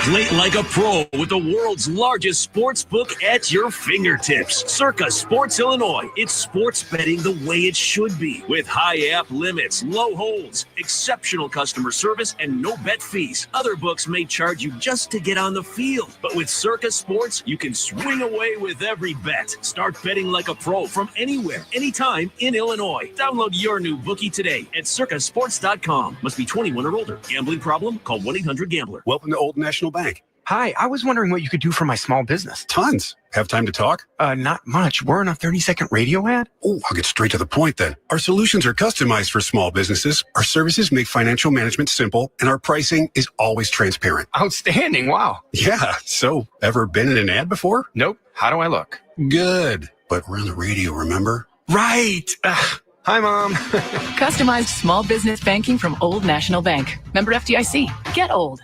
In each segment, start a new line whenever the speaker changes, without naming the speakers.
Play like a pro with the world's largest sports book at your fingertips. Circa Sports Illinois. It's sports betting the way it should be. With high app limits, low holds, exceptional customer service, and no bet fees. Other books may charge you just to get on the field. But with Circa Sports, you can swing away with every bet. Start betting like a pro from anywhere, anytime in Illinois. Download your new bookie today at circasports.com. Must be 21 or older. Gambling problem? Call 1-800-GAMBLER.
Welcome to Old National Bank.
Hi, I was wondering what you could do for my small business.
Tons. Have time to talk?
Not much. We're on a 30-second radio ad.
Oh, I'll get straight to the point then. Our solutions are customized for small businesses. Our services make financial management simple, and our pricing is always transparent.
Outstanding. Wow.
Yeah. So, ever been in an ad before?
Nope. How do I look?
Good. But we're on the radio, remember?
Right. Hi, Mom.
Customized small business banking from Old National Bank. Member FDIC. Get old.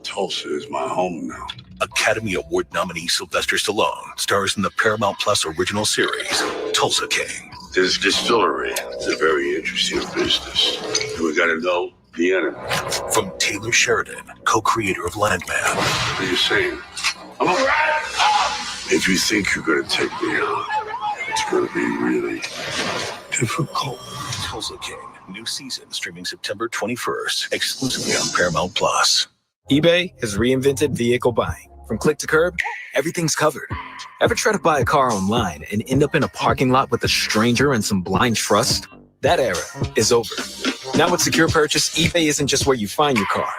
Tulsa is my home now.
Academy Award nominee Sylvester Stallone stars in the Paramount Plus original series, Tulsa King.
This distillery is a very interesting business. And we got to know the enemy.
From Taylor Sheridan, co-creator of Landman.
What are you saying? I'm a rat! If you think you're going to take me out, it's going to be really difficult.
Tulsa King, new season streaming September 21st, exclusively on Paramount Plus.
eBay has reinvented vehicle buying. From click to curb, everything's covered. Ever try to buy a car online and end up in a parking lot with a stranger and some blind trust? That era is over. Now with Secure Purchase, eBay isn't just where you find your car.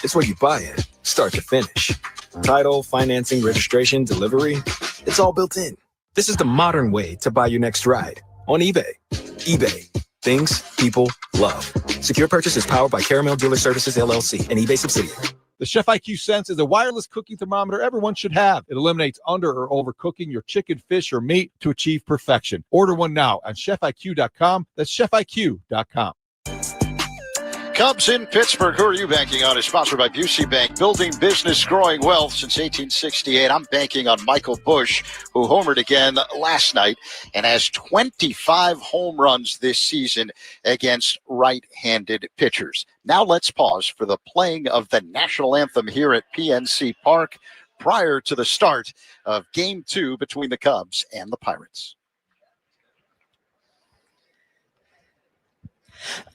It's where you buy it, start to finish. Title, financing, registration, delivery, it's all built in. This is the modern way to buy your next ride on eBay. eBay. Things people love. Secure Purchase is powered by Caramel Dealer Services, LLC, an eBay subsidiary.
The Chef IQ Sense is a wireless cooking thermometer everyone should have. It eliminates under or overcooking your chicken, fish, or meat to achieve perfection. Order one now on chefiq.com. That's chefiq.com.
Cubs in Pittsburgh. Who are you banking on? Is sponsored by Busey Bank. Building business, growing wealth since 1868. I'm banking on Michael Busch, who homered again last night and has 25 home runs this season against right-handed pitchers. Now let's pause for the playing of the national anthem here at PNC Park prior to the start of Game 2 between the Cubs and the Pirates.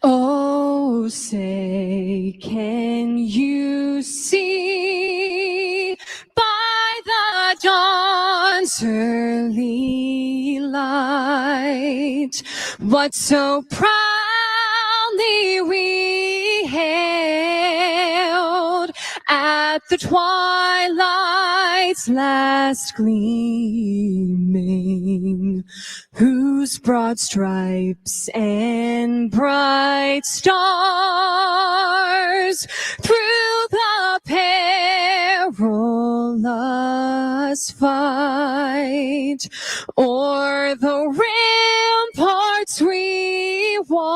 Oh, say, can you see by the dawn's early light what so proudly we hailed at the twilight's last gleaming, whose broad stripes and bright stars through the perilous fight o'er the ramparts we watched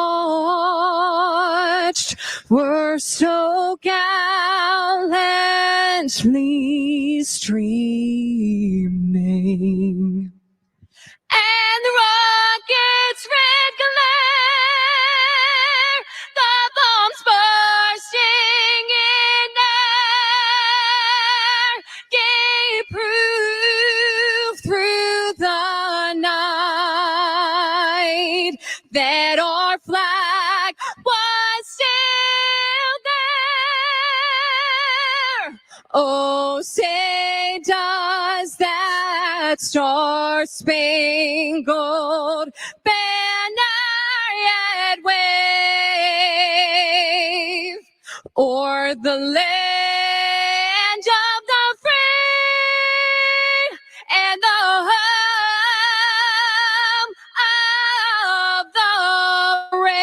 were so gallantly streaming. And the rocket's red glare, the bombs bursting in air, gave proof through the night that our flag was still there. Oh, say does that star-spangled banner yet wave o'er the land of the free and the home of the brave?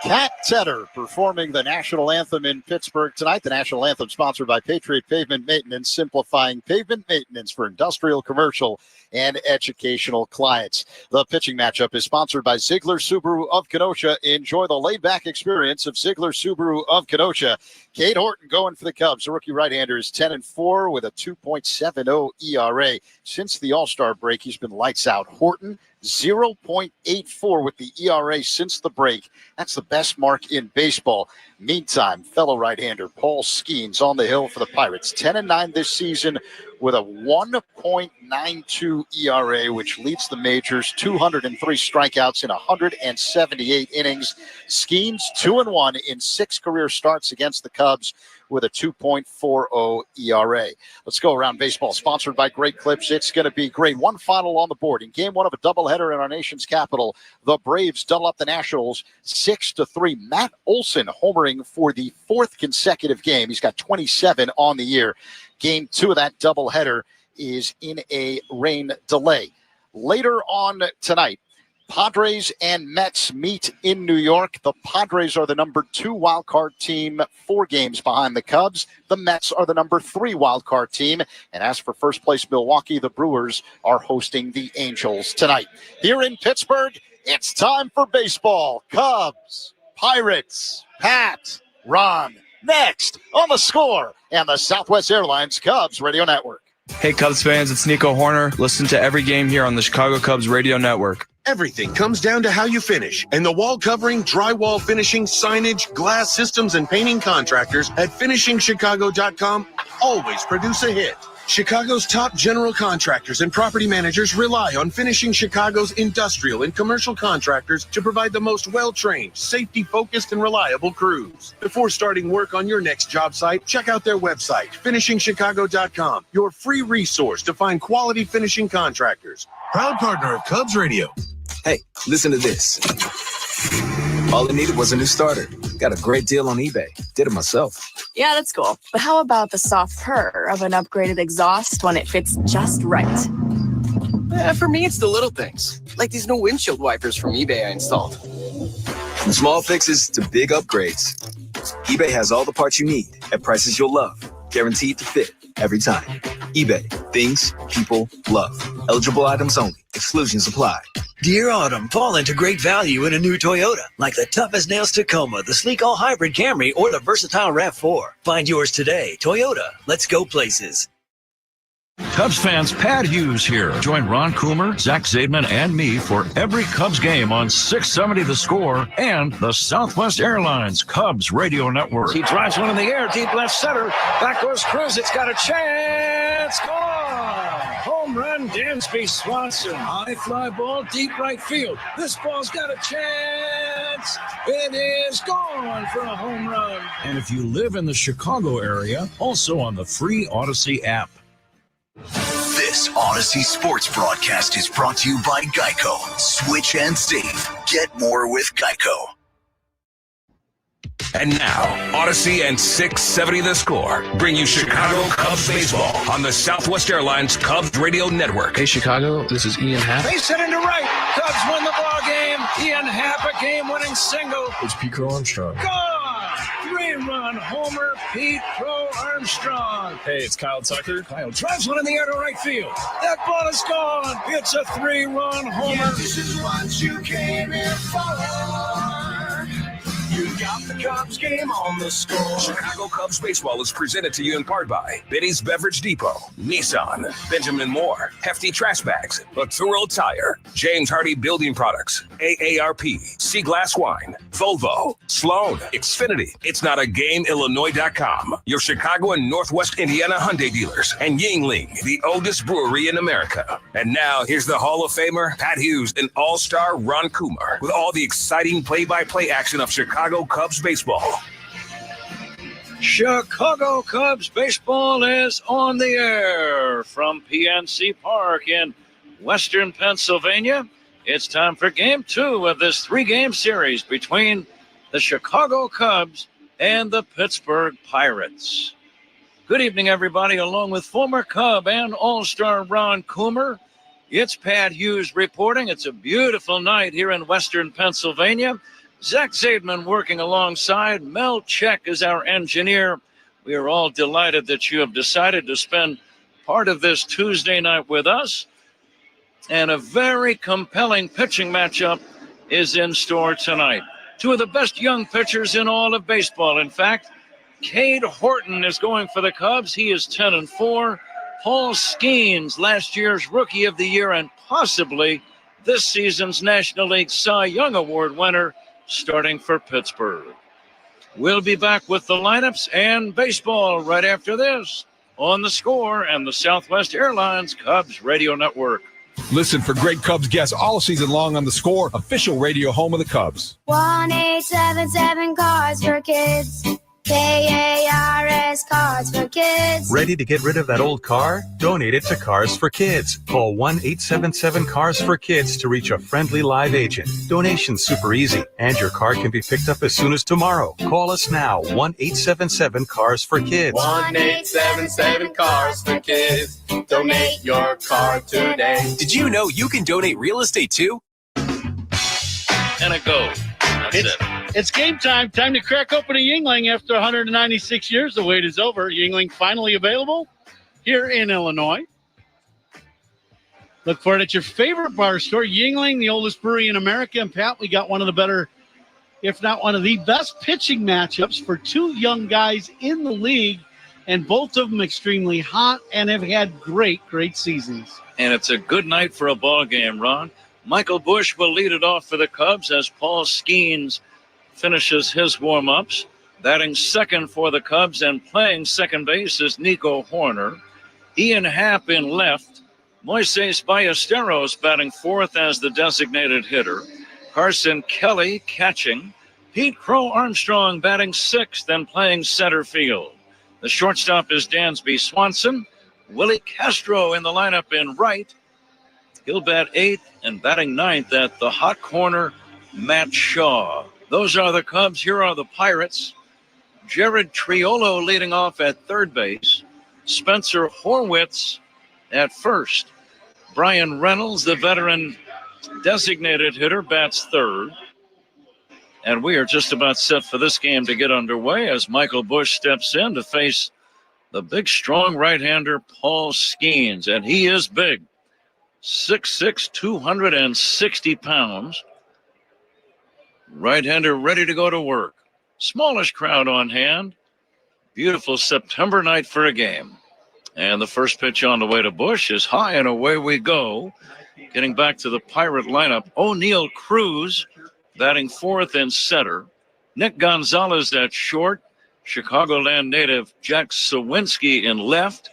Cat Tedder performing the national anthem in Pittsburgh tonight. The national anthem sponsored by Patriot Pavement Maintenance, simplifying pavement maintenance for industrial, commercial, and educational clients. The pitching matchup is sponsored by Ziegler Subaru of Kenosha. Enjoy the laid-back experience of Ziegler Subaru of Kenosha. Cade Horton going for the Cubs. The rookie right-hander is 10-4 with a 2.70 ERA. Since the All-Star break, he's been lights out. Horton, 0.84 with the ERA since the break. That's the best mark in baseball. Meantime, fellow right-hander Paul Skeens on the hill for the Pirates. 10-9 this season with a 1.92 ERA, which leads the majors. 203 strikeouts in 178 innings. Skeens 2-1 in 6 career starts against the Cubs with a 2.40 ERA. Let's go around baseball, sponsored by Great Clips. It's going to be great. One final on the board. In game 1 of a doubleheader in our nation's capital, the Braves double up the Nationals 6-3. Matt Olson homering for the 4th consecutive game. He's got 27 on the year. Game 2 of that doubleheader is in a rain delay. Later on tonight, Padres and Mets meet in New York. The Padres are the number 2 wildcard team, 4 games behind the Cubs. The Mets are the number 3 wildcard team. And as for first place Milwaukee, the Brewers are hosting the Angels tonight. Here in Pittsburgh, it's time for baseball. Cubs, Pirates, Pat, Ron, next on The Score and the Southwest Airlines Cubs Radio Network.
Hey Cubs fans, it's Nico Horner. Listen to every game here on the Chicago Cubs Radio Network.
Everything comes down to how you finish, and the wall covering, drywall finishing, signage, glass systems, and painting contractors at finishingchicago.com always produce a hit. Chicago's top general contractors and property managers rely on Finishing Chicago's industrial and commercial contractors to provide the most well-trained, safety-focused, and reliable crews. Before starting work on your next job site, check out their website, finishingchicago.com, your free resource to find quality finishing contractors. Proud partner of Cubs Radio.
Hey, listen to this. All it needed was a new starter. Got a great deal on eBay. Did it myself.
Yeah, that's cool. But how about the soft purr of an upgraded exhaust when it fits just right?
For me, it's the little things, like these new windshield wipers from eBay I installed.
From small fixes to big upgrades, eBay has all the parts you need at prices you'll love. Guaranteed to fit every time. eBay. Things people love. Eligible items only. Exclusions apply.
Dear Autumn, fall into great value in a new Toyota, like the tough-as-nails Tacoma, the sleek all-hybrid Camry, or the versatile RAV4. Find yours today. Toyota, let's go places.
Cubs fans, Pat Hughes here. Join Ron Coomer, Zach Zaidman, and me for every Cubs game on 670 The Score and the Southwest Airlines Cubs Radio Network.
He drives one in the air, deep left center. Back goes Cruz. It's got a chance. Gone. Home run, Dansby Swanson. High fly ball, deep right field. This ball's got a chance. It is gone for a home run.
And if you live in the Chicago area, also on the free Odyssey app.
This Odyssey Sports broadcast is brought to you by Geico. Switch and save. Get more with Geico.
And now, Odyssey and 670 The Score bring you Chicago Cubs baseball on the Southwest Airlines Cubs Radio Network.
Hey Chicago, this is Ian Happ.
Base hit into right. Cubs win the ball game. Ian Happ, a game-winning single.
It's Pete Crow Armstrong.
Gone! 3-run homer, Pete Crow Armstrong.
Hey, it's Kyle Tucker.
Kyle drives one in the air to right field. That ball is gone. It's a 3-run homer.
Yeah, this is what you came here for. You got the Cubs game on The Score.
Chicago Cubs baseball is presented to you in part by Benny's Beverage Depot, Nissan, Benjamin Moore, Hefty Trash Bags, Thorough Tire, James Hardy Building Products, AARP, Sea Glass Wine, Volvo, Sloan, Xfinity, It's Not a Game, Illinois.com, your Chicago and Northwest Indiana Hyundai dealers, and Yingling, the oldest brewery in America. And now here's the Hall of Famer, Pat Hughes, and All-Star Ron Coomer with all the exciting play-by-play action of Chicago Cubs baseball.
Chicago Cubs baseball is on the air from PNC Park in Western Pennsylvania. It's time for game 2 of this 3-game series between the Chicago Cubs and the Pittsburgh Pirates. Good evening, everybody. Along with former Cub and All-Star Ron Coomer, it's Pat Hughes reporting. It's a beautiful night here in Western Pennsylvania. Zach Zaidman working alongside. Mel Check is our engineer. We are all delighted that you have decided to spend part of this Tuesday night with us. And a very compelling pitching matchup is in store tonight. 2 of the best young pitchers in all of baseball. In fact, Cade Horton is going for the Cubs. He is 10-4. Paul Skeens, last year's Rookie of the Year and possibly this season's National League Cy Young Award winner, starting for Pittsburgh. We'll be back with the lineups and baseball right after this on The Score and the Southwest Airlines Cubs Radio Network.
Listen for great Cubs guests all season long on The Score, official radio home of the Cubs.
1-877 Cars for Kids. KARS Cars for Kids.
Ready to get rid of that old car? Donate it to Cars for Kids. Call 1-877-CARS-FOR-KIDS to reach a friendly live agent. Donation's super easy, and your car can be picked up as soon as tomorrow. Call us now, 1-877-CARS-FOR-KIDS.
1-877 Cars for Kids. Donate your car today.
Did you know you can donate real estate too?
And a go. That's it.
It's game time. Time to crack open a Yuengling after 196 years. The wait is over. Yuengling finally available here in Illinois. Look for it at your favorite bar store. Yuengling, the oldest brewery in America. And Pat, we got one of the better, if not one of the best pitching matchups for two young guys in the league. And both of them extremely hot and have had great seasons.
And it's a good night for a ball game, Ron. Michael Busch will lead it off for the Cubs as Paul Skeens finishes his warm-ups. Batting second for the Cubs and playing second base is Nico Horner. Ian Happ in left. Moises Ballesteros batting fourth as the designated hitter. Carson Kelly catching. Pete Crow Armstrong batting sixth and playing center field. The shortstop is Dansby Swanson. Willie Castro in the lineup in right. He'll bat eighth and batting ninth at the hot corner, Matt Shaw. Those are the Cubs. Here are the Pirates. Jared Triolo leading off at third base. Spencer Horwitz at first. Brian Reynolds, the veteran designated hitter, bats third. And we are just about set for this game to get underway as Michael Busch steps in to face the big, strong right-hander Paul Skeens. And he is big. 6'6", 260 pounds. Right-hander ready to go to work. Smallish crowd on hand. Beautiful September night for a game. And the first pitch on the way to Busch is high, and away we go. Getting back to the Pirate lineup, O'Neal Cruz batting fourth in center. Nick Gonzalez at short. Chicagoland native Jack Sawinski in left.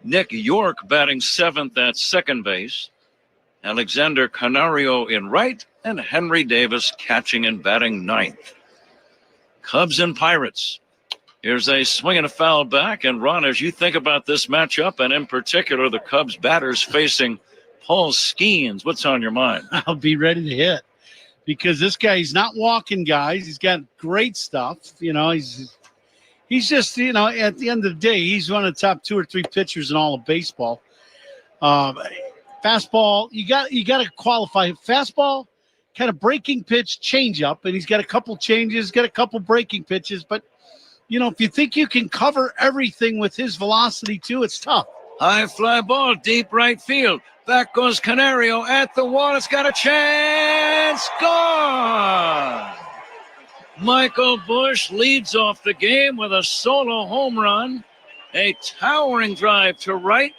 Nick York batting seventh at second base. Alexander Canario in right. And Henry Davis catching and batting ninth. Cubs and Pirates. Here's a swing and a foul back. And Ron, as you think about this matchup, and in particular the Cubs batters facing Paul Skeens, what's on your mind?
I'll be ready to hit because this guy, he's not walking guys. He's got great stuff. You know, he's just, you know, at the end of the day, he's one of the top two or three pitchers in all of baseball. Fastball, you got to qualify. Fastball, kind of breaking pitch, changeup, and he's got a couple changes, got a couple breaking pitches. But, you know, if you think you can cover everything with his velocity too, it's tough.
High fly ball, deep right field. Back goes Canario at the wall. It's got a chance. Gone. Michael Busch leads off the game with a solo home run. A towering drive to right.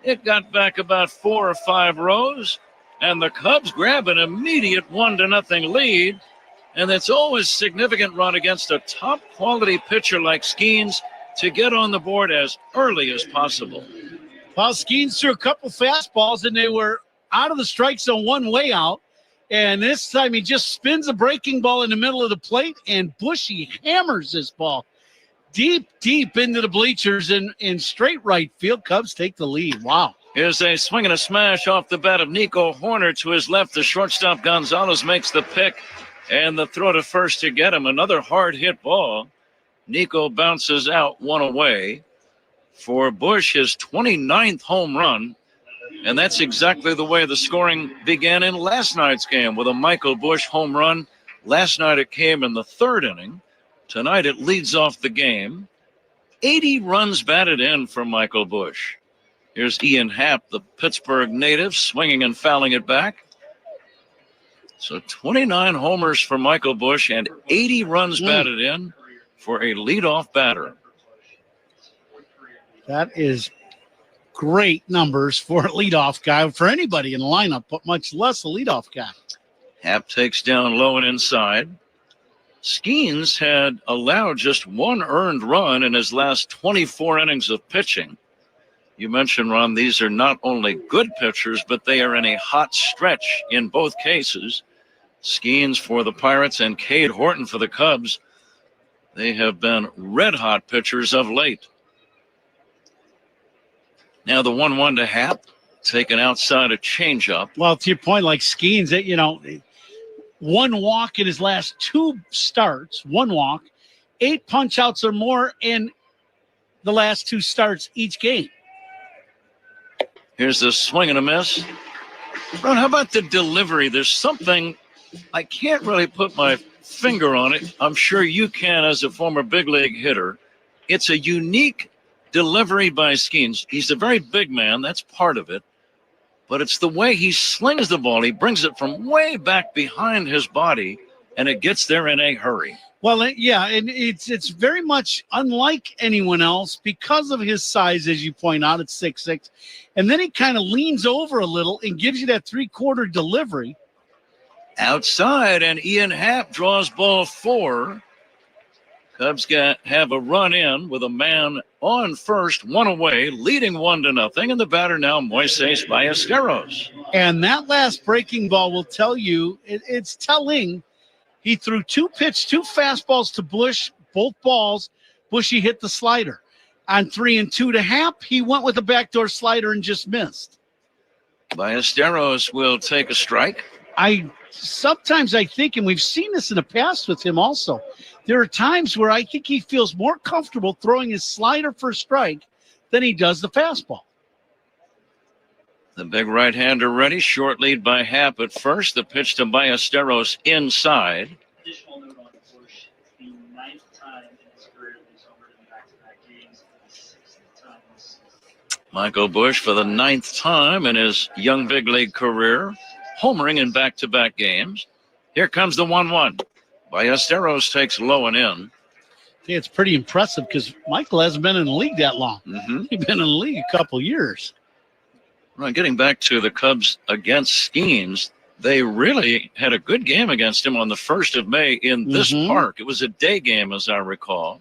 It got back about 4 or 5 rows. And the Cubs grab an immediate 1-0 lead. And it's always significant, run against a top-quality pitcher like Skeens to get on the board as early as possible.
Paul Skeens threw a couple fastballs, and they were out of the strike zone one way out. And this time he just spins a breaking ball in the middle of the plate, and Bushy hammers this ball deep into the bleachers in straight right field. Cubs take the lead. Wow.
Here's a swing and a smash off the bat of Nico Horner to his left. The shortstop Gonzalez makes the pick, and the throw to first to get him. Another hard hit ball. Nico bounces out, one away. For Busch, his 29th home run. And that's exactly the way the scoring began in last night's game with a Michael Busch home run. Last night it came in the third inning. Tonight it leads off the game. 80 runs batted in for Michael Busch. Here's Ian Happ, the Pittsburgh native, swinging and fouling it back. So 29 homers for Michael Busch and 80 runs batted in for a leadoff batter.
That is great numbers for a leadoff guy, for anybody in the lineup, but much less a leadoff guy.
Happ takes down low and inside. Skeens had allowed just one earned run in his last 24 innings of pitching. You mentioned, Ron, these are not only good pitchers, but they are in a hot stretch in both cases. Skeens for the Pirates and Cade Horton for the Cubs. They have been red-hot pitchers of late. Now the 1-1 to Happ, taken outside a changeup.
Well, to your point, like Skeens, one walk in his last 2 starts, 1 walk, 8 punch-outs or more in the last 2 starts each game.
Here's the swing and a miss. Ron, how about the delivery? There's something, I can't really put my finger on it. I'm sure you can as a former big league hitter. It's a unique delivery by Skeens. He's a very big man. That's part of it. But it's the way he slings the ball. He brings it from way back behind his body, and it gets there in a hurry.
Well, yeah, and it's very much unlike anyone else because of his size, as you point out, it's 6'6". And then he kind of leans over a little and gives you that 3/4 delivery.
Outside, and Ian Happ draws ball 4. Cubs have a run in with a man on first, 1 away, leading 1-0, and the batter now Moises Ballesteros.
And that last breaking ball will tell you, it's telling. He threw 2 fastballs to Bush, both balls. Bushy hit the slider. On 3 and 2 to Happ, he went with a backdoor slider and just missed.
Ballesteros will take a strike.
Sometimes I think, and we've seen this in the past with him also, there are times where I think he feels more comfortable throwing his slider for a strike than he does the fastball.
The big right-hander ready. Short lead by Happ at first. The pitch to Ballesteros inside.
Additional note on Bush, the 9th time in his career that he's homered in back-to-back games, and the 6th time this season.
Michael Bush for the 9th time in his young big league career, homering in back-to-back games. Here comes the 1-1. Ballesteros takes low and in.
I think it's pretty impressive because Michael hasn't been in the league that long.
Mm-hmm.
He's been in the league a couple years.
Well, getting back to the Cubs against Skeens, they really had a good game against him on the 1st of May in this park. It was a day game, as I recall.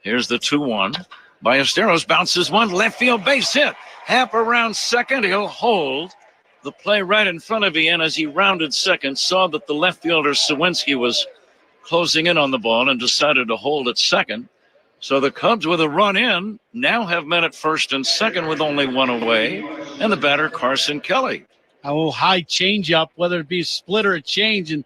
Here's the 2-1. Ballesteros bounces one, left field base hit. Happ around second. He'll hold. The play right in front of Ian as he rounded second, saw that the left fielder Sawinski was closing in on the ball and decided to hold at second. So the Cubs, with a run in, now have men at first and second with only 1 away, and the batter Carson Kelly.
A high changeup, whether it be a split or a change, and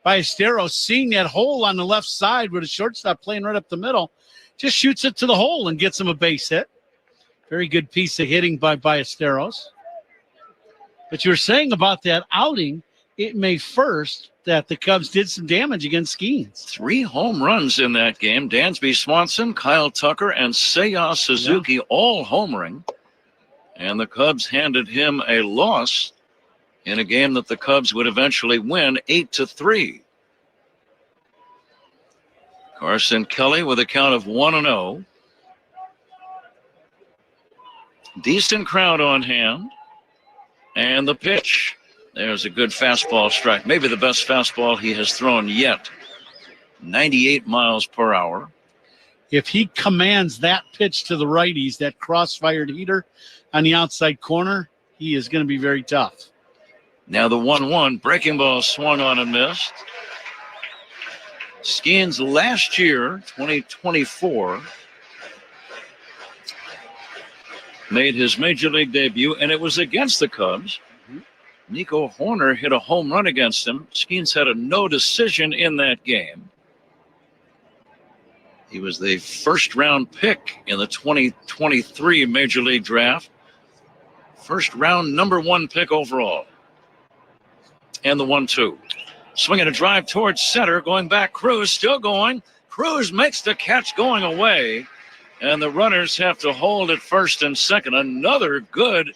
Ballesteros seeing that hole on the left side with a shortstop playing right up the middle, just shoots it to the hole and gets him a base hit. Very good piece of hitting by Ballesteros. But you were saying about that outing, it May 1st, that the Cubs did some damage against Skeens.
3 home runs in that game. Dansby Swanson, Kyle Tucker, and Seiya Suzuki all homering. And the Cubs handed him a loss in a game that the Cubs would eventually win 8-3. Carson Kelly with a count of 1-0. Decent crowd on hand. And the pitch. There's a good fastball strike. Maybe the best fastball he has thrown yet. 98 miles per hour.
If he commands that pitch to the righties, that cross-fired heater on the outside corner, he is going to be very tough.
Now the 1-1. Breaking ball swung on and missed. Skeens last year, 2024, made his major league debut, and it was against the Cubs. Nico Horner hit a home run against him. Skeens had a no decision in that game. He was the first-round pick in the 2023 Major League Draft. First-round number 1 pick overall. And the 1-2. Swinging a drive towards center, going back. Cruz still going. Cruz makes the catch going away. And the runners have to hold at first and second. Another good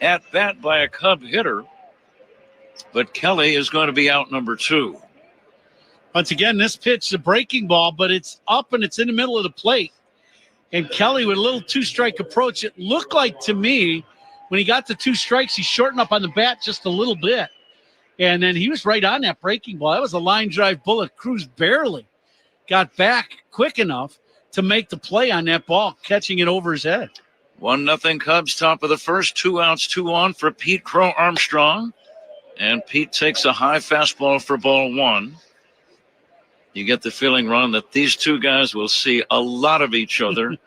at-bat by a Cub hitter. But Kelly is going to be out number 2.
Once again, this pitch is a breaking ball, but it's up and it's in the middle of the plate. And Kelly with a little 2-strike approach. It looked like to me when he got the 2 strikes, he shortened up on the bat just a little bit. And then he was right on that breaking ball. That was a line drive bullet. Cruz barely got back quick enough to make the play on that ball, catching it over his head.
1-0 Cubs, top of the first. 2 outs, 2 on for Pete Crow Armstrong. And Pete takes a high fastball for ball 1. You get the feeling, Ron, that these two guys will see a lot of each other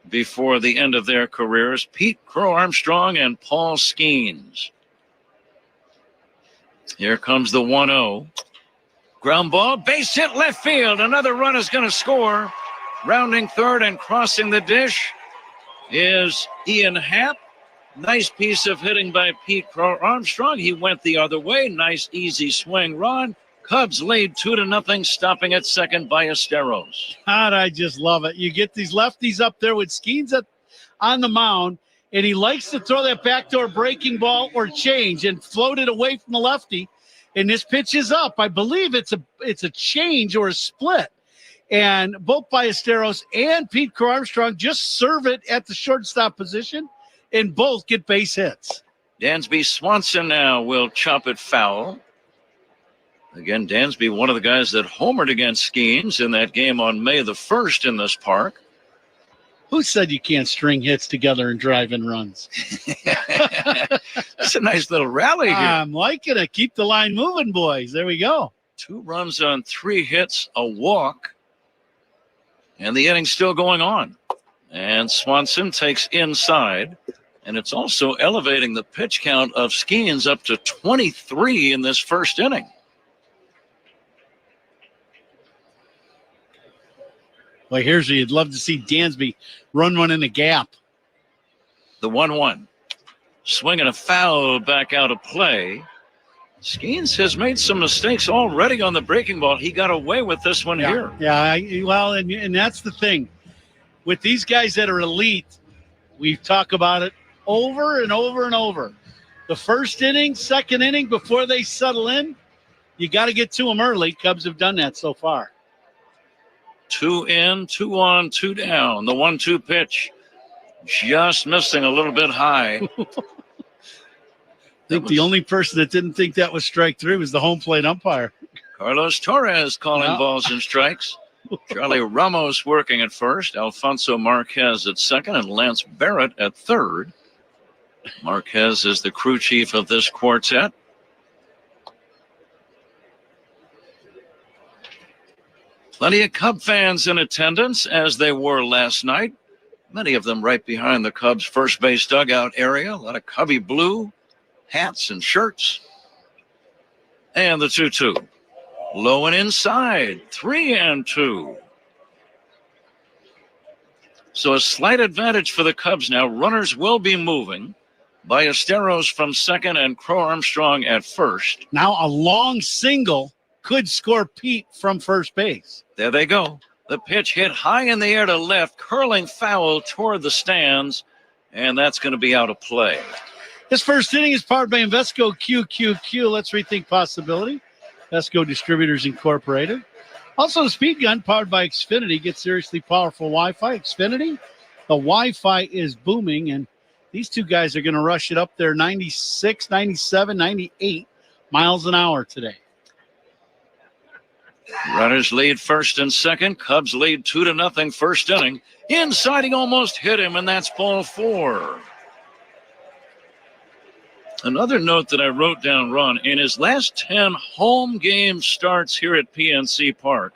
before the end of their careers. Pete Crow Armstrong and Paul Skeens. Here comes the 1-0. Ground ball, base hit left field. Another run is going to score. Rounding third and crossing the dish is Ian Happ. Nice piece of hitting by Pete Crow Armstrong. He went the other way. Nice, easy swing, Ron. Cubs lead 2-0, stopping at second by Esteros.
God, I just love it. You get these lefties up there with Skeens on the mound, and he likes to throw that backdoor breaking ball or change and float it away from the lefty. And this pitch is up. I believe it's a change or a split. And both by Esteros and Pete Crow Armstrong just serve it at the shortstop position, and both get base hits.
Dansby Swanson now will chop it foul. Again, Dansby, one of the guys that homered against Skeens in that game on May the 1st in this park.
Who said you can't string hits together and drive in runs?
That's a nice little rally here.
I'm liking it. Keep the line moving, boys. There we go.
2 runs on 3 hits, a walk, and the inning's still going on. And Swanson takes inside, and it's also elevating the pitch count of Skeens up to 23 in this first inning.
Well, here's where you'd love to see Dansby run one in the gap.
The 1-1. Swinging a foul back out of play. Skeens has made some mistakes already on the breaking ball. He got away with this one here.
Yeah, and that's the thing. With these guys that are elite, we talk about it over and over and over. The first inning, second inning, before they settle in, you got to get to them early. Cubs have done that so far.
2 in, 2 on, 2 down. The 1-2 pitch just missing a little bit high.
I think the only person that didn't think that was strike 3 was the home plate umpire.
Carlos Torres calling balls and strikes. Charlie Ramos working at first. Alfonso Marquez at second and Lance Barrett at third. Marquez is the crew chief of this quartet. Plenty of Cub fans in attendance, as they were last night. Many of them right behind the Cubs' first base dugout area. A lot of Cubby blue hats and shirts. And the 2-2. Low and inside. 3-2. So a slight advantage for the Cubs now. Runners will be moving. Ballesteros from second and Crow Armstrong at first.
Now a long single could score Pete from first base.
There they go. The pitch hit high in the air to left, curling foul toward the stands, and that's going to be out of play.
This first inning is powered by Invesco QQQ. Let's rethink possibility. Invesco Distributors Incorporated. Also, the Speed Gun powered by Xfinity. Get seriously powerful Wi-Fi. Xfinity, the Wi-Fi is booming, and these two guys are going to rush it up there 96, 97, 98 miles an hour today.
Runners lead first and second. Cubs lead 2-0 first inning. Inside, he almost hit him, and that's ball 4. Another note that I wrote down, Ron, in his last 10 home game starts here at PNC Park,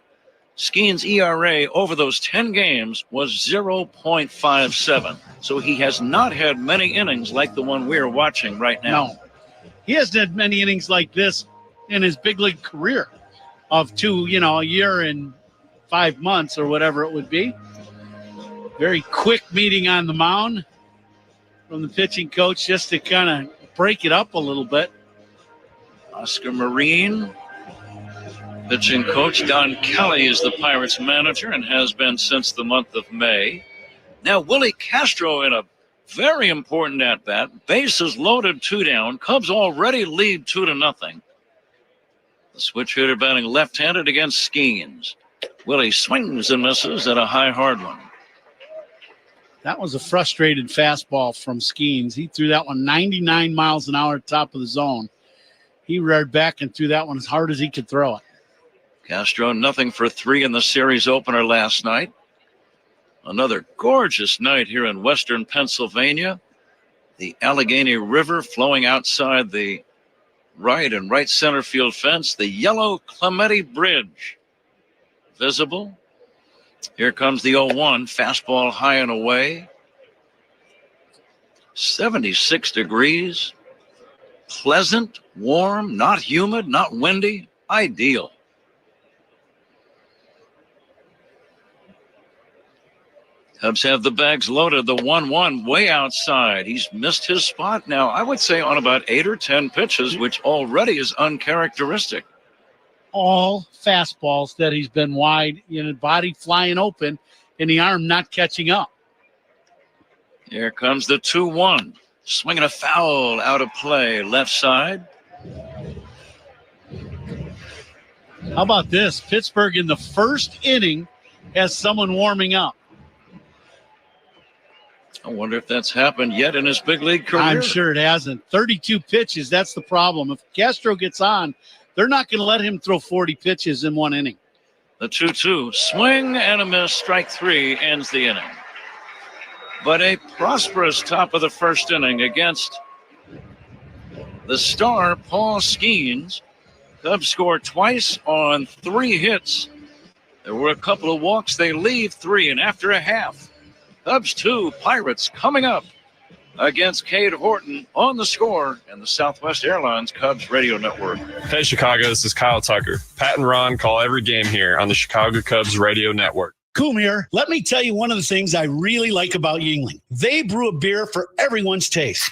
Skeens' ERA over those 10 games was 0.57. So he has not had many innings like the one we're watching right now.
No. He hasn't had many innings like this in his big league career of a year and 5 months or whatever it would be. Very quick meeting on the mound from the pitching coach just to kind of break it up a little bit.
Oscar Marine, pitching coach. Don Kelly is the Pirates manager and has been since the month of May. Now Willie Castro in a very important at-bat. Bases loaded, 2 down. Cubs already lead 2-0. The switch hitter batting left-handed against Skeens. Willie swings and misses at a high hard one.
That was a frustrated fastball from Skeens. He threw that one 99 miles an hour at the top of the zone. He reared back and threw that one as hard as he could throw it.
Castro, 0-for-3 in the series opener last night. Another gorgeous night here in western Pennsylvania. The Allegheny River flowing outside the right and right center field fence. The yellow Clementi Bridge visible. Here comes the 0-1. Fastball high and away. 76 degrees. Pleasant, warm, not humid, not windy. Ideal. Cubs have the bags loaded. The 1-1 way outside. He's missed his spot now, I would say, on about 8 or 10 pitches, which already is uncharacteristic.
All fastballs that he's been wide, body flying open, and the arm not catching up.
Here comes the 2-1. Swinging a foul out of play, left side.
How about this? Pittsburgh in the first inning has someone warming up.
I wonder if that's happened yet in his big league career.
I'm sure it hasn't. 32 pitches, that's the problem. If Castro gets on, they're not going to let him throw 40 pitches in one inning.
The 2-2, swing and a miss, strike 3 ends the inning. But a prosperous top of the first inning against the star, Paul Skeens. Cubs scored twice on 3 hits. There were a couple of walks. They leave 3, and after a half, Cubs 2, Pirates coming up against Cade Horton on The Score and the Southwest Airlines Cubs Radio Network.
Hey, Chicago, this is Kyle Tucker. Pat and Ron call every game here on the Chicago Cubs Radio Network.
Coom here. Let me tell you one of the things I really like about Yuengling. They brew a beer for everyone's taste.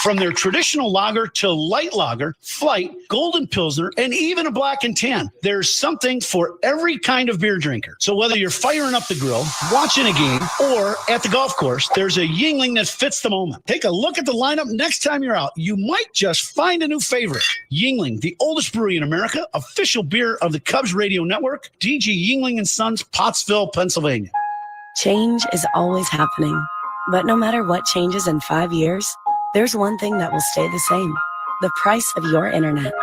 From their traditional lager to light lager, flight, golden pilsner, and even a black and tan, there's something for every kind of beer drinker. So whether you're firing up the grill, watching a game, or at the golf course, there's a Yuengling that fits the moment. Take a look at the lineup next time you're out. You might just find a new favorite. Yuengling, the oldest brewery in America, official beer of the Cubs Radio Network, DG Yuengling & Sons, Pottsville, Pennsylvania.
Change is always happening. But no matter what changes in 5 years, there's one thing that will stay the same: the price of your internet.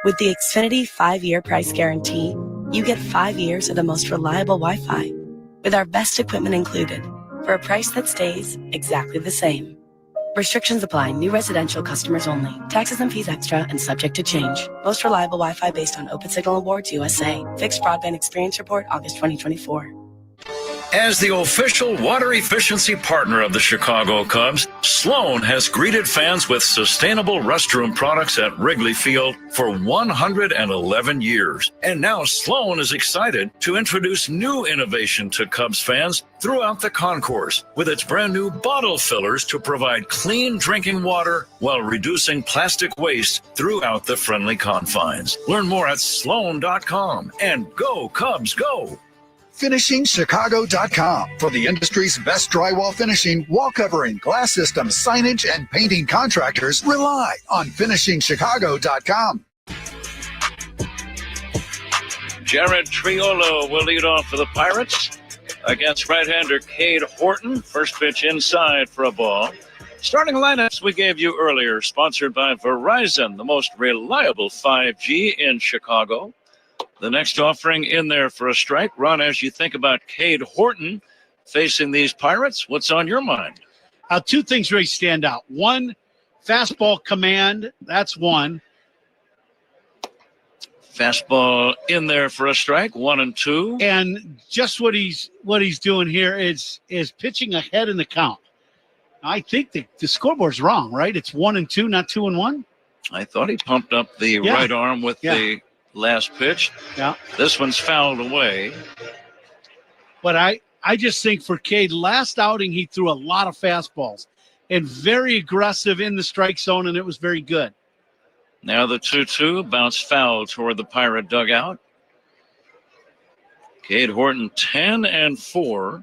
With the Xfinity 5-year price guarantee, you get 5 years of the most reliable Wi-Fi, with our best equipment included, for a price that stays exactly the same. Restrictions apply. New residential customers only. Taxes and fees extra and subject to change. Most reliable Wi-Fi based on Open Signal Awards USA. Fixed Broadband Experience Report, August 2024.
As the official water efficiency partner of the Chicago Cubs, Sloan has greeted fans with sustainable restroom products at Wrigley Field for 111 years. And now Sloan is excited to introduce new innovation to Cubs fans throughout the concourse with its brand new bottle fillers to provide clean drinking water while reducing plastic waste throughout the friendly confines. Learn more at Sloan.com and go Cubs go!
FinishingChicago.com for the industry's best drywall finishing, wall covering, glass systems, signage, and painting contractors. Rely on FinishingChicago.com.
Jared Triolo will lead off for the Pirates against right-hander Cade Horton. First pitch inside for a ball. Starting lineups we gave you earlier, sponsored by Verizon, the most reliable 5G in Chicago. The next offering in there for a strike. Ron, as you think about Cade Horton facing these Pirates, what's on your mind?
2 things really stand out. One, fastball command. That's one.
Fastball in there for a strike, 1 and 2.
And just what he's doing here is pitching ahead in the count. I think the scoreboard's wrong, right? It's 1 and 2, not 2 and 1.
I thought he pumped up the right arm with the last pitch.
Yeah.
This one's fouled away.
But I just think for Cade, last outing he threw a lot of fastballs and very aggressive in the strike zone, and it was very good.
Now the 2-2, bounce foul toward the Pirate dugout. Cade Horton 10 and 4,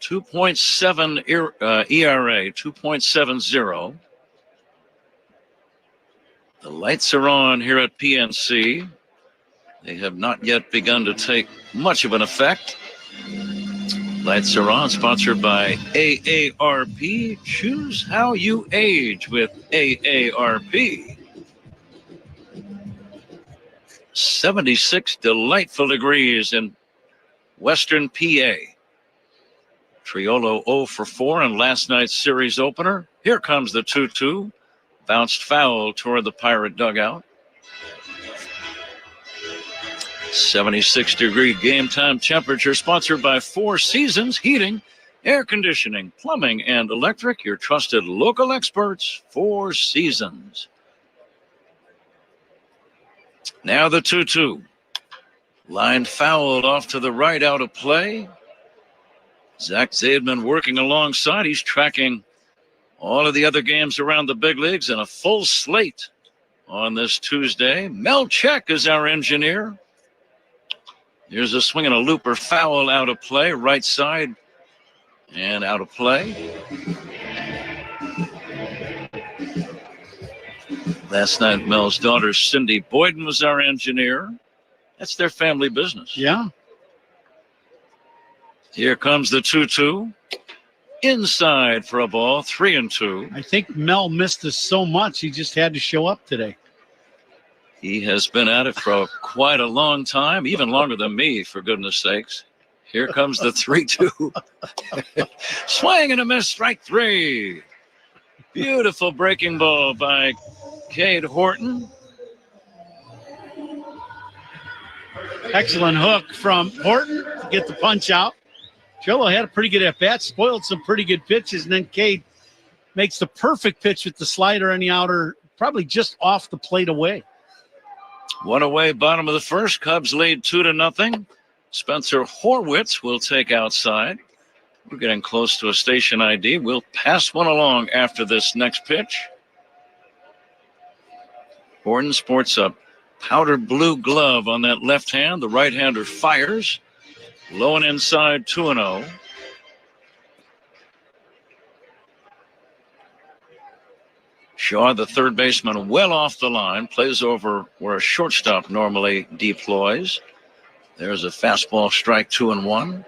2.7 ERA, 2.70. The lights are on here at PNC. They have not yet begun to take much of an effect. Lights are on, sponsored by AARP. Choose how you age with AARP. 76 delightful degrees in Western PA. Triolo 0 for 4 in last night's series opener. Here comes the 2-2. Bounced foul toward the Pirate dugout. 76-degree game time temperature, sponsored by Four Seasons Heating, Air Conditioning, Plumbing, and Electric. Your trusted local experts, Four Seasons. Now the 2-2. Line fouled off to the right, out of play. Zach Zaidman working alongside. He's tracking all of the other games around the big leagues in a full slate on this Tuesday. Mel Check is our engineer. Here's a swing and a looper, foul, out of play, right side and out of play. Last night, Mel's daughter, Cindy Boyden, was our engineer. That's their family business.
Yeah.
Here comes the 2-2. Inside for a ball, 3-2.
I think Mel missed us so much, he just had to show up today.
He has been at it for quite a long time, even longer than me, for goodness sakes. Here comes the 3-2. Swing and a miss, strike 3. Beautiful breaking ball by Cade Horton.
Excellent hook from Horton to get the punch out. Trillo had a pretty good at-bat, spoiled some pretty good pitches, and then Cade makes the perfect pitch with the slider and the outer, probably just off the plate away.
One away, bottom of the first. Cubs lead 2-0. Spencer Horwitz will take outside. We're getting close to a station ID. We'll pass one along after this next pitch. Horton sports a powder blue glove on that left hand. The right-hander fires. Low and inside, 2-0. Shaw, the third baseman, well off the line, plays over where a shortstop normally deploys. There's a fastball, strike 2-1.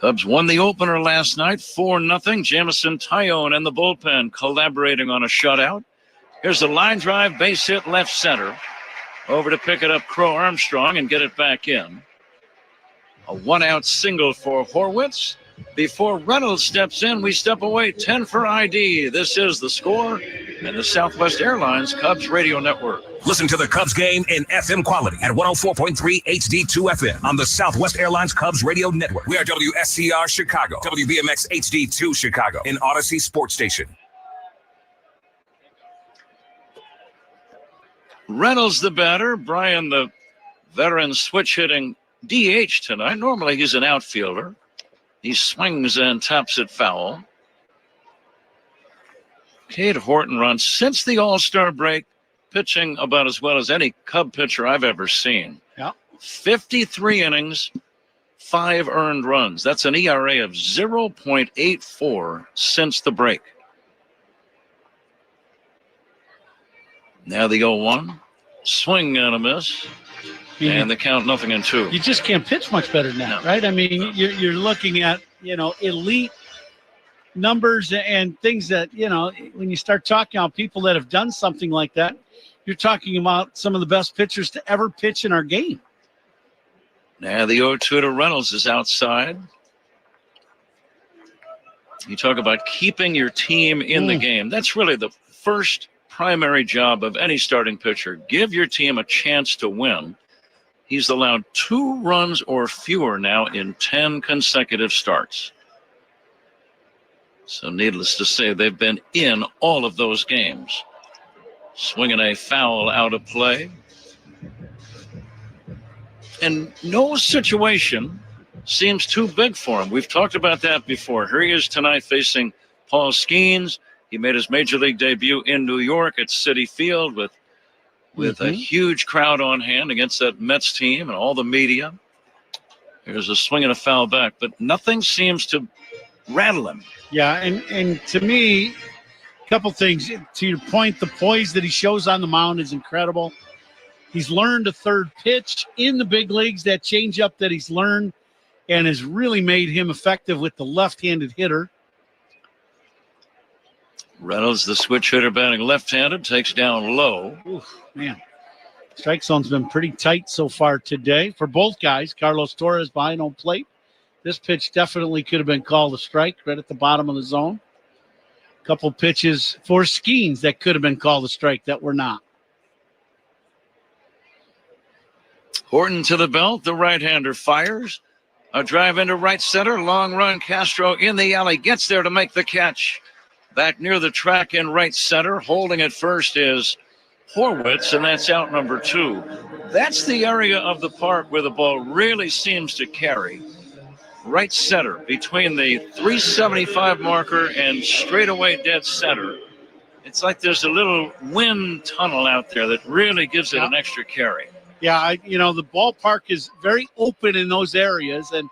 Cubs won the opener last night, 4-0. Jamison Tyone and the bullpen collaborating on a shutout. Here's a line drive, base hit, left center. Over to pick it up, Crow Armstrong, and get it back in. A one-out single for Horwitz. Before Reynolds steps in, we step away, 10 for ID. This is The Score and the Southwest Airlines Cubs Radio Network.
Listen to the Cubs game in FM quality at 104.3 HD2 FM on the Southwest Airlines Cubs Radio Network. We are WSCR Chicago, WBMX HD2 Chicago, and Odyssey Sports Station.
Reynolds the batter. Brian, the veteran, switch hitting DH tonight. Normally he's an outfielder. He swings and taps it foul. Cade Horton runs since the All-Star break, pitching about as well as any Cub pitcher I've ever seen.
Yeah.
53 innings, 5 earned runs. That's an ERA of 0.84 since the break. Now the 0-1. Swing and a miss. And the count 0-2.
You just can't pitch much better than that, right? I mean, you're looking at, elite numbers and things that, when you start talking about people that have done something like that, you're talking about some of the best pitchers to ever pitch in our game.
Now the 0-2 to Reynolds is outside. You talk about keeping your team in the game. That's really the first primary job of any starting pitcher. Give your team a chance to win. He's allowed 2 runs or fewer now in 10 consecutive starts. So needless to say, they've been in all of those games. Swinging a foul, out of play. And no situation seems too big for him. We've talked about that before. Here he is tonight facing Paul Skeens. He made his major league debut in New York at Citi Field with a huge crowd on hand against that Mets team and all the media. There's a swing and a foul back, but nothing seems to rattle him.
Yeah, and to me, a couple things. To your point, the poise that he shows on the mound is incredible. He's learned a third pitch in the big leagues, that changeup that he's learned, and has really made him effective with the left-handed hitter.
Reynolds, the switch hitter, batting left-handed, takes down low.
Oof, man. Strike zone's been pretty tight so far today for both guys. Carlos Torres behind home plate. This pitch definitely could have been called a strike right at the bottom of the zone. A couple pitches for Skeens that could have been called a strike that were not.
Horton to the belt. The right-hander fires. A drive into right center. Long run. Castro in the alley. Gets there to make the catch. Back near the track in right center. Holding at first is Horwitz, and that's out number 2. That's the area of the park where the ball really seems to carry. Right center between the 375 marker and straightaway dead center. It's like there's a little wind tunnel out there that really gives it an extra carry.
Yeah, the ballpark is very open in those areas, and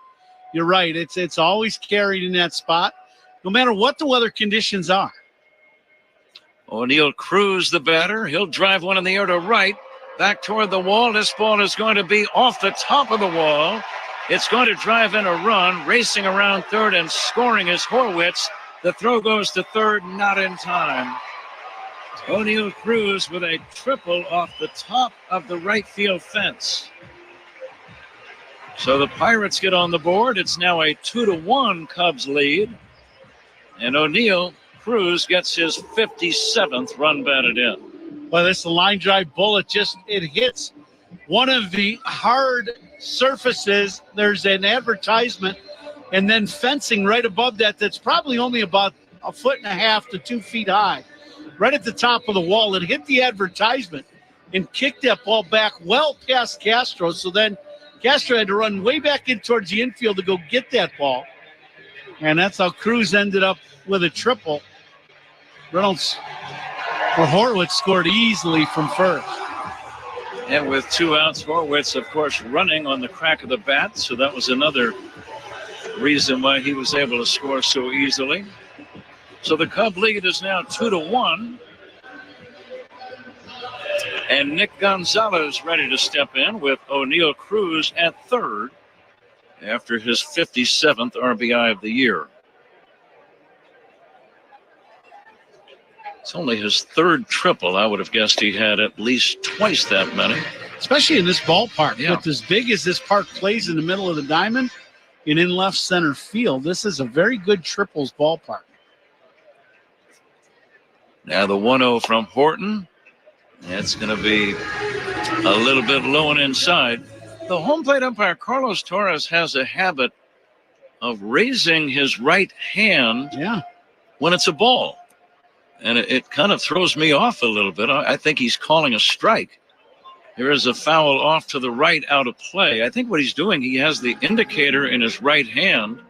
you're right. It's always carried in that spot, no matter what the weather conditions are.
O'Neill Cruz, the batter. He'll drive one in the air to right, back toward the wall. This ball is going to be off the top of the wall. It's going to drive in a run. Racing around third and scoring is Horwitz. The throw goes to third, not in time. O'Neill Cruz with a triple off the top of the right field fence. So the Pirates get on the board. It's now a 2-1 Cubs lead. And O'Neill Cruz gets his 57th run batted in.
Well, this is a line drive bullet. It hits one of the hard surfaces. There's an advertisement and then fencing right above that's probably only about 1.5 to 2 feet high. Right at the top of the wall. It hit the advertisement and kicked that ball back well past Castro. So then Castro had to run way back in towards the infield to go get that ball. And that's how Cruz ended up with a triple. Reynolds or Horwitz scored easily from first.
And with 2 outs, Horwitz, of course, running on the crack of the bat. So that was another reason why he was able to score so easily. So the Cub lead is now 2-1. And Nick Gonzalez ready to step in with O'Neill Cruz at third after his 57th RBI of the year. It's only his third triple. I would have guessed he had at least twice that many.
Especially in this ballpark. Yeah. With as big as this park plays in the middle of the diamond and in left center field, this is a very good triples ballpark.
Now the 1-0 from Horton. It's going to be a little bit low and inside. The home plate umpire, Carlos Torres, has a habit of raising his right hand when it's a ball. And it kind of throws me off a little bit. I think he's calling a strike. There is a foul off to the right out of play. I think what he's doing, he has the indicator in his right hand,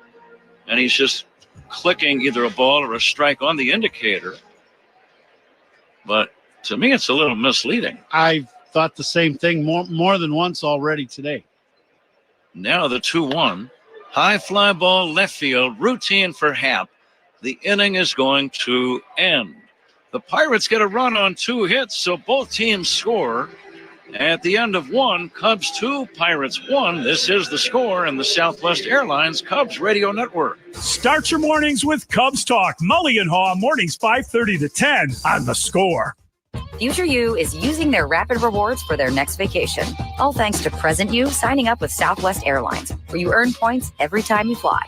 and he's just clicking either a ball or a strike on the indicator. But to me, it's a little misleading.
I thought the same thing more than once already today.
Now the 2-1. High fly ball left field, routine for Happ. The inning is going to end. The Pirates get a run on 2 hits, so both teams score. At the end of 1, Cubs 2, Pirates 1. This is the score in the Southwest Airlines Cubs Radio Network.
Start your mornings with Cubs Talk. Mully and Haw, mornings 5:30 to 10 on The Score.
Future You is using their Rapid Rewards for their next vacation. All thanks to Present You signing up with Southwest Airlines, where you earn points every time you fly.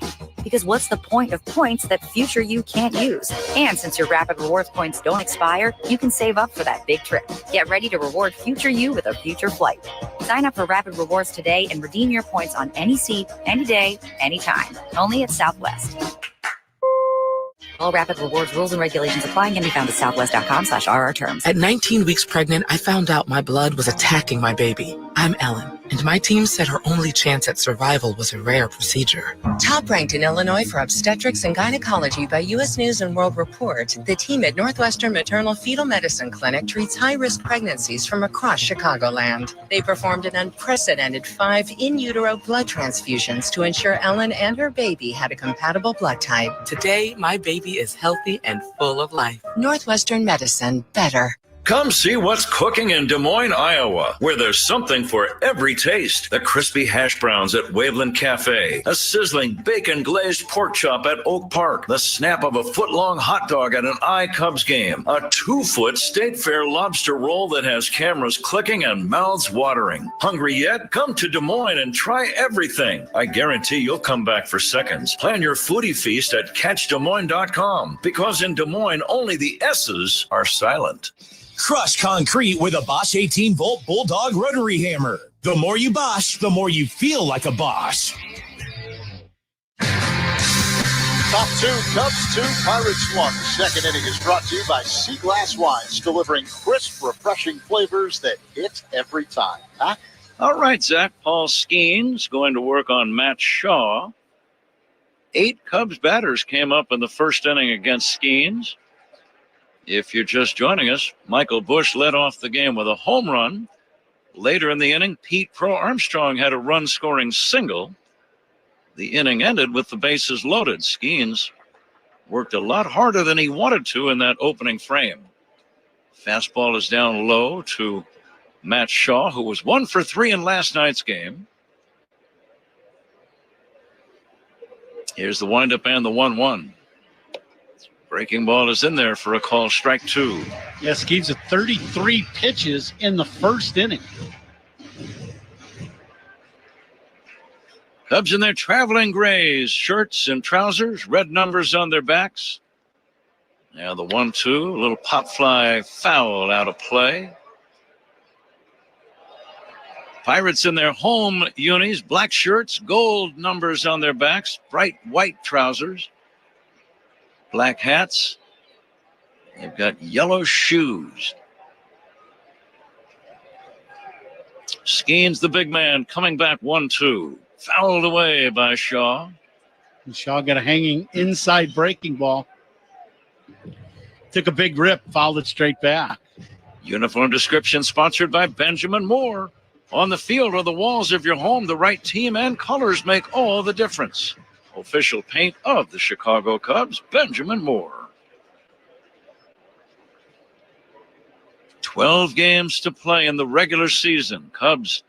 Because what's the point of points that Future You can't use? And since your Rapid Rewards points don't expire, you can save up for that big trip. Get ready to reward Future You with a future flight. Sign up for Rapid Rewards today and redeem your points on any seat, any day, anytime. Only at Southwest. All Rapid Rewards rules and regulations apply and can be found at southwest.com/RR terms.
At 19 weeks pregnant, I found out my blood was attacking my baby. I'm Ellen, and my team said her only chance at survival was a rare procedure.
Top ranked in Illinois for obstetrics and gynecology by U.S. News and World Report, the team at Northwestern Maternal Fetal Medicine Clinic treats high-risk pregnancies from across Chicagoland. They performed an unprecedented 5 in utero blood transfusions to ensure Ellen and her baby had a compatible blood type.
Today, my baby is healthy and full of life.
Northwestern Medicine, better.
Come see what's cooking in Des Moines, Iowa, where there's something for every taste. The crispy hash browns at Waveland Cafe, a sizzling bacon-glazed pork chop at Oak Park, the snap of a foot-long hot dog at an CUBS game, a 2-foot State Fair lobster roll that has cameras clicking and mouths watering. Hungry yet? Come to Des Moines and try everything. I guarantee you'll come back for seconds. Plan your foodie feast at catchdesmoines.com, because in Des Moines, only the S's are silent.
Crush concrete with a Bosch 18-volt Bulldog rotary hammer. The more you Bosch, the more you feel like a Bosch.
Top 2, Cubs 2, Pirates 1. The second inning is brought to you by Sea Glass Wines, delivering crisp, refreshing flavors that hit every time. Huh?
All right, Zach. Paul Skeens going to work on Matt Shaw. 8 Cubs batters came up in the first inning against Skeens. If you're just joining us, Michael Busch led off the game with a home run. Later in the inning, Pete Pro Armstrong had a run-scoring single. The inning ended with the bases loaded. Skeens worked a lot harder than he wanted to in that opening frame. Fastball is down low to Matt Shaw, who was 1 for 3 in last night's game. Here's the windup and the 1-1. Breaking ball is in there for a call, strike 2.
Yes, Skeens with 33 pitches in the first inning.
Cubs in their traveling grays, shirts and trousers, red numbers on their backs. Now the 1-2, a little pop fly foul out of play. Pirates in their home unis, black shirts, gold numbers on their backs, bright white trousers. Black hats. They've got yellow shoes. Skeens, the big man, coming back 1-2. Fouled away by Shaw.
And Shaw got a hanging inside breaking ball. Took a big rip, fouled it straight back.
Uniform description sponsored by Benjamin Moore. On the field or the walls of your home, the right team and colors make all the difference. Official paint of the Chicago Cubs, Benjamin Moore. 12 games to play in the regular season. Cubs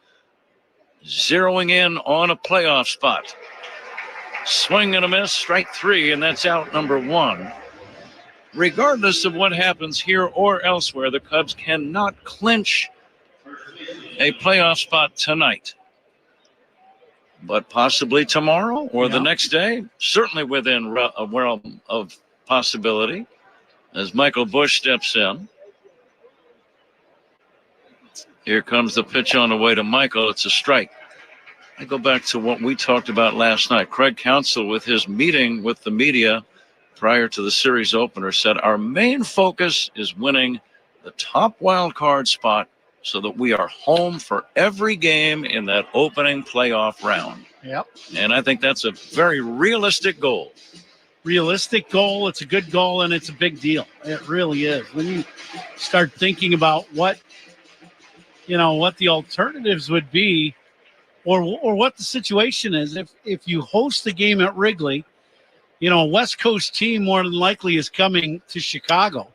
zeroing in on a playoff spot. Swing and a miss, strike 3, and that's out number 1. Regardless of what happens here or elsewhere, the Cubs cannot clinch a playoff spot tonight. But possibly tomorrow or the next day, certainly within a realm of possibility, as Michael Busch steps in. Here comes the pitch on the way to Michael. It's a strike. I go back to what we talked about last night. Craig Counsell, with his meeting with the media prior to the series opener, said our main focus is winning the top wild card spot so that we are home for every game in that opening playoff round.
Yep.
And I think that's a very realistic goal.
Realistic goal. It's a good goal, and it's a big deal. It really is. When you start thinking about what the alternatives would be or what the situation is. If you host the game at Wrigley, a West Coast team more than likely is coming to Chicago.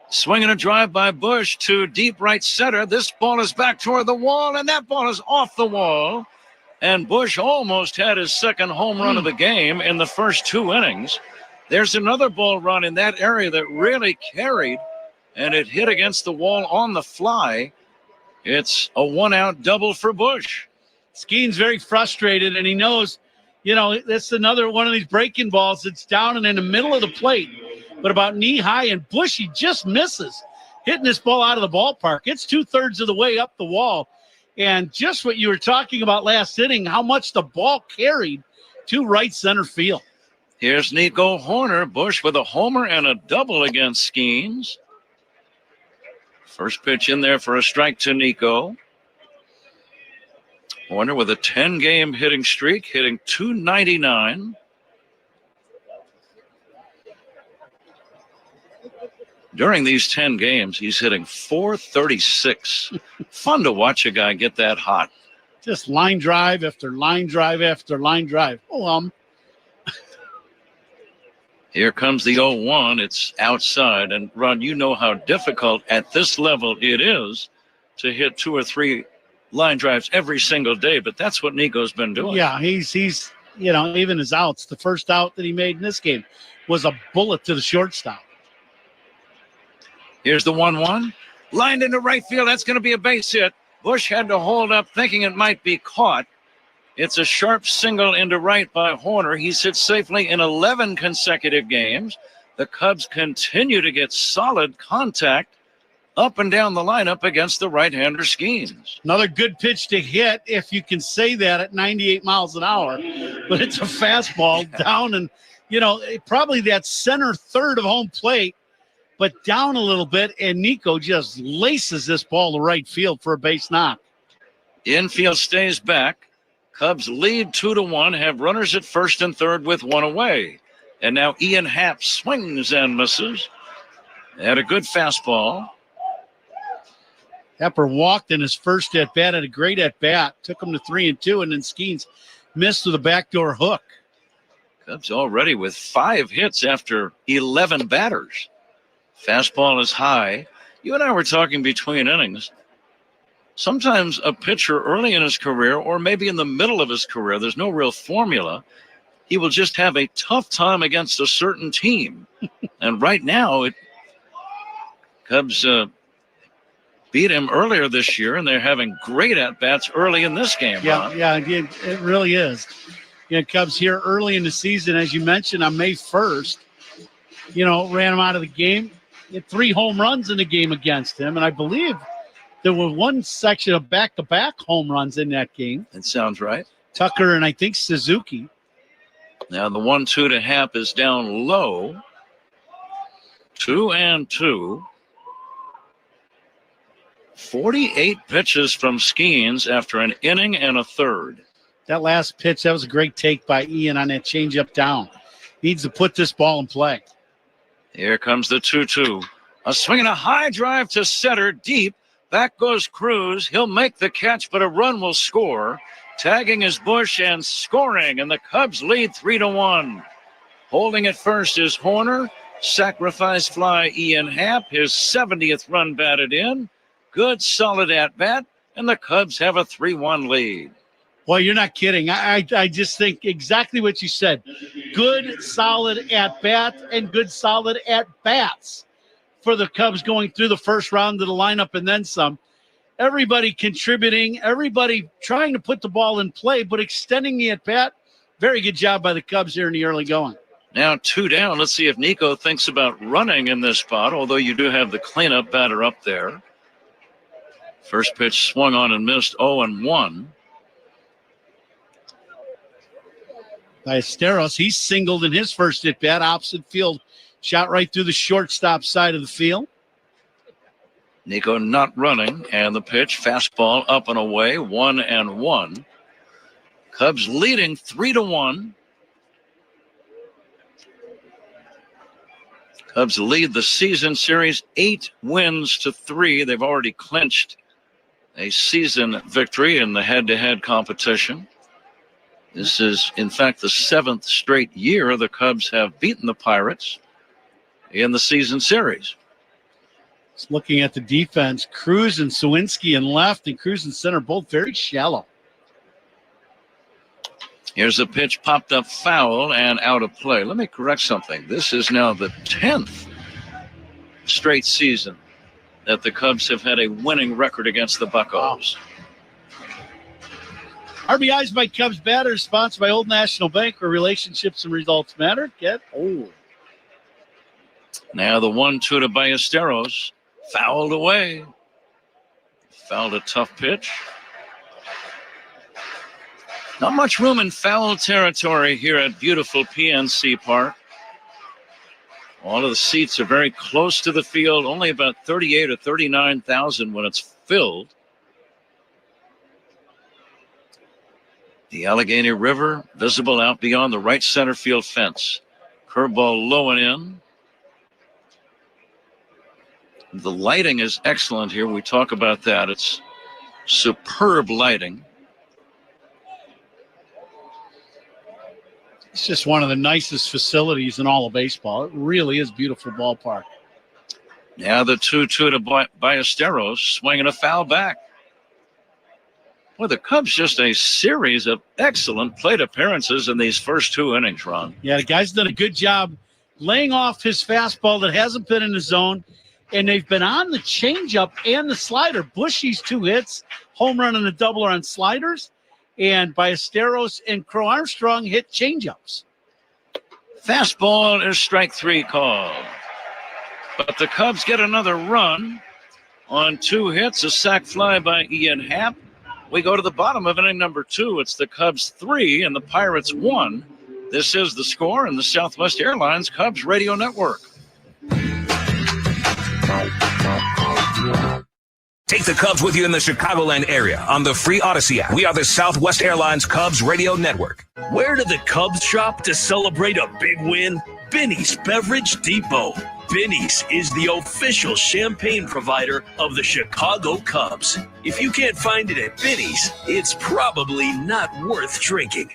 Swinging a drive by Busch to deep right center. This ball is back toward the wall, and that ball is off the wall. And Busch almost had his second home run of the game in the first 2 innings. There's another ball run in that area that really carried, and it hit against the wall on the fly. It's a 1-out double for Busch.
Skeen's very frustrated, and he knows, that's another one of these breaking balls that's down and in the middle of the plate, but about knee high, and Busch, he just misses hitting this ball out of the ballpark. It's 2/3 of the way up the wall. And just what you were talking about last inning, how much the ball carried to right center field.
Here's Nico Horner. Busch with a homer and a double against Skeens. First pitch in there for a strike to Nico. Horner with a 10-game hitting streak, hitting .299. During these 10 games, he's hitting .436. Fun to watch a guy get that hot.
Just line drive after line drive after line drive.
Here comes the 0-1. It's outside. And, Ron, you know how difficult at this level it is to hit 2 or 3 line drives every single day. But that's what Nico's been doing.
Yeah, he's even his outs. The first out that he made in this game was a bullet to the shortstop.
Here's the 1-1. Lined into right field. That's going to be a base hit. Bush had to hold up thinking it might be caught. It's a sharp single into right by Horner. He sits safely in 11 consecutive games. The Cubs continue to get solid contact up and down the lineup against the right-hander Skeens.
Another good pitch to hit, if you can say that, at 98 miles an hour. But it's a fastball down and, probably that center third of home plate, but down a little bit, and Nico just laces this ball to right field for a base knock.
Infield stays back. Cubs lead 2-1, have runners at first and third with 1 away. And now Ian Happ swings and misses. Had a good fastball.
Hepper walked in his first at-bat, had a great at-bat, took him to 3-2, and then Skeens missed with a backdoor hook.
Cubs already with 5 hits after 11 batters. Fastball is high. You and I were talking between innings. Sometimes a pitcher early in his career, or maybe in the middle of his career, there's no real formula. He will just have a tough time against a certain team. And right now, Cubs beat him earlier this year, and they're having great at-bats early in this game.
Yeah, it really is. Cubs here early in the season, as you mentioned, on May 1st, ran him out of the game. He had 3 home runs in the game against him, and I believe there was one section of back-to-back home runs in that game.
That sounds right.
Tucker and I think Suzuki.
Now the 1-2 to Happ is down low. 2-2. 48 pitches from Skeens after an inning and a third.
That last pitch, that was a great take by Ian on that changeup down. Needs to put this ball in play.
Here comes the 2-2. A swing and a high drive to center, deep. Back goes Cruz. He'll make the catch, but a run will score. Tagging is Bush and scoring, and the Cubs lead 3-1. Holding at first is Horner. Sacrifice fly Ian Happ, his 70th run batted in. Good, solid at-bat, and the Cubs have a 3-1 lead.
Well, you're not kidding. I just think exactly what you said. Good, solid at-bat and good, solid at-bats for the Cubs going through the first round of the lineup and then some. Everybody contributing, everybody trying to put the ball in play, but extending the at-bat. Very good job by the Cubs here in the early going.
Now 2 down. Let's see if Nico thinks about running in this spot, although you do have the cleanup batter up there. First pitch swung on and missed, 0-1.
Ballesteros, he singled in his first at-bat, opposite field, shot right through the shortstop side of the field.
Nico not running, and the pitch, fastball up and away, 1-1. Cubs leading 3-1. Cubs lead the season series 8-3. They've already clinched a season victory in the head-to-head competition. This is, in fact, the 7th straight year the Cubs have beaten the Pirates in the season series.
Just looking at the defense, Cruz and Sawinski in left and Cruz in center, both very shallow.
Here's a pitch popped up foul and out of play. Let me correct something. This is now the 10th straight season that the Cubs have had a winning record against the Buccos.
RBIs by Cubs batters, sponsored by Old National Bank, where relationships and results matter.
Now the 1-2 to Ballesteros. Fouled away. Fouled a tough pitch. Not much room in foul territory here at beautiful PNC Park. All of the seats are very close to the field, only about 38 or 39,000 when it's filled. The Allegheny River visible out beyond the right center field fence. Curveball low and in. The lighting is excellent here. We talk about that. It's superb lighting.
It's just one of the nicest facilities in all of baseball. It really is a beautiful ballpark.
Yeah, the 2-2 to Ballesteros, swinging a foul back. Well, the Cubs just a series of excellent plate appearances in these first 2 innings, Ron.
Yeah, the guy's done a good job laying off his fastball that hasn't been in the zone, and they've been on the changeup and the slider. Bushy's 2 hits, home run and a double on sliders, and Ballesteros and Crow Armstrong hit changeups.
Fastball is strike 3 call. But the Cubs get another run on 2 hits, a sac fly by Ian Happ. We go to the bottom of inning number 2. It's the Cubs 3 and the Pirates 1. This is the score in the Southwest Airlines Cubs Radio Network.
Take the Cubs with you in the Chicagoland area on the free Odyssey app. We are the Southwest Airlines Cubs Radio Network.
Where do the Cubs shop to celebrate a big win? Binny's Beverage Depot. Binny's is the official champagne provider of the Chicago Cubs. If you can't find it at Binny's, it's probably not worth drinking.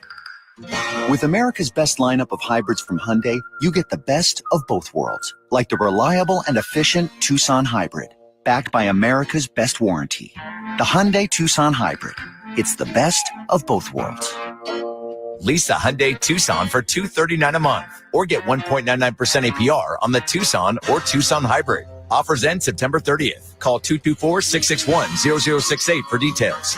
With America's best lineup of hybrids from Hyundai, you get the best of both worlds, like the reliable and efficient Tucson Hybrid, backed by America's best warranty. The Hyundai Tucson Hybrid. It's the best of both worlds.
Lease a Hyundai Tucson for $239 a month or get 1.99% APR on the Tucson or Tucson Hybrid. Offers end September 30th. Call 224-661-0068 for details.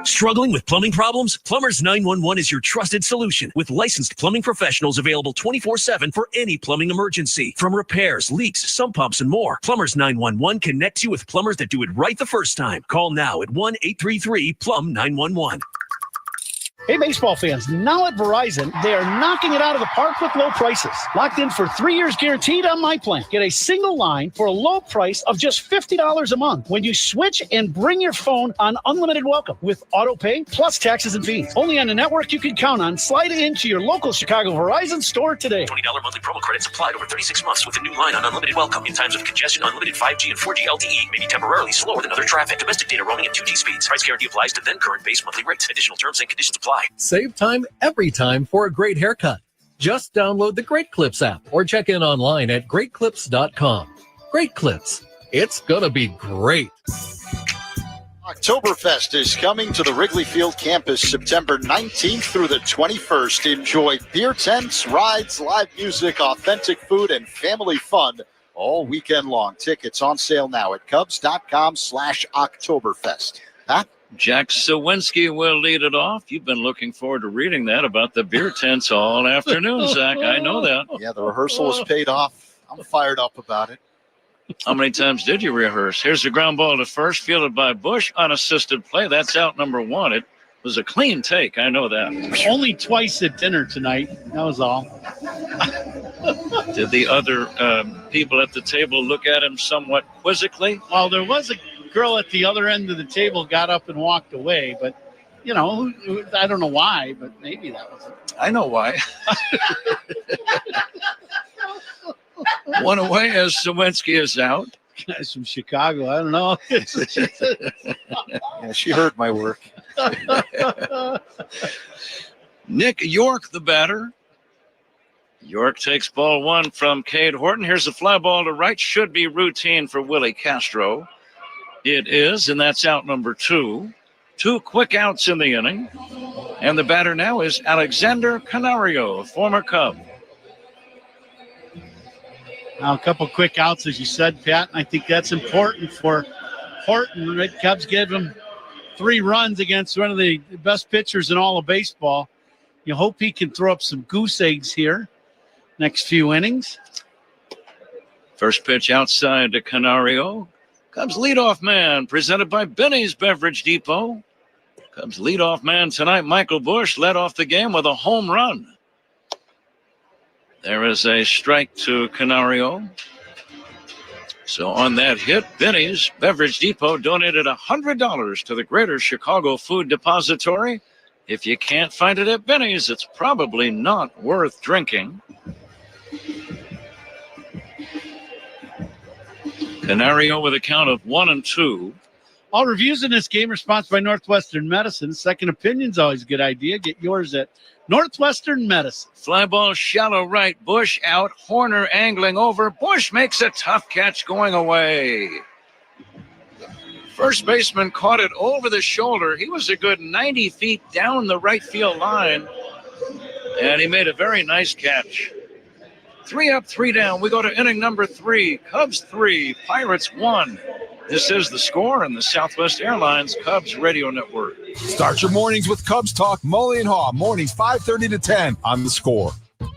Struggling with plumbing problems? Plumbers 911 is your trusted solution with licensed plumbing professionals available 24/7 for any plumbing emergency. From repairs, leaks, sump pumps, and more, Plumbers 911 connects you with plumbers that do it right the first time. Call now at 1-833-PLUM-911.
Hey, baseball fans, now at Verizon, they are knocking it out of the park with low prices. Locked in for 3 years guaranteed on my plan. Get a single line for a low price of just $50 a month when you switch and bring your phone on unlimited welcome with auto pay plus taxes and fees. Only on a network you can count on. Slide into your local Chicago Verizon store today.
$20 monthly promo credits applied over 36 months with a new line on unlimited welcome. In times of congestion, unlimited 5G and 4G LTE may be temporarily slower than other traffic. Domestic data roaming at 2G speeds. Price guarantee applies to then current base monthly rates. Additional terms and conditions apply.
Save time every time for a great haircut. Just download the Great Clips app or check in online at greatclips.com. Great Clips. It's gonna be great.
Oktoberfest is coming to the Wrigley Field campus September 19th through the 21st. Enjoy beer tents, rides, live music, authentic food, and family fun all weekend long. Tickets on sale now at cubs.com/Oktoberfest. Huh?
Jack Sawinski will lead it off. You've been looking forward to reading that about the beer tents all afternoon, Zach. I know that.
Yeah, the rehearsal was paid off. I'm fired up about it.
How many times did you rehearse? Here's the ground ball to first, fielded by Bush. Unassisted play. That's out number 1. It was a clean take. I know that.
Only twice at dinner tonight. That was all.
Did the other people at the table look at him somewhat quizzically?
Well, there was a girl at the other end of the table got up and walked away, but I don't know why, but maybe that was it.
I know why. One away as Sawinski is out.
Guys from Chicago, I don't know.
Yeah, she heard my work.
Nick York, the batter. York takes ball 1 from Cade Horton. Here's a fly ball to right. Should be routine for Willie Castro. It is, and that's out number 2. 2 quick outs in the inning. And the batter now is Alexander Canario, former Cub.
Now, a couple quick outs, as you said, Pat, and I think that's important for Horton. Right? Cubs gave him 3 runs against one of the best pitchers in all of baseball. You hope he can throw up some goose eggs here next few innings.
First pitch outside to Canario. Cubs leadoff man, presented by Benny's Beverage Depot. Cubs leadoff man tonight, Michael Bush, led off the game with a home run. There is a strike to Canario. So on that hit, Benny's Beverage Depot donated $100 to the Greater Chicago Food Depository. If you can't find it at Benny's, it's probably not worth drinking. Canario with a count of 1-2.
All reviews in this game are sponsored by Northwestern Medicine. Second opinion's always a good idea. Get yours at Northwestern Medicine.
Fly ball shallow right. Bush out. Horner angling over. Bush makes a tough catch going away. First baseman caught it over the shoulder. He was a good 90 feet down the right field line, and he made a very nice catch. 3 up, 3 down. We go to inning number 3. Cubs 3, Pirates 1. This is The Score on the Southwest Airlines Cubs Radio Network.
Start your mornings with Cubs Talk. Mully and Haw, mornings 5:30 to 10 on The Score.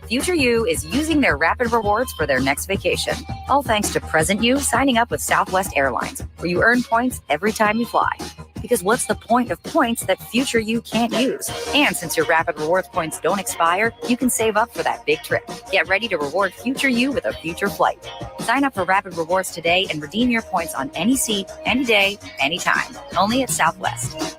Future You is using their rapid rewards for their next vacation. All thanks to present you signing up with Southwest Airlines, where you earn points every time you fly. Because what's the point of points that future you can't use? And since your rapid rewards points don't expire, you can save up for that big trip. Get ready to reward future you with a future flight. Sign up for rapid rewards today and redeem your points on any seat, any day, anytime. Only at Southwest.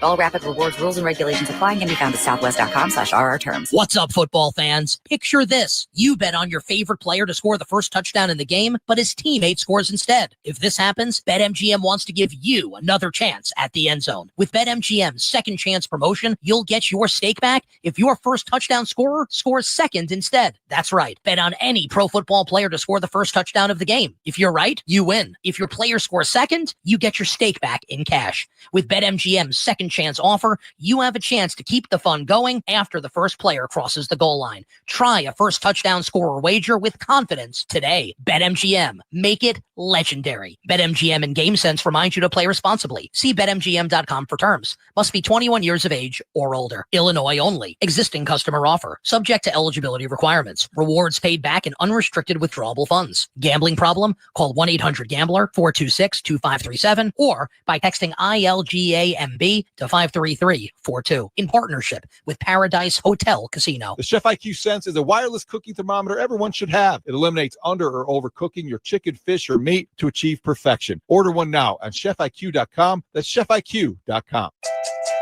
All rapid rewards rules and regulations apply and can be found at southwest.com/RR terms.
What's up, football fans? Picture this. You bet on your favorite player to score the first touchdown in the game, but his teammate scores instead. If this happens, BetMGM wants to give you another chance at the end zone. With BetMGM's second chance promotion, you'll get your stake back if your first touchdown scorer scores second instead. That's right. Bet on any pro football player to score the first touchdown of the game. If you're right, you win. If your player scores second, you get your stake back in cash. With BetMGM's second chance offer, you have a chance to keep the fun going after the first player crosses the goal line. Try a first touchdown scorer wager with confidence today. BetMGM. Make it legendary. BetMGM and GameSense remind you to play responsibly. See BetMGM.com for terms. Must be 21 years of age or older. Illinois only. Existing customer offer. Subject to eligibility requirements. Rewards paid back in unrestricted withdrawable funds. Gambling problem? Call 1-800-GAMBLER 426-2537 or by texting ILGAMB to 53342 in partnership with Paradise Hotel Casino.
The Chef IQ Sense is a wireless cooking thermometer everyone should have. It eliminates under or overcooking your chicken, fish, or meat to achieve perfection. Order one now on chefiq.com. That's chefiq.com.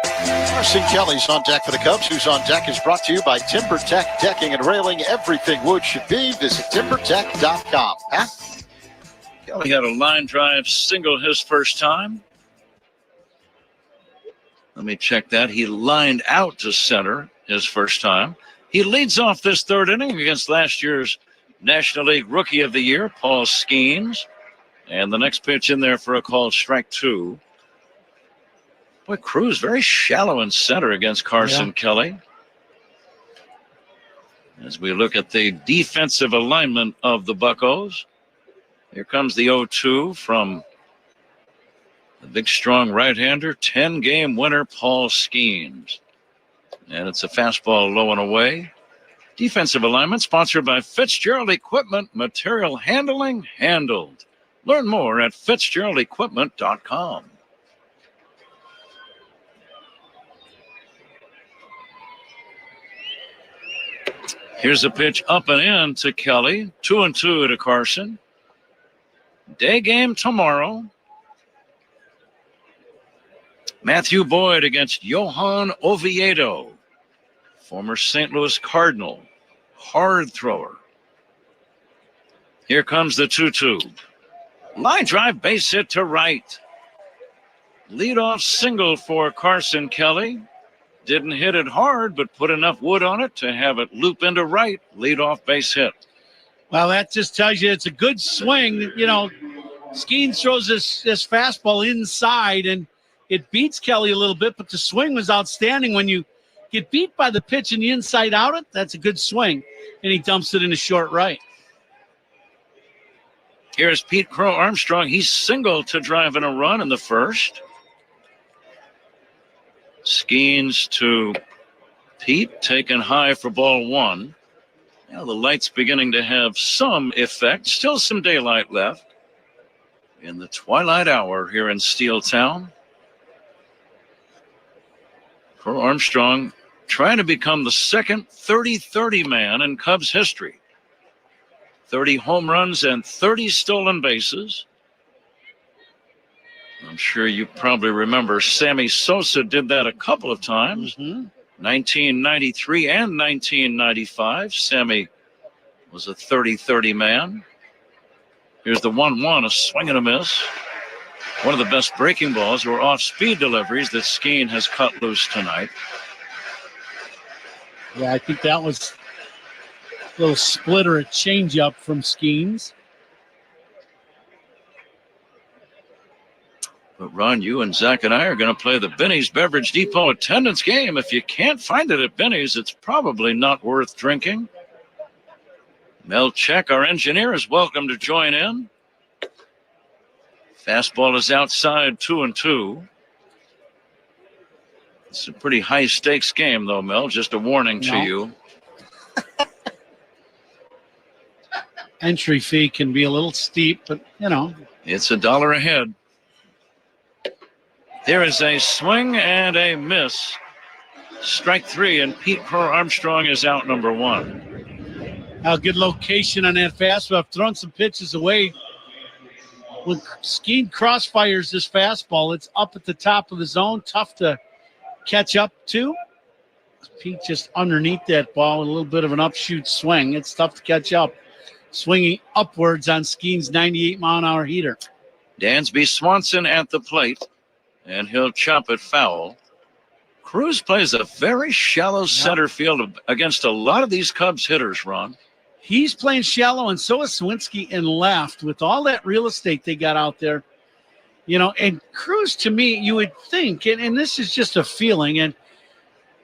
Carson Kelly's on deck for the Cubs. Who's on deck is brought to you by TimberTech Decking and Railing. Everything wood should be. Visit timbertech.com. Pat?
Kelly had a line drive single his first time. Let me check that. He lined out to center his first time. He leads off this third inning against last year's National League Rookie of the Year, Paul Skeens. And the next pitch in there for a called strike 2. Boy, Cruz very shallow in center against Carson Kelly. As we look at the defensive alignment of the Buccos, here comes the 0-2 from the big, strong right-hander, 10-game winner, Paul Skeens. And it's a fastball low and away. Defensive alignment sponsored by Fitzgerald Equipment, material handling handled. Learn more at fitzgeraldequipment.com. Here's a pitch up and in to Kelly. 2-2 to Carson. Day game tomorrow. Matthew Boyd against Johan Oviedo, former St. Louis Cardinal, hard thrower. Here comes the 2-2. Line drive, base hit to right. Leadoff single for Carson Kelly. Didn't hit it hard, but put enough wood on it to have it loop into right. Leadoff base hit.
Well, that just tells you it's a good swing. You know, Skeens throws this fastball inside, and it beats Kelly a little bit, but the swing was outstanding. When you get beat by the pitch and the inside out it, that's a good swing. And he dumps it in the short right.
Here's Pete Crow Armstrong. He's single to drive in a run in the first. Skeens to Pete, taken high for ball 1. Now the light's beginning to have some effect. Still some daylight left in the twilight hour here in Steel Town. Crow Armstrong trying to become the second 30-30 man in Cubs history. 30 home runs and 30 stolen bases. I'm sure you probably remember Sammy Sosa did that a couple of times. 1993 and 1995. Sammy was a 30-30 man. Here's the 1-1, a swing and a miss. one of the best breaking balls or off-speed deliveries that Skeen has cut loose tonight.
Yeah, I think that was a little splitter, a changeup from Skeens.
But Ron, you and Zach and I are going to play the Benny's Beverage Depot attendance game. If you can't find it at Benny's, it's probably not worth drinking. Mel Check, our engineer, is welcome to join in. Fastball is outside 2-2. It's a pretty high-stakes game, though, Mel. Just a warning to you.
Entry fee can be a little steep, but, you know.
It's $1 a head. There is a swing and a miss. Strike 3, and Pete Crow Armstrong is out number 1.
A good location on that fastball. I've thrown some pitches away. When Skeen crossfires this fastball, it's up at the top of the zone. Tough to catch up to. Pete just underneath that ball with a little bit of an upshoot swing. It's tough to catch up. Swinging upwards on Skeen's 98-mile-an-hour heater.
Dansby Swanson at the plate, and he'll chop it foul. Cruz plays a very shallow center field against a lot of these Cubs hitters, Ron.
He's playing shallow, and so is Swinski in left with all that real estate they got out there. You know, and Cruz, to me, you would think, and this is just a feeling, and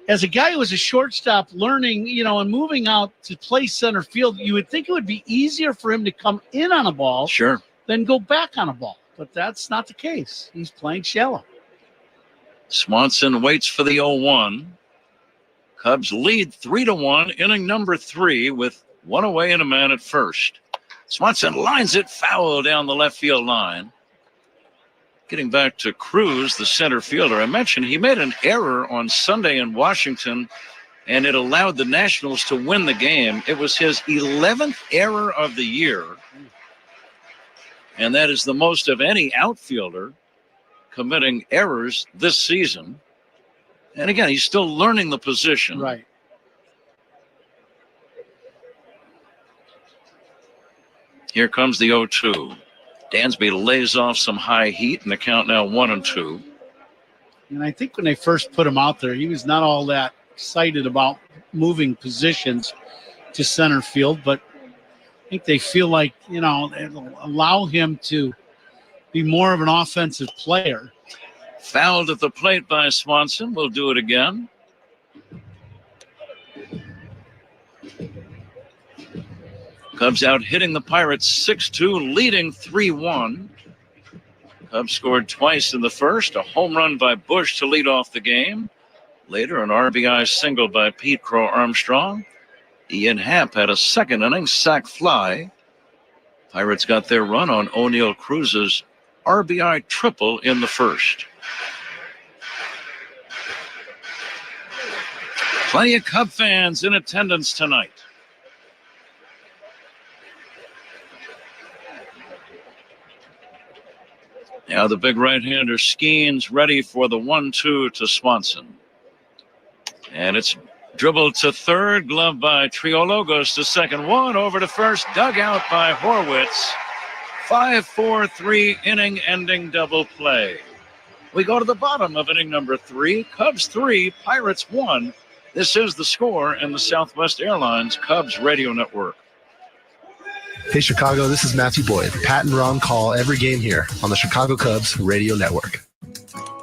as a guy who was a shortstop learning, you know, and moving out to play center field, you would think it would be easier for him to come in on a ball than go back on a ball. But that's not the case. He's playing shallow.
Swanson waits for the 0-1. Cubs lead 3-1, inning number 3 with 1 away and a man at first. Swanson lines it foul down the left field line. Getting back to Cruz, the center fielder, I mentioned he made an error on Sunday in Washington, and it allowed the Nationals to win the game. It was his 11th error of the year, and that is the most of any outfielder committing errors this season. And again, he's still learning the position.
Right.
Here comes the 0-2. Dansby lays off some high heat, and the count now 1-2.
And I think when they first put him out there, he was not all that excited about moving positions to center field, but I think they feel like, you know, it'll allow him to be more of an offensive player.
Fouled at the plate by Swanson. We'll do it again. Cubs out hitting the Pirates 6-2, leading 3-1. Cubs scored twice in the first, a home run by Bush to lead off the game. Later, an RBI single by Pete Crow Armstrong. Ian Happ had a second inning sac fly. Pirates got their run on O'Neill Cruz's RBI triple in the first. Plenty of Cub fans in attendance tonight. Now the big right-hander Skeens ready for the 1-2 to Swanson. And it's dribbled to third, glove by Triolo, goes to second, 1 over to first, dug out by Horwitz. 5-4-3 inning-ending double play. We go to the bottom of inning number 3. Cubs 3, Pirates 1. This is the score in the Southwest Airlines Cubs radio network.
Hey, Chicago, this is Matthew Boyd. Pat and Ron call every game here on the Chicago Cubs radio network.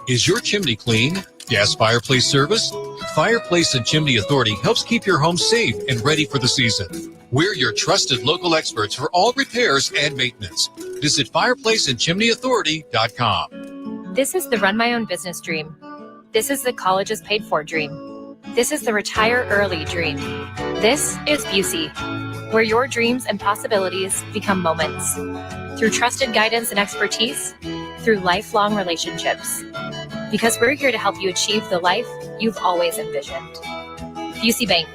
Is your chimney clean? Gas fireplace service? Fireplace and Chimney Authority helps keep your home safe and ready for the season. We're your trusted local experts for all repairs and maintenance. Visit fireplaceandchimneyauthority.com.
This is the run my own business dream. This is the college is paid for dream. This is the retire early dream. This is Busey, where your dreams and possibilities become moments. Through trusted guidance and expertise, through lifelong relationships. Because we're here to help you achieve the life you've always envisioned. Busey Bank,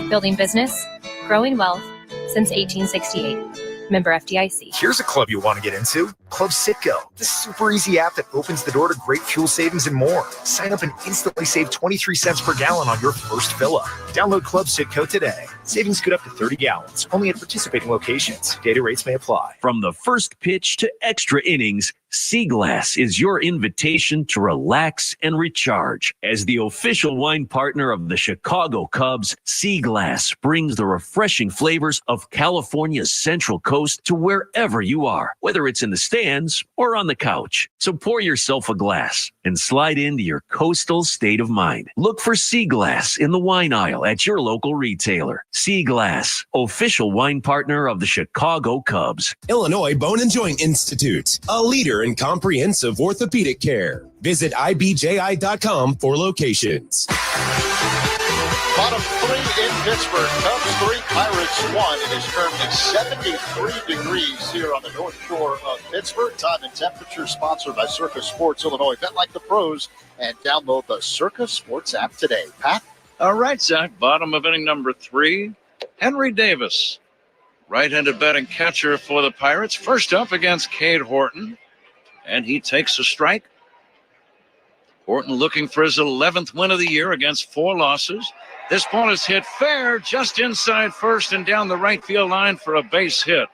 building business, growing wealth since 1868. Member FDIC.
Here's a club you want to get into.
Club Citgo, the super easy app that opens the door to great fuel savings and more. Sign up and instantly save 23 cents per gallon on your first fill-up. Download Club Citgo today. Savings could up to 30 gallons, only at participating locations. Data rates may apply.
From the first pitch to extra innings, Sea Glass is your invitation to relax and recharge. As the official wine partner of the Chicago Cubs, Sea Glass brings the refreshing flavors of California's Central Coast to wherever you are, whether it's in the stands or on the couch. So pour yourself a glass and slide into your coastal state of mind. Look for Sea Glass in the wine aisle at your local retailer. Sea Glass, official wine partner of the Chicago Cubs.
Illinois Bone and Joint Institute, a leader in comprehensive orthopedic care. Visit IBJI.com for locations.
Bottom three in Pittsburgh. Cubs 3, Pirates 1. It is currently 73 degrees here on the north shore of Pittsburgh. Time and temperature sponsored by Circa Sports Illinois. Bet like the pros and download the Circa Sports app today. Pat?
All right, Zach. Bottom of inning number 3. Henry Davis, right-handed batting catcher for the Pirates. First up against Cade Horton. And he takes a strike. Horton looking for his 11th win of the year against 4 losses. This ball is hit fair just inside first and down the right field line for a base hit.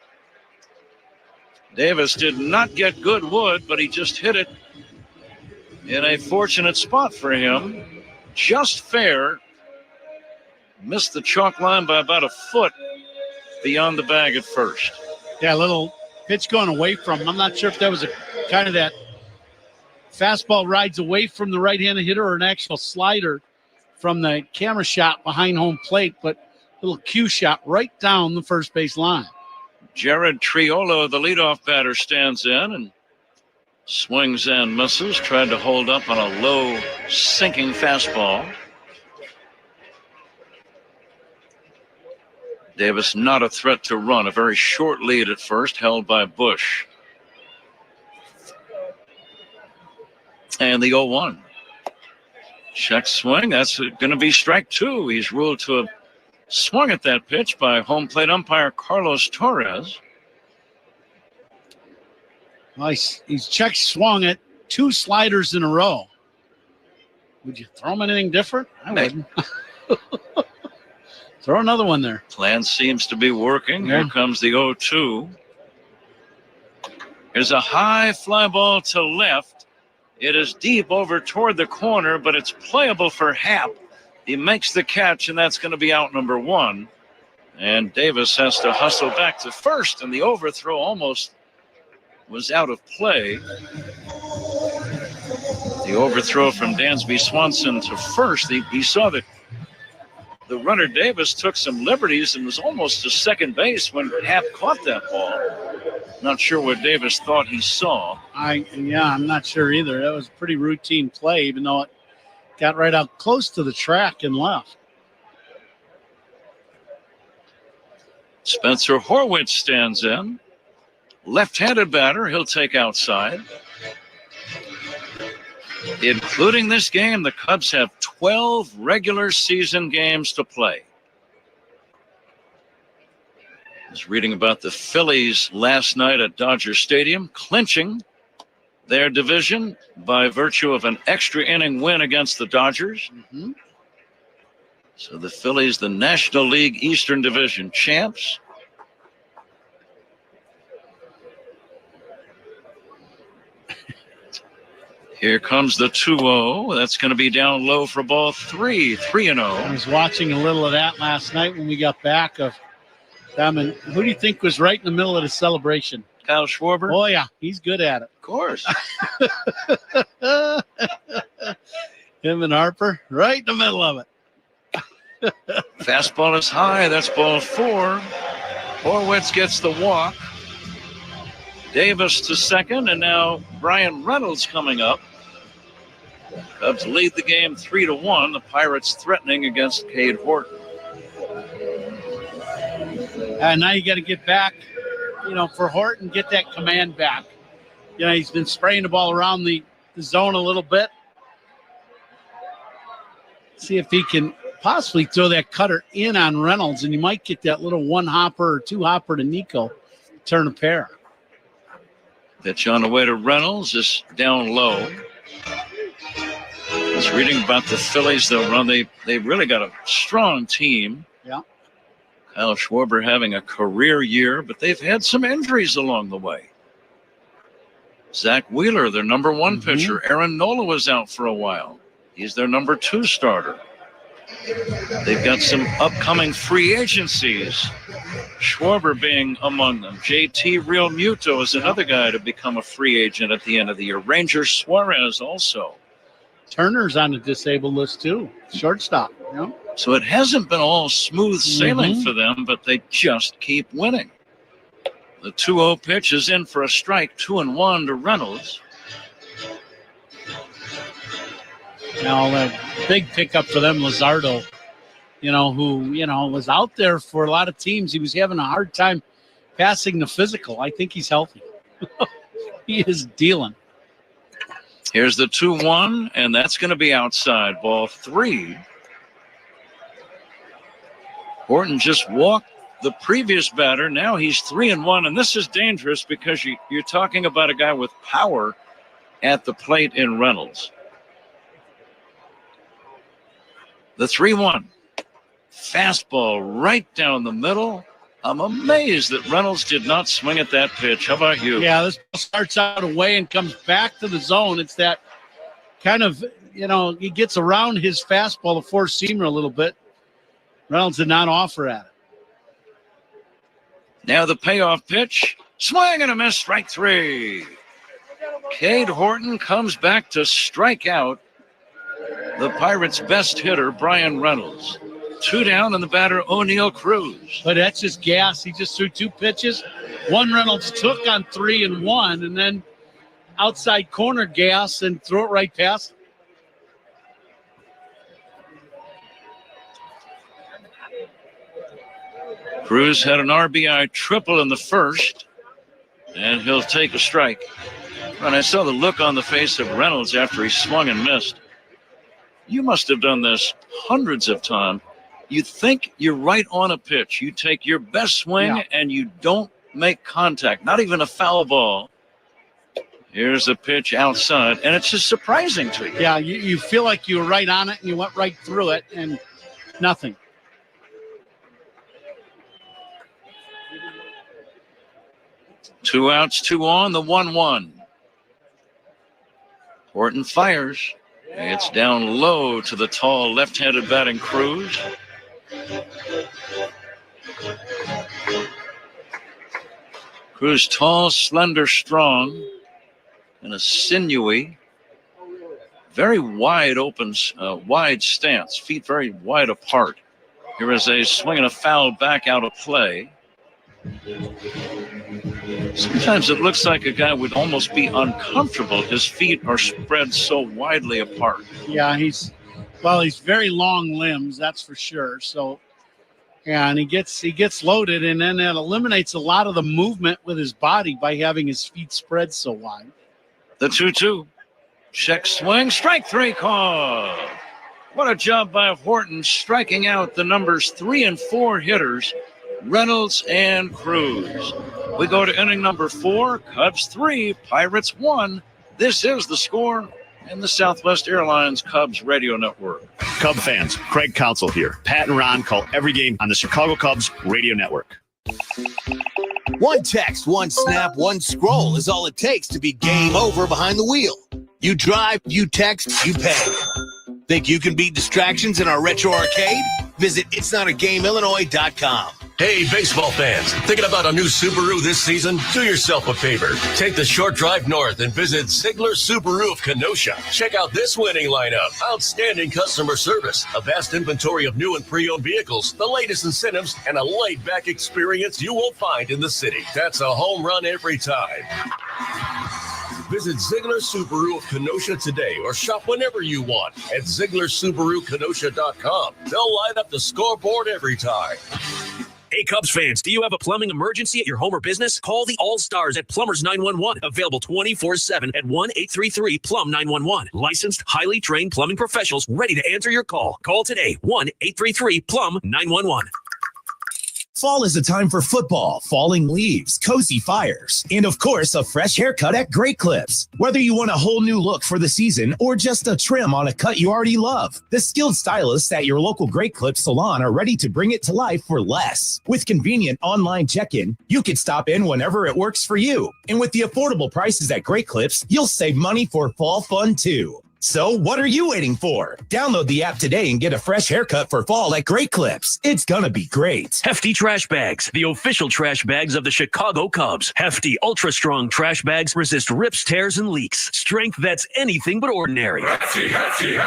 Davis did not get good wood, but he just hit it in a fortunate spot for him. Just fair. Missed the chalk line by about a foot beyond the bag at first.
Yeah, a little pitch going away from him. I'm not sure if that was a kind of that fastball rides away from the right-handed hitter or an actual slider from the camera shot behind home plate, but a little cue shot right down the first base line.
Jared Triolo, the leadoff batter, stands in and swings and misses. Tried to hold up on a low sinking fastball. Davis not a threat to run. A very short lead at first, held by Bush. And the 0-1. Check swing. That's going to be strike 2. He's ruled to have swung at that pitch by home plate umpire Carlos Torres.
Well, he's check swung at 2 sliders in a row. Would you throw him anything different? I wouldn't. Throw another one there.
Plan seems to be working.
Yeah.
Here comes the 0-2. There's a high fly ball to left. It is deep over toward the corner, but it's playable for Happ. He makes the catch, and that's going to be out number 1. And Davis has to hustle back to first, and the overthrow almost was out of play. The overthrow from Dansby Swanson to first. He saw that the runner Davis took some liberties and was almost to second base when Happ caught that ball. Not sure what Davis thought he saw.
I'm not sure either. That was a pretty routine play, even though it got right out close to the track and left.
Spencer Horwitz stands in. Left-handed batter, he'll take outside. Including this game, the Cubs have 12 regular season games to play. I was reading about the Phillies last night at Dodger Stadium, clinching their division by virtue of an extra inning win against the Dodgers.
Mm-hmm.
So the Phillies, the National League Eastern Division champs. Here comes the 2-0. That's going to be down low for ball 3, 3-0.
I was watching a little of that last night when we got back of them. And who do you think was right in the middle of the celebration?
Kyle Schwarber?
Oh, yeah. He's good at it.
Of course.
Him and Harper, right in the middle of it.
Fastball is high. That's ball 4. Horwitz gets the walk. Davis to second, and now Brian Reynolds coming up. Cubs lead the game 3-1. The Pirates threatening against Cade Horton.
And now you got to get back, for Horton, get that command back. He's been spraying the ball around the zone a little bit. See if he can possibly throw that cutter in on Reynolds, and you might get that little 1-hopper or 2-hopper to Nico, turn a pair.
Pitch on the way to Reynolds is down low. I was reading about the Phillies they'll run. They've really got a strong team.
Yeah.
Kyle Schwarber having a career year, but they've had some injuries along the way. Zach Wheeler, their number one pitcher. Aaron Nola was out for a while. He's their number 2 starter. They've got some upcoming free agencies, Schwarber being among them. JT Realmuto is another guy to become a free agent at the end of the year. Ranger Suarez also.
Turner's on the disabled list too. Shortstop. Yeah.
So it hasn't been all smooth sailing for them, but they just keep winning. The 2-0 pitch is in for a strike, 2-1 to Reynolds.
Now, that big pickup for them, Luzardo, who, was out there for a lot of teams. He was having a hard time passing the physical. I think he's healthy. He is dealing.
Here's the 2-1, and that's going to be outside. Ball 3. Horton just walked the previous batter. Now he's 3-1, and this is dangerous because you're talking about a guy with power at the plate in Reynolds. The 3-1. Fastball right down the middle. I'm amazed that Reynolds did not swing at that pitch. How about you?
Yeah, this starts out away and comes back to the zone. It's that kind of, he gets around his fastball, the four-seamer a little bit. Reynolds did not offer at it.
Now the payoff pitch. Swing and a miss, strike 3. Cade Horton comes back to strike out the Pirates' best hitter, Brian Reynolds. 2 down, and the batter, O'Neal Cruz.
But that's just gas. He just threw 2 pitches. One Reynolds took on 3-1, and then outside corner gas and threw it right past him.
Cruz had an RBI triple in the first, and he'll take a strike. And I saw the look on the face of Reynolds after he swung and missed. You must have done this hundreds of times. You think you're right on a pitch. You take your best swing and you don't make contact, not even a foul ball. Here's a pitch outside, and it's just surprising to you.
Yeah, you feel like you were right on it, and you went right through it, and nothing.
Two outs, 2 on, the 1-1. Horton fires. It's down low to the tall left-handed batting Cruz. Cruz tall, slender, strong, and a sinewy, very wide open, wide stance, feet very wide apart. Here is a swing and a foul back out of play. Sometimes it looks like a guy would almost be uncomfortable. His feet are spread so widely apart.
Yeah, he's very long limbs, that's for sure. So, and he gets loaded, and then that eliminates a lot of the movement with his body by having his feet spread so wide.
The 2-2. Check swing, strike 3 call. What a job by Horton striking out the numbers 3 and 4 hitters, Reynolds and Cruz. We go to inning number 4, Cubs 3, Pirates 1. This is the score in the Southwest Airlines Cubs radio network.
Cub fans, Craig Counsell here. Pat and Ron call every game on the Chicago Cubs radio network.
One text, one snap, one scroll is all it takes to be game over behind the wheel. You drive, you text, you pay. Think you can beat distractions in our retro arcade? Visit itsnotagameillinois.com.
Hey, baseball fans, thinking about a new Subaru this season? Do yourself a favor. Take the short drive north and visit Ziegler Subaru of Kenosha. Check out this winning lineup. Outstanding customer service, a vast inventory of new and pre-owned vehicles, the latest incentives, and a laid-back experience you won't find in the city. That's a home run every time. Visit Ziegler Subaru of Kenosha today or shop whenever you want at ZieglerSubaruKenosha.com. They'll light up the scoreboard every time.
Hey, Cubs fans, do you have a plumbing emergency at your home or business? Call the All-Stars at Plumbers 911. Available 24/7 at 1-833-PLUM-911. Licensed, highly trained plumbing professionals ready to answer your call. Call today, 1-833-PLUM-911.
Fall is a time for football, falling leaves, cozy fires, and of course, a fresh haircut at Great Clips. Whether you want a whole new look for the season or just a trim on a cut you already love, the skilled stylists at your local Great Clips salon are ready to bring it to life for less. With convenient online check-in, you can stop in whenever it works for you. And with the affordable prices at Great Clips, you'll save money for fall fun too. So what are you waiting for? Download the app today and get a fresh haircut for fall at Great Clips. It's gonna be great.
Hefty Trash Bags, the official trash bags of the Chicago Cubs. Hefty Ultra Strong Trash Bags resist rips, tears, and leaks. Strength that's anything but ordinary.
Hefty. The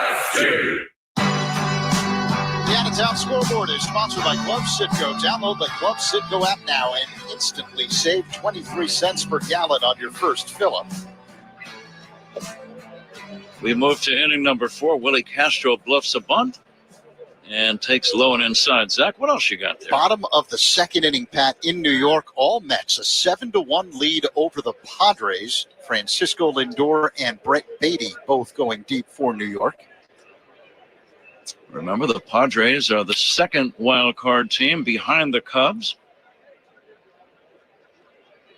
Out-of-Town Scoreboard is sponsored by Club Citgo. Download the Club Citgo app now and instantly save 23 cents per gallon on your first fill-up.
We move to inning number 4. Willie Castro bluffs a bunt and takes low and inside. Zach, what else you got there?
Bottom of the second inning, Pat, in New York. All Mets, a 7-1 lead over the Padres. Francisco Lindor and Brett Beatty both going deep for New York.
Remember, the Padres are the second wild card team behind the Cubs.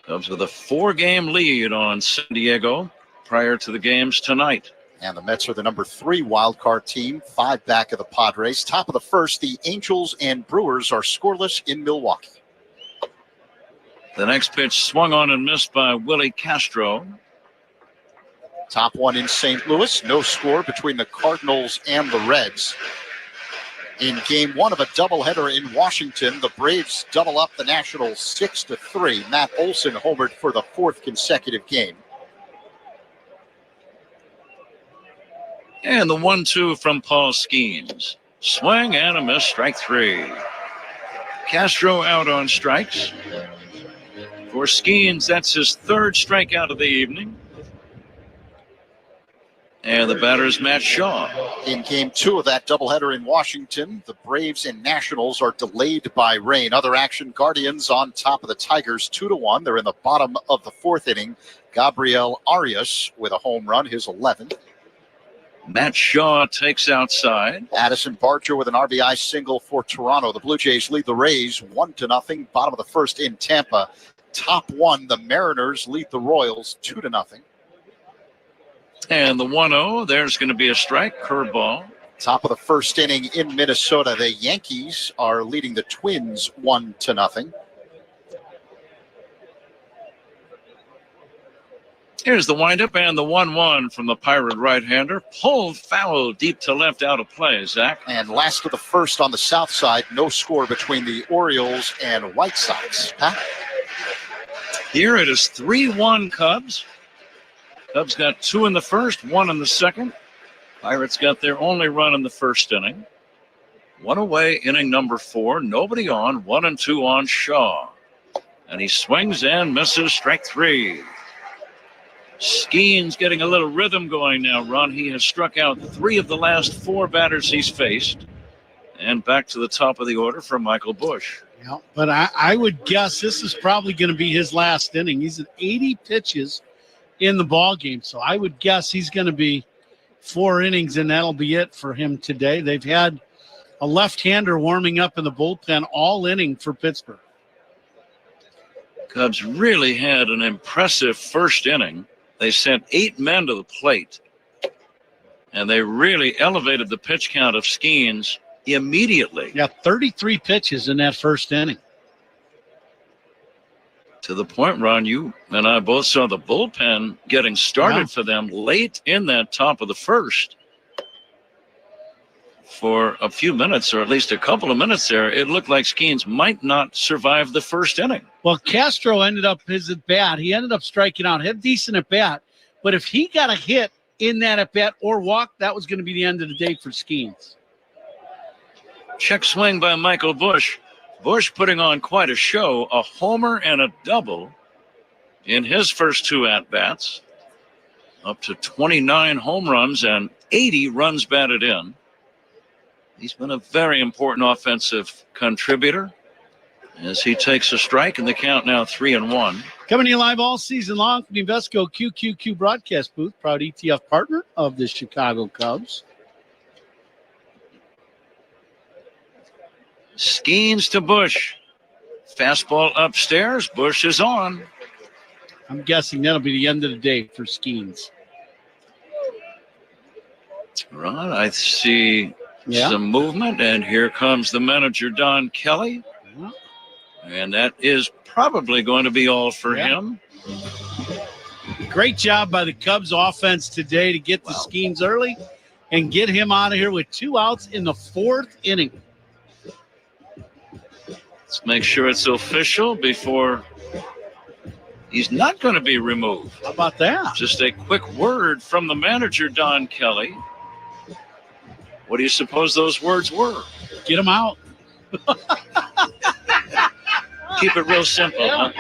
Cubs with a 4-game lead on San Diego prior to the games tonight.
And the Mets are the number 3 wild card team, 5 back of the Padres. Top of the first, the Angels and Brewers are scoreless in Milwaukee.
The next pitch swung on and missed by Willie Castro.
Top one in St. Louis. No score between the Cardinals and the Reds. In game 1 of a doubleheader in Washington, the Braves double up the Nationals 6-3. Matt Olson homered for the 4th consecutive game.
And the 1-2 from Paul Skeens. Swing and a miss, strike 3. Castro out on strikes. For Skeens, that's his 3rd strikeout of the evening. And the batter is Matt Shaw.
In game 2 of that doubleheader in Washington, the Braves and Nationals are delayed by rain. Other action, Guardians on top of the Tigers 2-1. They're in the bottom of the 4th inning. Gabriel Arias with a home run, his 11th.
Matt Shaw takes outside.
Addison Barger with an RBI single for Toronto. The Blue Jays lead the Rays 1-0. Bottom of the 1st in Tampa. Top 1, the Mariners lead the Royals 2-0.
And the 1-0, there's going to be a strike, curveball.
Top of the 1st inning in Minnesota. The Yankees are leading the Twins 1-0.
Here's the windup and the 1-1 from the Pirate right-hander. Pulled foul deep to left, out of play, Zach.
And last of the 1st on the south side, no score between the Orioles and White Sox. Pat?
Here it is 3-1 Cubs. Cubs got 2 in the 1st, 1 in the 2nd. Pirates got their only run in the 1st inning. 1 away, inning number 4. Nobody on, 1-2 on Shaw. And he swings and misses, strike 3. Skeens getting a little rhythm going now, Ron. He has struck out 3 of the last 4 batters he's faced. And back to the top of the order for Michael Busch.
Yeah, but I would guess this is probably going to be his last inning. He's at 80 pitches in the ball game, so I would guess he's going to be 4 innings, and that'll be it for him today. They've had a left-hander warming up in the bullpen all inning for Pittsburgh.
Cubs really had an impressive 1st inning. They sent 8 men to the plate, and they really elevated the pitch count of Skeens immediately.
Yeah, 33 pitches in that 1st inning.
To the point, Ron, you and I both saw the bullpen getting started for them late in that top of the 1st. For a few minutes, or at least a couple of minutes there, it looked like Skeens might not survive the 1st inning.
Well, Castro ended up his at-bat. He ended up striking out. Had decent at-bat. But if he got a hit in that at-bat or walk, that was going to be the end of the day for Skeens.
Check swing by Michael Busch. Busch putting on quite a show, a homer and a double in his first 2 at-bats. Up to 29 home runs and 80 runs batted in. He's been a very important offensive contributor as he takes a strike, and the count now 3-1.
Coming to you live all season long from the Invesco QQQ broadcast booth, proud ETF partner of the Chicago Cubs.
Skeens to Busch. Fastball upstairs. Bush is on.
I'm guessing that'll be the end of the day for Skeens.
Right, I see some movement, and here comes the manager, Don Kelly.
Yeah.
And that is probably going to be all for him.
Great job by the Cubs offense today to get the Skeens early and get him out of here with 2 outs in the 4th inning.
Let's make sure it's official before he's not going to be removed.
How about that?
Just a quick word from the manager, Don Kelly. What do you suppose those words were?
Get him out.
Keep it real simple. Huh?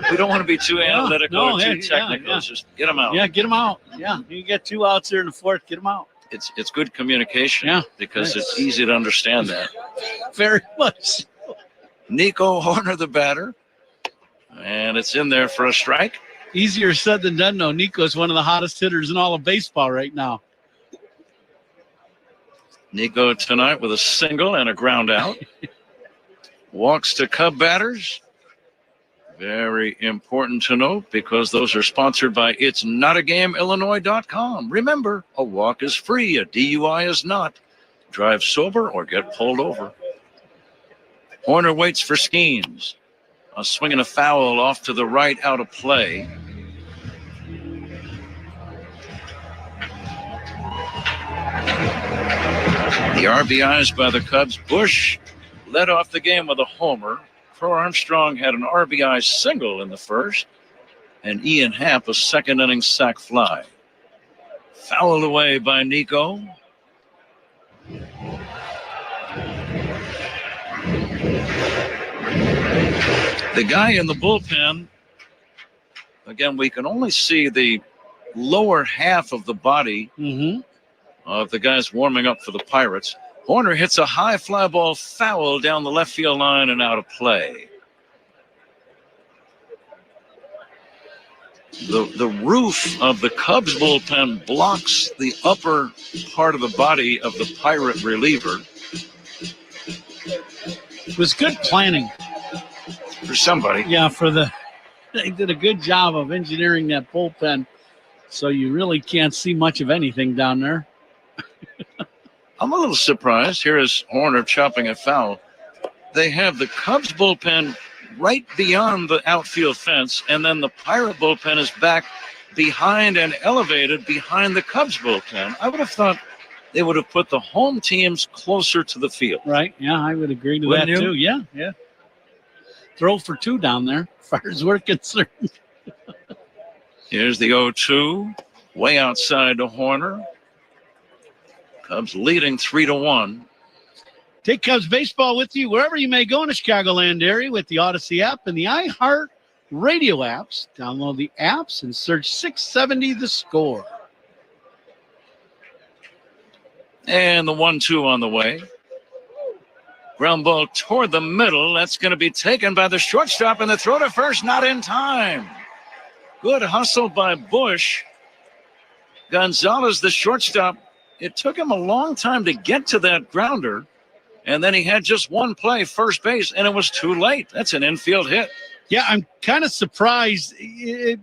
We don't want to be too analytical or too technical. Just get him out.
Yeah, get him out. Yeah, you get 2 outs there in the 4th. Get him out.
It's good communication because it's easy to understand that.
Very much.
Nico Horner, the batter. And it's in there for a strike.
Easier said than done, though. Nico's one of the hottest hitters in all of baseball right now.
Nico tonight with a single and a ground out. Walks to Cub batters. Very important to note because those are sponsored by It'sNotAGameIllinois.com. Remember, a walk is free, a DUI is not. Drive sober or get pulled over. Horner waits for Skeens. A swing and a foul off to the right, out of play. The RBIs by the Cubs. Bush led off the game with a homer. Crow Armstrong had an RBI single in the first. And Ian Happ a second inning sac fly. Fouled away by Nico. The guy in the bullpen, again, we can only see the lower half of the body of the guys warming up for the Pirates. Horner hits a high fly ball foul down the left field line and out of play. The roof of the Cubs bullpen blocks the upper part of the body of the Pirate reliever.
It was good planning.
For somebody.
Yeah, they did a good job of engineering that bullpen, so you really can't see much of anything down there.
I'm a little surprised. Here is Horner chopping a foul. They have the Cubs bullpen right beyond the outfield fence, and then the Pirate bullpen is back behind and elevated behind the Cubs bullpen. I would have thought they would have put the home teams closer to the field.
Right, yeah, I would agree to
Wouldn't
that
you?
too. Yeah. Throw for 2 down there, as far as we're concerned.
Here's the 0-2, way outside to Horner. Cubs leading 3-1.
Take Cubs baseball with you wherever you may go in the Chicagoland area with the Odyssey app and the iHeart Radio apps. Download the apps and search 670 The Score.
And the 1-2 on the way. Ground ball toward the middle. That's going to be taken by the shortstop, and the throw to first not in time. Good hustle by Bush. Gonzalez, the shortstop, it took him a long time to get to that grounder, and then he had just one play, first base, and it was too late. That's an infield hit.
Yeah, I'm kind of surprised. The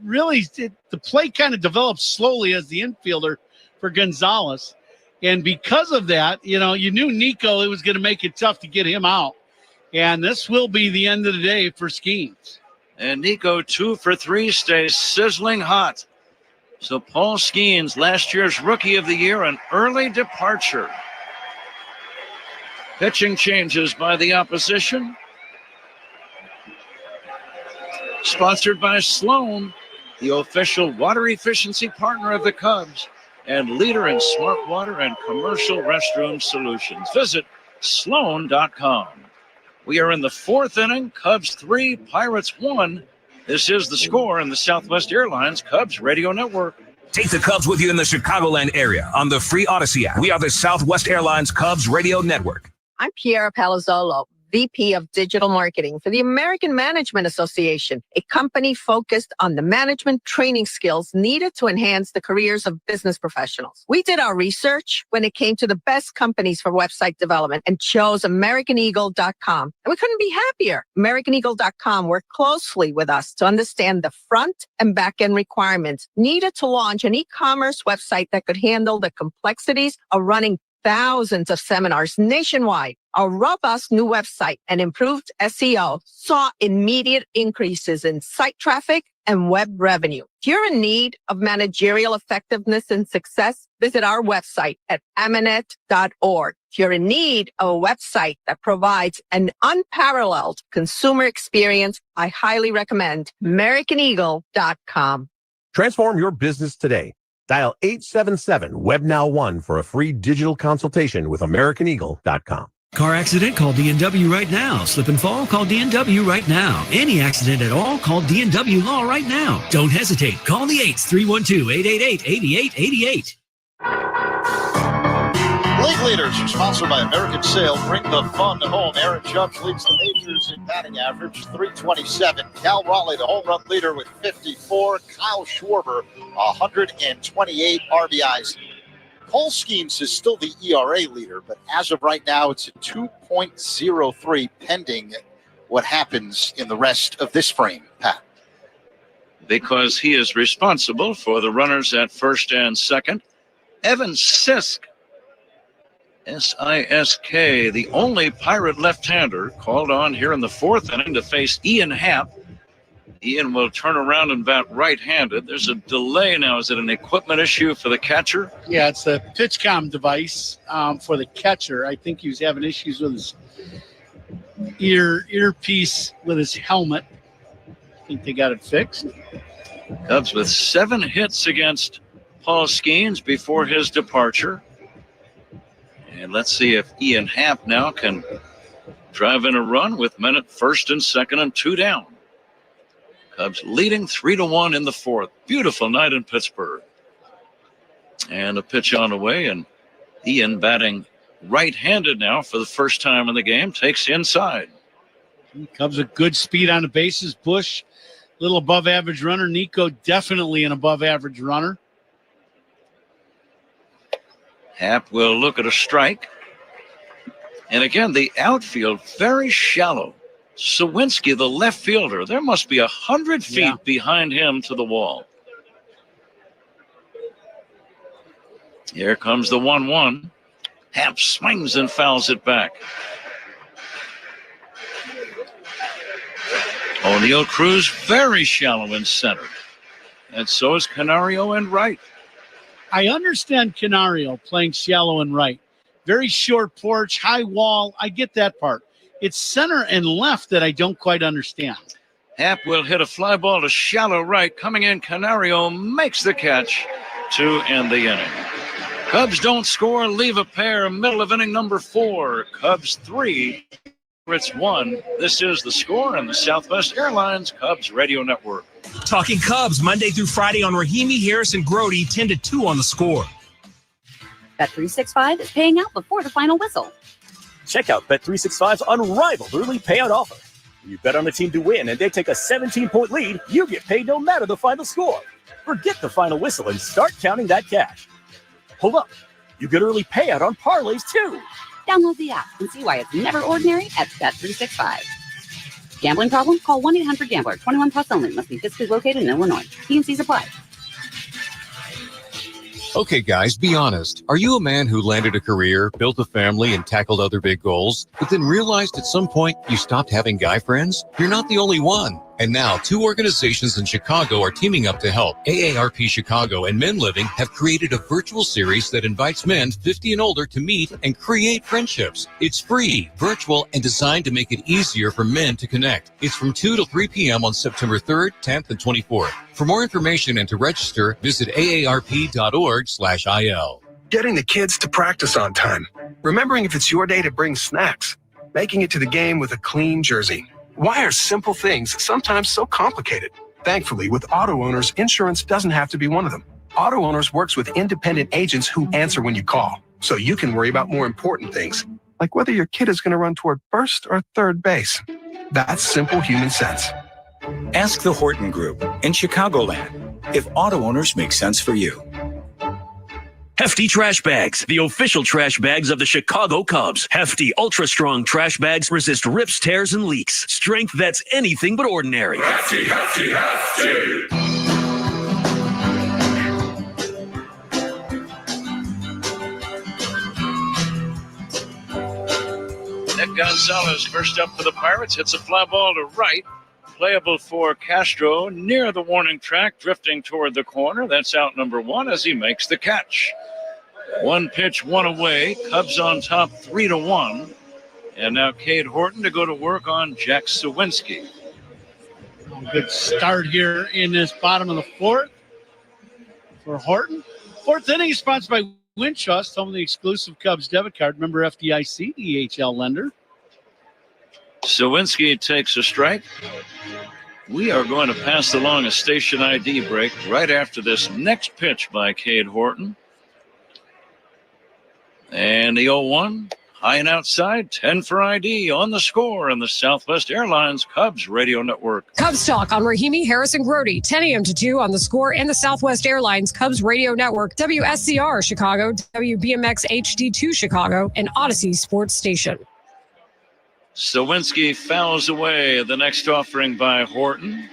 play kind of developed slowly as the infielder for Gonzalez. And because of that, you knew Nico, it was going to make it tough to get him out. And this will be the end of the day for Skeens.
And Nico, 2 for 3, stays sizzling hot. So Paul Skeens, last year's Rookie of the Year, an early departure. Pitching changes by the opposition. Sponsored by Sloan, the official water efficiency partner of the Cubs and leader in smart water and commercial restroom solutions. Visit Sloan.com. We are in the 4th inning. Cubs 3, Pirates 1. This is The Score in the Southwest Airlines Cubs Radio Network.
Take the Cubs with you in the Chicagoland area on the free Odyssey app. We are the Southwest Airlines Cubs Radio Network.
I'm Kiara Palazzolo, VP of Digital Marketing for the American Management Association, a company focused on the management training skills needed to enhance the careers of business professionals. We did our research when it came to the best companies for website development and chose AmericanEagle.com. And we couldn't be happier. AmericanEagle.com worked closely with us to understand the front and back end requirements needed to launch an e-commerce website that could handle the complexities of running thousands of seminars nationwide. Our robust new website and improved SEO saw immediate increases in site traffic and web revenue. If you're in need of managerial effectiveness and success, visit our website at amanet.org. If you're in need of a website that provides an unparalleled consumer experience, I highly recommend AmericanEagle.com.
Transform your business today. Dial 877-WebNow1 for a free digital consultation with AmericanEagle.com.
Car accident? Call D&W right now. Slip and fall? Call D&W right now. Any accident at all? Call D&W Law right now. Don't hesitate. Call the 8s, 312-888-8888.
League leaders are sponsored by American Sail. Bring the fun home. Aaron Judge leads the majors in batting average, 327. Cal Raleigh, the home run leader with 54. Kyle Schwarber, 128 RBIs. Paul Skeens is still the ERA leader, but as of right now, it's a 2.03 pending what happens in the rest of this frame, Pat.
Because he is responsible for the runners at first and second. Evan Sisk, S-I-S-K, the only Pirate left-hander called on here in the fourth inning to face Ian Happ. Ian will turn around and bat right-handed. There's a delay now. Is it an equipment issue for the catcher?
Yeah, it's the PitchCom device for the catcher. I think he was having issues with his earpiece with his helmet. I think they got it fixed.
Cubs with 7 hits against Paul Skeens before his departure. And let's see if Ian Happ now can drive in a run with men at first and second and 2 down. Cubs leading 3-1 in the fourth. Beautiful night in Pittsburgh. And a pitch on the way, and Ian batting right-handed now for the first time in the game, takes inside.
Cubs with good speed on the bases. Bush, a little above average runner. Nico, definitely an above average runner.
Happ will look at a strike. And again, the outfield very shallow. Sawinski, the left fielder, there must be 100 feet behind him to the wall. Here comes the 1-1. Happ swings and fouls it back. O'Neill Cruz very shallow in center. And so is Canario in right.
I understand Canario playing shallow and right. Very short porch, high wall. I get that part. It's center and left that I don't quite understand.
Happ will hit a fly ball to shallow right. Coming in, Canario makes the catch to end the inning. Cubs don't score, leave a pair. Middle of inning number 4. Cubs 3, Pirates 1. This is The Score on the Southwest Airlines Cubs Radio Network.
Talking Cubs Monday through Friday on Rahimi, Harris, and Grody, 10-2 on The Score.
Bet365 is paying out before the final whistle.
Check out Bet365's unrivaled early payout offer. You bet on a team to win and they take a 17-point lead, you get paid no matter the final score. Forget the final whistle and start counting that cash. Hold up. You get early payout on parlays too.
Download the app and see why it's never ordinary at Bet365. Gambling problem? Call 1-800-GAMBLER. 21 plus only. Must be physically located in Illinois. T&Cs apply.
Okay, guys, be honest. Are you a man who landed a career, built a family, and tackled other big goals, but then realized at some point you stopped having guy friends? You're not the only one. And now 2 organizations in Chicago are teaming up to help. AARP Chicago and Men Living have created a virtual series that invites men 50 and older to meet and create friendships. It's free, virtual, and designed to make it easier for men to connect. It's from 2 to 3 p.m. on September 3rd, 10th, and 24th. For more information and to register, visit aarp.org/IL.
Getting the kids to practice on time. Remembering if it's your day to bring snacks. Making it to the game with a clean jersey. Why are simple things sometimes so complicated? Thankfully, with Auto Owners, insurance doesn't have to be one of them. Auto Owners works with independent agents who answer when you call, so you can worry about more important things, like whether your kid is going to run toward first or third base. That's simple human sense.
Ask the Horton Group in Chicagoland if auto owners make sense for you.
Hefty Trash Bags, the official trash bags of the Chicago Cubs. Hefty, ultra-strong trash bags resist rips, tears, and leaks. Strength that's anything but ordinary.
Hefty, hefty, hefty.
Nick Gonzalez first up for the Pirates. Hits a fly ball to right. Playable for Castro near the warning track, drifting toward the corner. That's out number one as he makes the catch. One pitch, one away. Cubs on top 3-1. And now Cade Horton to go to work on Jack Sawinski.
Good start here in this bottom of the fourth for Horton. Fourth inning is sponsored by Wintrust, home of the exclusive Cubs debit card. Member FDIC, EHL lender.
Sawinski takes a strike. We are going to pass along a station ID break right after this next pitch by Cade Horton. And the 0-1, high and outside, 10 for ID on the score on the Southwest Airlines Cubs Radio Network.
Cubs Talk on Rahimi, Harris, and Grody, 10 a.m. to 2 on the score and the Southwest Airlines Cubs Radio Network, WSCR Chicago, WBMX HD2 Chicago, and Odyssey Sports Station.
Sawinski fouls away the next offering by Horton.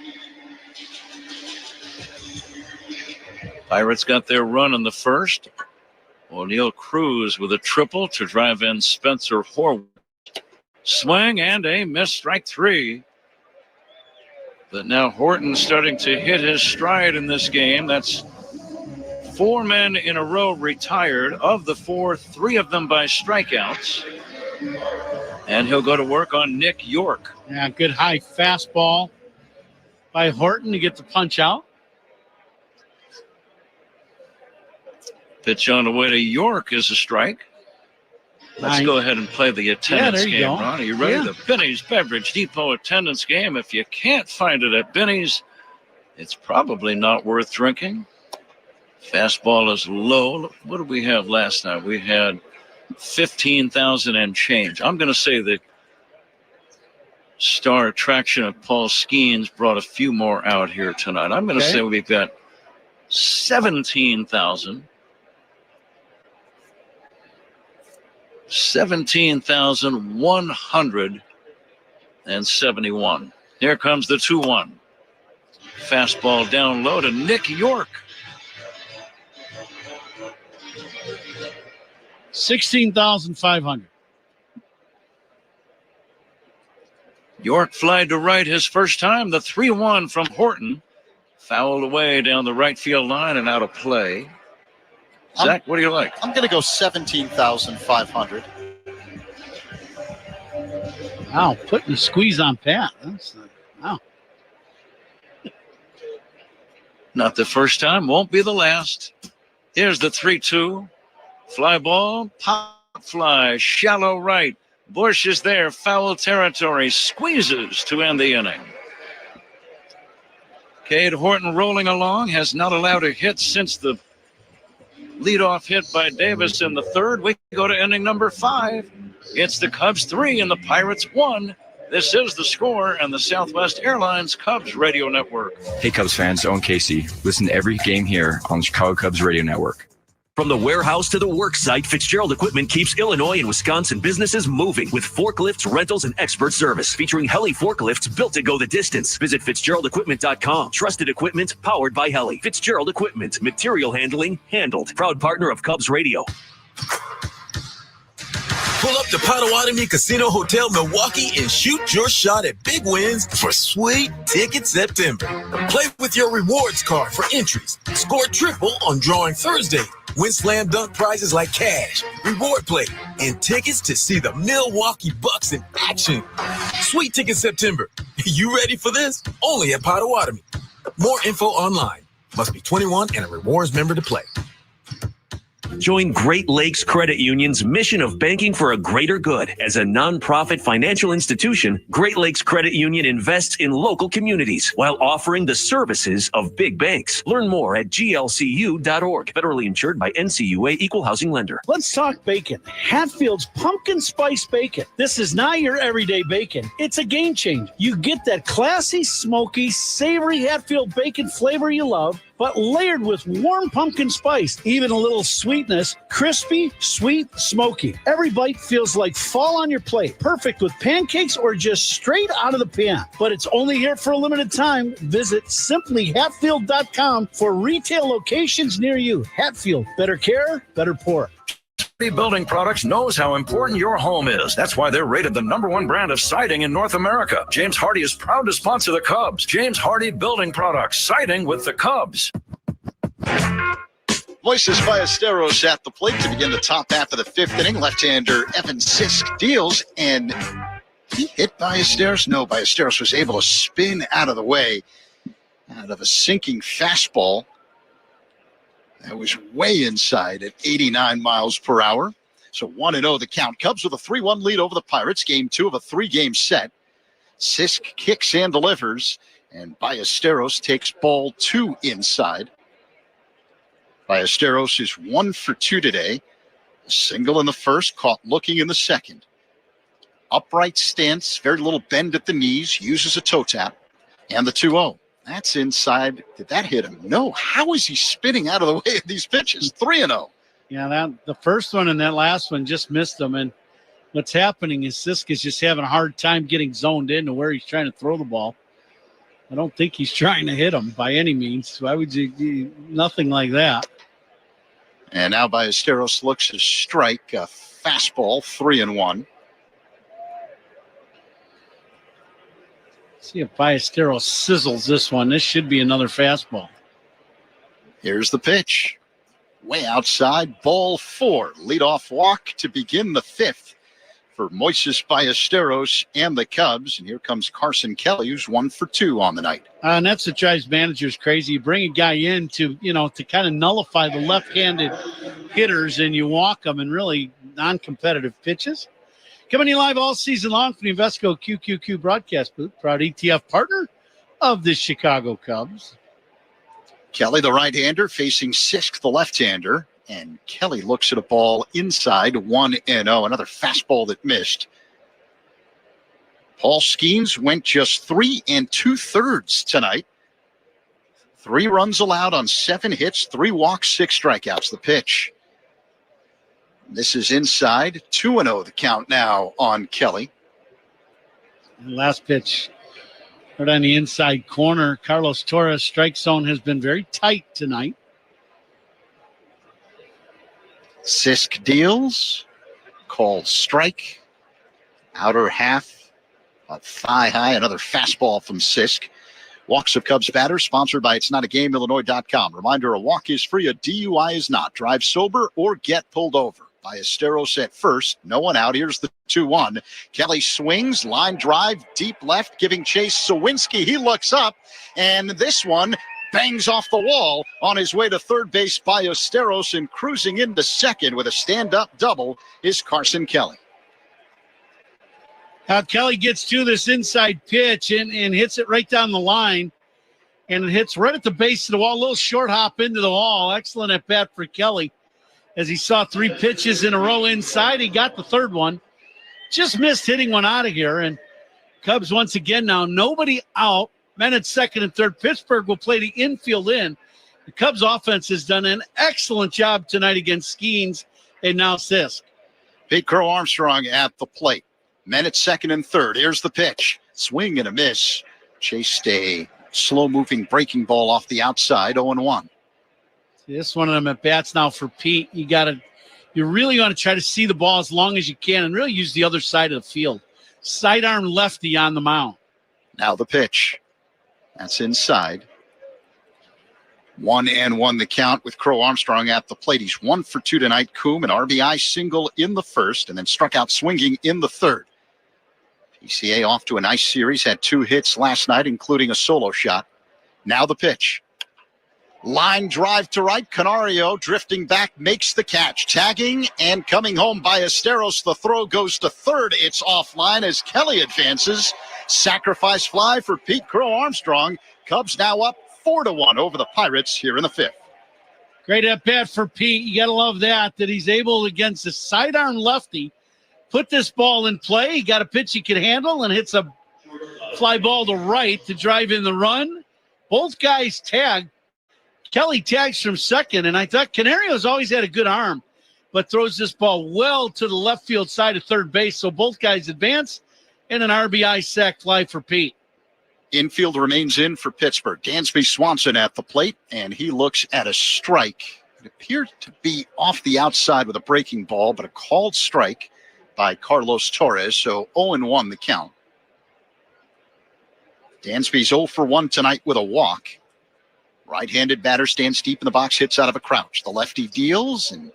Pirates got their run in the first. O'Neal Cruz with a triple to drive in Spencer Horwitz. Swing and a miss, strike three. But now Horton starting to hit his stride in this game. That's four men in a row retired. Of the four, three of them by strikeouts. And he'll go to work on Nick York.
Yeah, good high fastball by Horton to get the punch out.
Pitch on the way to York is a strike. Let's go ahead and play the attendance game, Ron. Are you ready?
Yeah.
The Benny's Beverage Depot attendance game. If you can't find it at Benny's, it's probably not worth drinking. Fastball is low. What did we have last night? We had 15,000 and change. I'm going to say the star attraction of Paul Skeens brought a few more out here tonight. I'm going to say we've got 17,000. 17,171. Here comes the 2-1. Fastball down low to Nick York.
16,500.
York flied to right his first time. The 3-1 from Horton. Fouled away down the right field line and out of play. Zach, what do you like?
I'm going to go 17,500.
Wow, putting the squeeze on Pat. Wow.
Not the first time, won't be the last. Here's the 3-2. Fly ball, pop fly, shallow right. Bush is there, foul territory, squeezes to end the inning. Cade Horton rolling along, has not allowed a hit since the leadoff hit by Davis in the third. We go to inning number 5. It's the Cubs 3 and the Pirates 1. This is the score and the Southwest Airlines Cubs Radio Network.
Hey, Cubs fans, Owen Casey. Listen to every game here on the Chicago Cubs Radio Network.
From the warehouse to the work site, Fitzgerald Equipment keeps Illinois and Wisconsin businesses moving with forklifts, rentals, and expert service featuring Heli forklifts built to go the distance. Visit FitzgeraldEquipment.com. Trusted equipment powered by Heli. Fitzgerald Equipment. Material handling handled. Proud partner of Cubs Radio.
Pull up to Potawatomi Casino Hotel Milwaukee and shoot your shot at big wins for Sweet Ticket September. Play with your rewards card for entries. Score triple on Drawing Thursday. Win slam dunk prizes like cash, reward play, and tickets to see the Milwaukee Bucks in action. Sweet Ticket September. You ready for this? Only at Potawatomi. More info online. Must be 21 and a rewards member to play.
Join Great Lakes Credit Union's mission of banking for a greater good. As a nonprofit financial institution, Great Lakes Credit Union invests in local communities while offering the services of big banks. Learn more at glcu.org. Federally insured by NCUA Equal Housing Lender.
Let's talk bacon. Hatfield's pumpkin spice bacon. This is not your everyday bacon. It's a game changer. You get that classy, smoky, savory Hatfield bacon flavor you love, but layered with warm pumpkin spice, even a little sweetness, crispy, sweet, smoky. Every bite feels like fall on your plate. Perfect with pancakes or just straight out of the pan. But it's only here for a limited time. Visit simplyhatfield.com for retail locations near you. Hatfield, better care, better pour.
Building Products knows how important your home is. That's why they're rated the #1 brand of siding in North America. James Hardy is proud to sponsor the Cubs. James Hardy Building Products, siding with the Cubs.
Moises Ballesteros at the plate to begin the top half of the fifth inning. Left-hander Evan Sisk deals, and he hit Ballesteros. No, Ballesteros was able to spin out of the way out of a sinking fastball. That was way inside at 89 miles per hour. So 1-0 the count. Cubs with a 3-1 lead over the Pirates. Game 2 of a 3-game set. Sisk kicks and delivers, and Ballesteros takes ball 2 inside. Ballesteros is 1 for 2 today. A single in the first, caught looking in the second. Upright stance, very little bend at the knees, uses a toe tap, and the 2-0. That's inside. Did that hit him? No. How is he spinning out of the way of these pitches? 3-0.
Yeah, the first one and that last one just missed him. And what's happening is Sisk is just having a hard time getting zoned into where he's trying to throw the ball. I don't think he's trying to hit him by any means. Why would you do nothing like that?
And now Ballesteros looks to strike a fastball, 3-1.
See if Ballesteros sizzles this one. This should be another fastball.
Here's the pitch. Way outside, ball 4. Leadoff walk to begin the fifth for Moises Ballesteros and the Cubs. And here comes Carson Kelly, who's 1 for 2 on the night.
And that's what drives managers crazy. You bring a guy in to kind of nullify the left-handed hitters, and you walk them in really non-competitive pitches. Coming to you live all season long from the Invesco QQQ broadcast booth. Proud ETF partner of the Chicago Cubs.
Kelly, the right-hander, facing Sisk, the left-hander. And Kelly looks at a ball inside, 1-0. Another fastball that missed. Paul Skeens went just 3 2/3 tonight. 3 runs allowed on 7 hits, 3 walks, 6 strikeouts. The pitch. This is inside, 2-0 the count now on Kelly.
Last pitch, right on the inside corner. Carlos Torres' strike zone has been very tight tonight.
Sisk deals, called strike, outer half, thigh high, another fastball from Sisk. Walks of Cubs batters, sponsored by It'sNotAGameIllinois.com. Reminder, a walk is free, a DUI is not. Drive sober or get pulled over. Ballesteros at first, no one out. Here's the 2-1. Kelly swings, line drive, deep left, giving chase Sawinski. He looks up, and this one bangs off the wall on his way to third base. Ballesteros, and cruising into second with a stand-up double is Carson Kelly.
Kelly gets to this inside pitch and hits it right down the line, and it hits right at the base of the wall. A little short hop into the wall. Excellent at bat for Kelly. As he saw 3 pitches in a row inside, he got the third one. Just missed hitting one out of here. And Cubs once again now, nobody out. Men at second and third. Pittsburgh will play the infield in. The Cubs offense has done an excellent job tonight against Skeens and now Sisk.
Pete Crow Armstrong at the plate. Men at second and third. Here's the pitch. Swing and a miss. Chased a slow-moving breaking ball off the outside, 0-1.
This one of them at bats now for Pete. You really want to try to see the ball as long as you can and really use the other side of the field. Sidearm lefty on the mound.
Now the pitch. That's inside. 1-1 the count with Crow Armstrong at the plate. He's 1 for 2 tonight. Coombe, an RBI single in the first and then struck out swinging in the third. PCA off to a nice series. Had 2 hits last night, including a solo shot. Now the pitch. Line drive to right. Canario drifting back, makes the catch. Tagging and coming home by Esteros. The throw goes to third. It's offline as Kelly advances. Sacrifice fly for Pete Crow Armstrong. Cubs now up 4-1 over the Pirates here in the fifth.
Great at bat for Pete. You got to love that he's able against the sidearm lefty put this ball in play. He got a pitch he could handle and hits a fly ball to right to drive in the run. Both guys tag. Kelly tags from second, and I thought Canario's always had a good arm, but throws this ball well to the left field side of third base. So both guys advance, and an RBI sac fly for Pete.
Infield remains in for Pittsburgh. Dansby Swanson at the plate, and he looks at a strike. It appeared to be off the outside with a breaking ball, but a called strike by Carlos Torres, so 0-1 the count. Dansby's 0 for 1 tonight with a walk. Right-handed batter stands deep in the box, hits out of a crouch. The lefty deals, and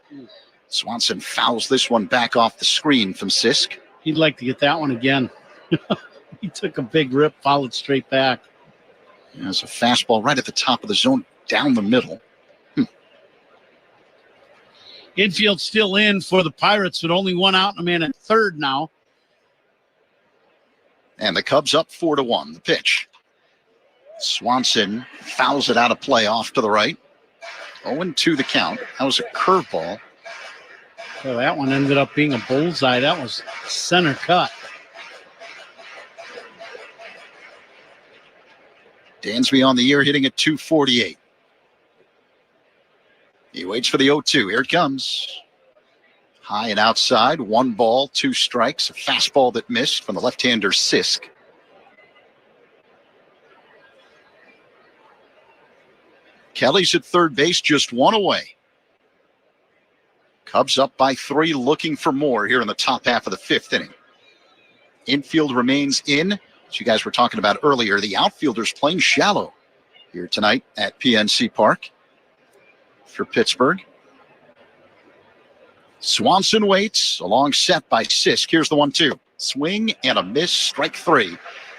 Swanson fouls this one back off the screen from Sisk.
He'd like to get that one again. He took a big rip, followed straight back.
There's a fastball right at the top of the zone, down the middle.
Infield still in for the Pirates, with only one out and a man at third now.
And the Cubs up 4-1. The pitch. Swanson fouls it out of play off to the right. 0-2 the count. That was a curveball.
So that one ended up being a bullseye. That was center cut.
Dansby on the year hitting at .248. He waits for the 0-2. Here it comes. High and outside. 1 ball, 2 strikes. A fastball that missed from the left-hander Sisk. Kelly's at third base, just 1 away. Cubs up by 3, looking for more here in the top half of the 5th inning. Infield remains in. As you guys were talking about earlier, the outfielders playing shallow here tonight at PNC Park for Pittsburgh. Swanson waits, a long set by Sisk. Here's the 1-2. Swing and a miss, strike 3.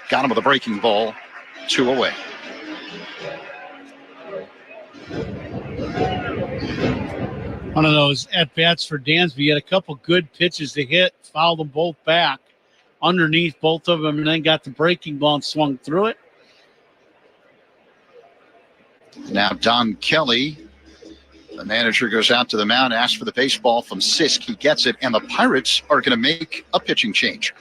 Got him with a breaking ball, 2 away.
One of those at-bats for Dansby. He had a couple good pitches to hit, fouled them both back underneath both of them, and then got the breaking ball and swung through it.
Now Don Kelly, the manager, goes out to the mound, asks for the baseball from Sisk. He gets it, and the Pirates are going to make a pitching change.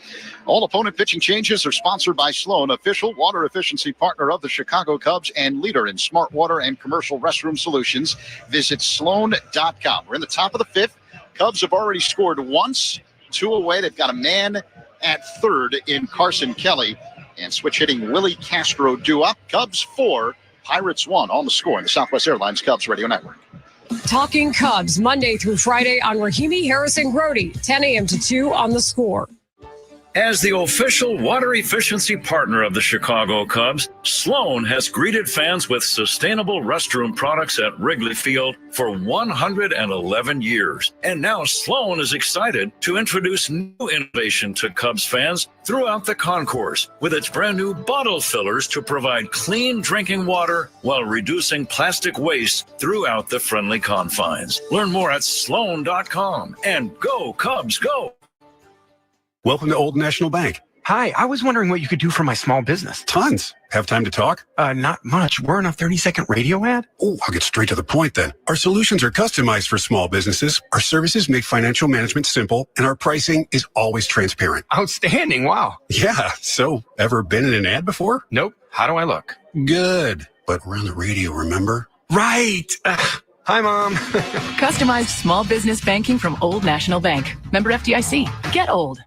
All opponent pitching changes are sponsored by Sloan, official water efficiency partner of the Chicago Cubs and leader in smart water and commercial restroom solutions. Visit sloan.com. We're in the top of the 5th. Cubs have already scored once, 2 away. They've got a man at third in Carson Kelly, and switch hitting Willie Castro due up. Cubs 4, Pirates 1 on the score in the Southwest Airlines Cubs Radio Network.
Talking Cubs, Monday through Friday on Rahimi, Harrison, Grody, 10 a.m. to 2 on the score.
As the official water efficiency partner of the Chicago Cubs, Sloan has greeted fans with sustainable restroom products at Wrigley Field for 111 years. And now Sloan is excited to introduce new innovation to Cubs fans throughout the concourse with its brand new bottle fillers to provide clean drinking water while reducing plastic waste throughout the friendly confines. Learn more at sloan.com, and go Cubs, go!
Welcome to Old National Bank.
Hi, I was wondering what you could do for my small business.
Tons. Have time to talk?
Not much. We're in a 30-second radio ad.
Oh, I'll get straight to the point then. Our solutions are customized for small businesses. Our services make financial management simple, and our pricing is always transparent.
Outstanding. Wow.
Yeah. So, ever been in an ad before?
Nope. How do I look?
Good. But we're on the radio, remember?
Right. Hi, Mom.
Customized small business banking from Old National Bank. Member FDIC. Get old.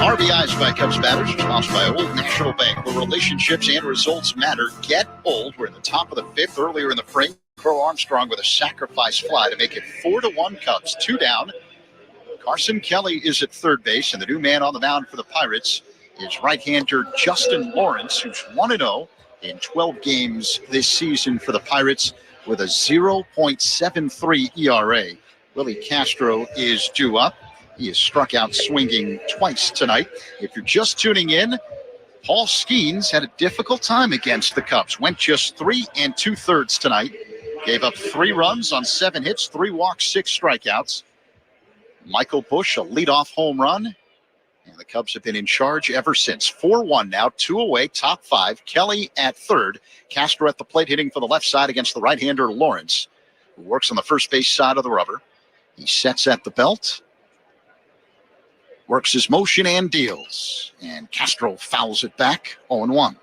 RBIs by Cubs batters are sponsored by Old National Bank, where relationships and results matter. Get old. We're in the top of the 5th. Earlier in the frame, Crow Armstrong with a sacrifice fly to make it 4-1 Cubs. 2 down. Carson Kelly is at third base, and the new man on the mound for the Pirates is right-hander Justin Lawrence, who's 1-0 in 12 games this season for the Pirates with a 0.73 ERA. Willie Castro is due up. He is struck out swinging twice tonight. If you're just tuning in, Paul Skeens had a difficult time against the Cubs. Went just 3 2/3 tonight. Gave up 3 runs on 7 hits, 3 walks, 6 strikeouts. Michael Busch, a leadoff home run. And the Cubs have been in charge ever since. 4-1 now, 2 away, top 5. Kelly at third. Castro at the plate hitting for the left side against the right-hander Lawrence, who works on the first base side of the rubber. He sets at the belt. Works his motion and deals. And Castro fouls it back, 0-1.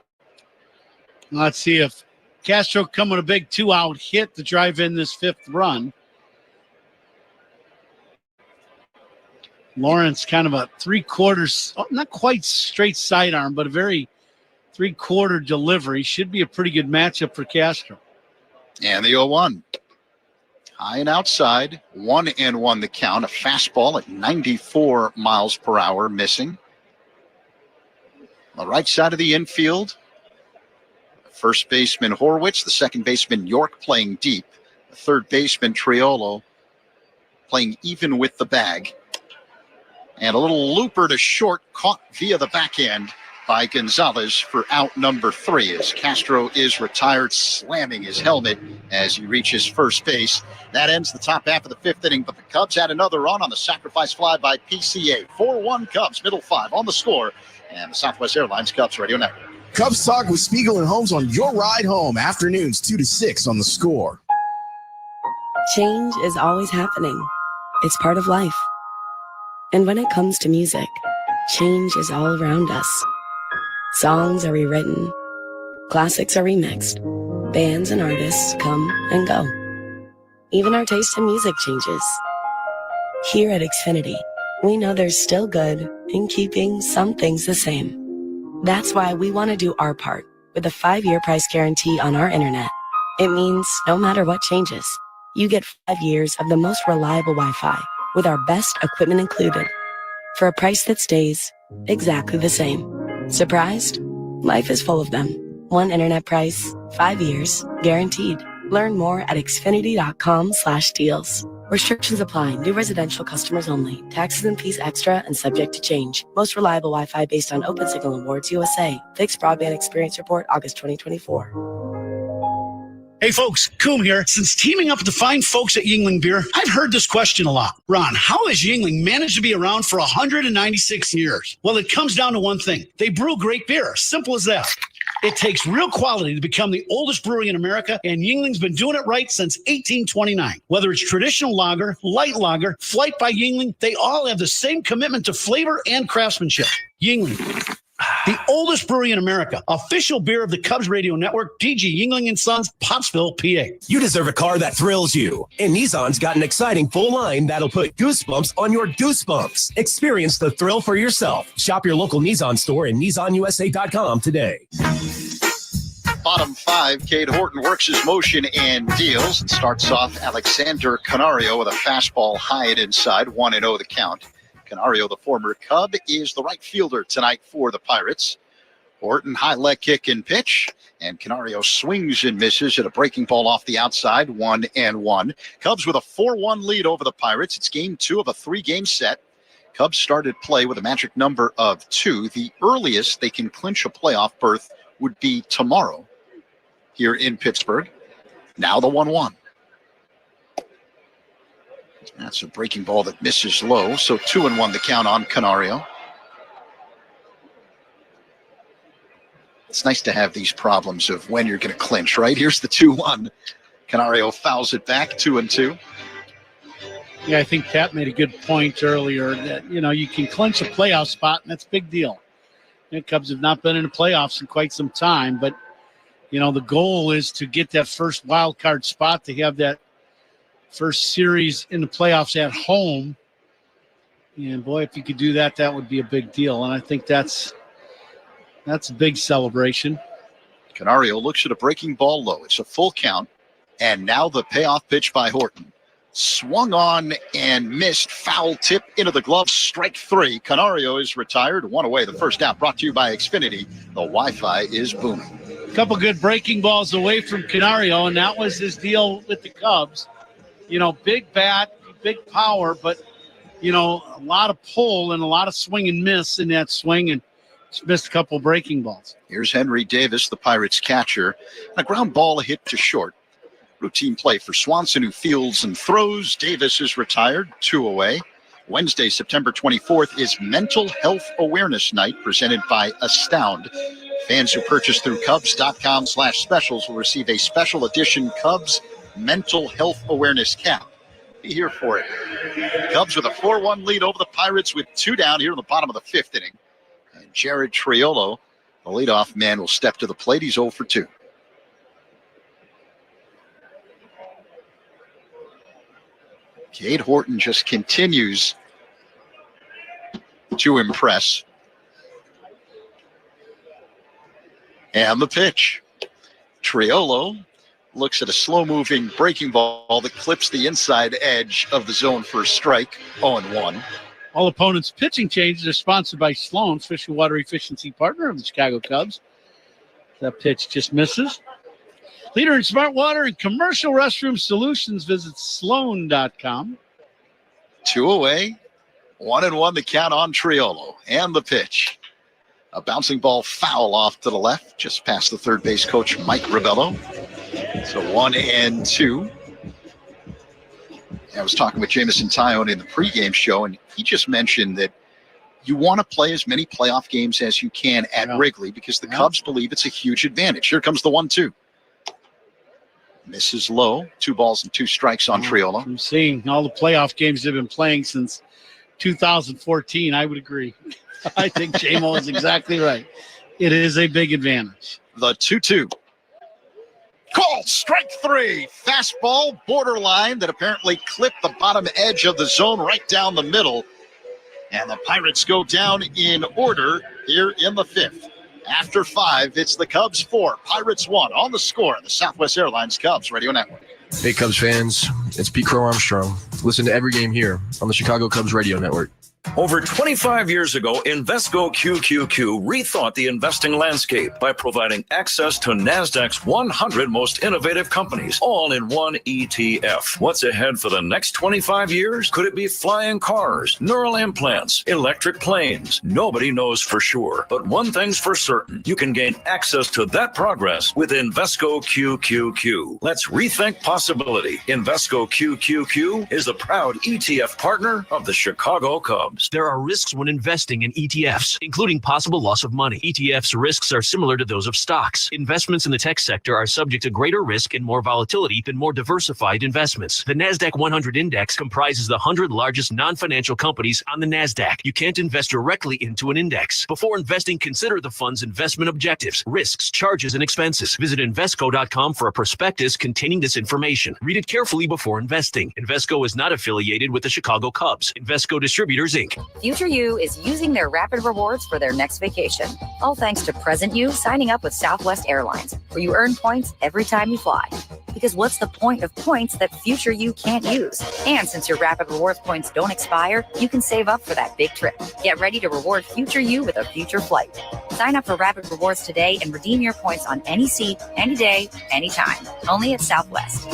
Let's see if Castro come with a big 2-out hit to drive in this 5th run. Lawrence kind of a 3/4, not quite straight sidearm, but a very 3/4 delivery. Should be a pretty good matchup for Castro.
And the 0-1. High and outside, 1-1 the count. A fastball at 94 miles per hour missing. On the right side of the infield, first baseman Horwitz, the second baseman York playing deep. The third baseman Triolo playing even with the bag. And a little looper to short caught via the backhand by Gonzalez for out number 3 as Castro is retired, slamming his helmet as he reaches first base. That ends the top half of the 5th inning, but the Cubs had another run on the sacrifice fly by PCA. 4-1 Cubs, middle 5 on the score, and the Southwest Airlines Cubs Radio Network.
Cubs Talk with Spiegel and Holmes on your ride home, afternoons 2 to 6 on the score.
Change is always happening. It's part of life. And when it comes to music, change is all around us. Songs are rewritten. Classics are remixed. Bands and artists come and go. Even our taste in music changes. Here at Xfinity, we know there's still good in keeping some things the same. That's why we want to do our part with a 5-year price guarantee on our internet. It means no matter what changes, you get 5 years of the most reliable Wi-Fi with our best equipment included for a price that stays exactly the same. Surprised? Life is full of them. One internet price, 5 years, guaranteed. Learn more at xfinity.com/deals. Restrictions apply. New residential customers only. Taxes and fees extra and subject to change. Most reliable Wi-Fi based on Open Signal Awards USA. Fixed Broadband Experience Report, August 2024.
Hey folks, Coom here. Since teaming up with the fine folks at Yuengling Beer, I've heard this question a lot. Ron, how has Yuengling managed to be around for 196 years? Well, it comes down to one thing. They brew great beer. Simple as that. It takes real quality to become the oldest brewery in America, and Yuengling's been doing it right since 1829. Whether it's traditional lager, light lager, Flight by Yuengling, they all have the same commitment to flavor and craftsmanship. Yuengling, the oldest brewery in America. Official beer of the Cubs Radio Network, DG Yuengling & Sons, Pottsville, PA.
You deserve a car that thrills you. And Nissan's got an exciting full line that'll put goosebumps on your goosebumps. Experience the thrill for yourself. Shop your local Nissan store and NissanUSA.com today.
Bottom 5, Cade Horton works his motion and deals and starts off Alexander Canario with a fastball high and inside, 1-0 the count. Canario, the former Cub, is the right fielder tonight for the Pirates. Horton, high leg kick and pitch, and Canario swings and misses at a breaking ball off the outside, 1-1. Cubs with a 4-1 lead over the Pirates. It's game 2 of a 3-game set. Cubs started play with a magic number of 2. The earliest they can clinch a playoff berth would be tomorrow here in Pittsburgh. Now the 1-1. That's a breaking ball that misses low, so 2-1 the count on Canario. It's nice to have these problems of when you're going to clinch, right? Here's the 2-1. Canario fouls it back, 2-2.
Yeah, I think Pat made a good point earlier that, you can clinch a playoff spot, and that's a big deal. The Cubs have not been in the playoffs in quite some time, but, the goal is to get that first wild card spot, to have that first series in the playoffs at home. And boy, if you could do that, that would be a big deal. And I think that's a big celebration.
Canario looks at a breaking ball low. It's a full count. And now the payoff pitch by Horton. Swung on and missed. Foul tip into the glove. Strike 3. Canario is retired. 1 away. The first out brought to you by Xfinity. The Wi-Fi is booming.
A couple good breaking balls away from Canario, and that was his deal with the Cubs. Big bat, big power, but, a lot of pull and a lot of swing and miss in that swing. And He's missed a couple breaking balls.
Here's Henry Davis, the Pirates catcher. A ground ball hit to short. Routine play for Swanson, who fields and throws. Davis is retired, 2 away. Wednesday, September 24th is Mental Health Awareness Night, presented by Astound. Fans who purchase through Cubs.com/specials will receive a special edition Cubs Mental Health Awareness cap. Be here for it. Cubs with a 4-1 lead over the Pirates with 2 down here in the bottom of the 5th inning. And Jared Triolo, the leadoff man, will step to the plate. He's 0 for 2. Cade Horton just continues to impress. And the pitch. Triolo looks at a slow-moving breaking ball that clips the inside edge of the zone for a strike. 0-1.
All opponents' pitching changes are sponsored by Sloan's Fish and Water Efficiency Partner of the Chicago Cubs. That pitch just misses. Leader in smart water and commercial restroom solutions. Visit Sloan.com.
2 away. 1-1 the count on Triolo. And the pitch. A bouncing ball foul off to the left, just past the third base coach, Mike Ribello. So 1-2. I was talking with Jamison Tyone in the pregame show, and he just mentioned that you want to play as many playoff games as you can at Wrigley because the Cubs believe it's a huge advantage. Here comes the 1-2. Misses low. 2 balls and 2 strikes on Triolo.
I'm seeing all the playoff games they've been playing since 2014. I would agree. I think J-Mo is exactly right. It is a big advantage.
The 2-2. Called strike 3. Fastball borderline that apparently clipped the bottom edge of the zone right down the middle. And the Pirates go down in order here in the 5th. After 5, it's the Cubs 4, Pirates 1 on the score. The Southwest Airlines Cubs Radio Network.
Hey, Cubs fans. It's Pete Crow Armstrong. Listen to every game here on the Chicago Cubs Radio Network.
Over 25 years ago, Invesco QQQ rethought the investing landscape by providing access to NASDAQ's 100 most innovative companies, all in one ETF. What's ahead for the next 25 years? Could it be flying cars, neural implants, electric planes? Nobody knows for sure. But one thing's for certain. You can gain access to that progress with Invesco QQQ. Let's rethink possibility. Invesco QQQ is the proud ETF partner of the Chicago Cubs.
There are risks when investing in ETFs, including possible loss of money. ETFs risks are similar to those of stocks. Investments in the tech sector are subject to greater risk and more volatility than more diversified investments. The NASDAQ 100 Index comprises the 100 largest non-financial companies on the NASDAQ. You can't invest directly into an index. Before investing, consider the fund's investment objectives, risks, charges, and expenses. Visit Invesco.com for a prospectus containing this information. Read it carefully before investing. Invesco is not affiliated with the Chicago Cubs. Invesco Distributors, Inc.
Future You is using their rapid rewards for their next vacation. All thanks to Present You signing up with Southwest Airlines, where you earn points every time you fly. Because what's the point of points that Future You can't use? And since your rapid rewards points don't expire, you can save up for that big trip. Get ready to reward Future You with a future flight. Sign up for rapid rewards today and redeem your points on any seat, any day, anytime. Only at Southwest.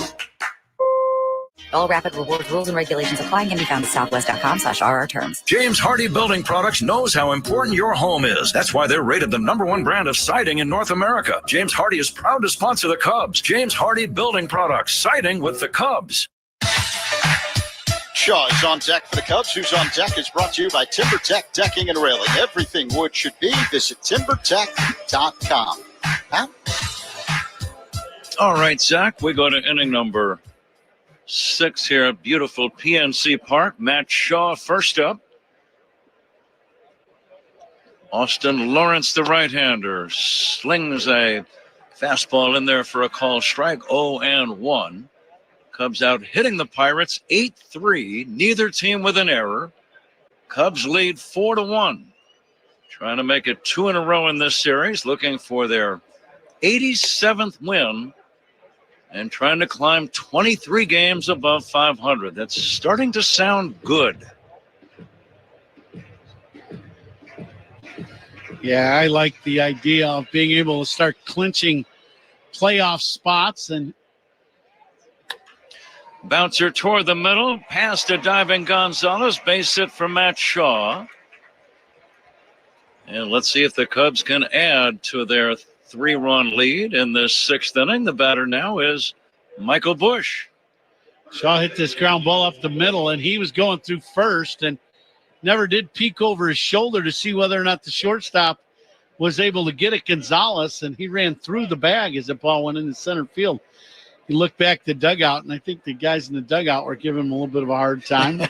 All rapid rewards rules and regulations apply and can be found at southwest.com/RR terms.
James Hardy Building Products knows how important your home is. That's why they're rated the #1 brand of siding in North America. James Hardy is proud to sponsor the Cubs. James Hardy Building Products, siding with the Cubs.
Shaw is on deck for the Cubs. Who's on deck is brought to you by TimberTech Decking and Railing. Everything wood should be. Visit TimberTech.com. Huh?
All right, Zach, we go to inning number 6 here at beautiful PNC Park. Matt Shaw first up. Austin Lawrence, the right-hander, slings a fastball in there for a call strike. 0-1. Cubs out hitting the Pirates 8-3. Neither team with an error. Cubs lead 4-1. Trying to make it 2 in a row in this series, looking for their 87th win and trying to climb 23 games above 500. That's starting to sound good.
Yeah, I like the idea of being able to start clinching playoff spots. And
bouncer toward the middle, past a diving Gonzalez, base hit for Matt Shaw. And let's see if the Cubs can add to their 3-run lead in this 6th inning. The batter now is Michael Busch.
Shaw hit this ground ball up the middle, and he was going through first and never did peek over his shoulder to see whether or not the shortstop was able to get it, Gonzalez, and he ran through the bag as the ball went into center field. He looked back at the dugout, and I think the guys in the dugout were giving him a little bit of a hard time.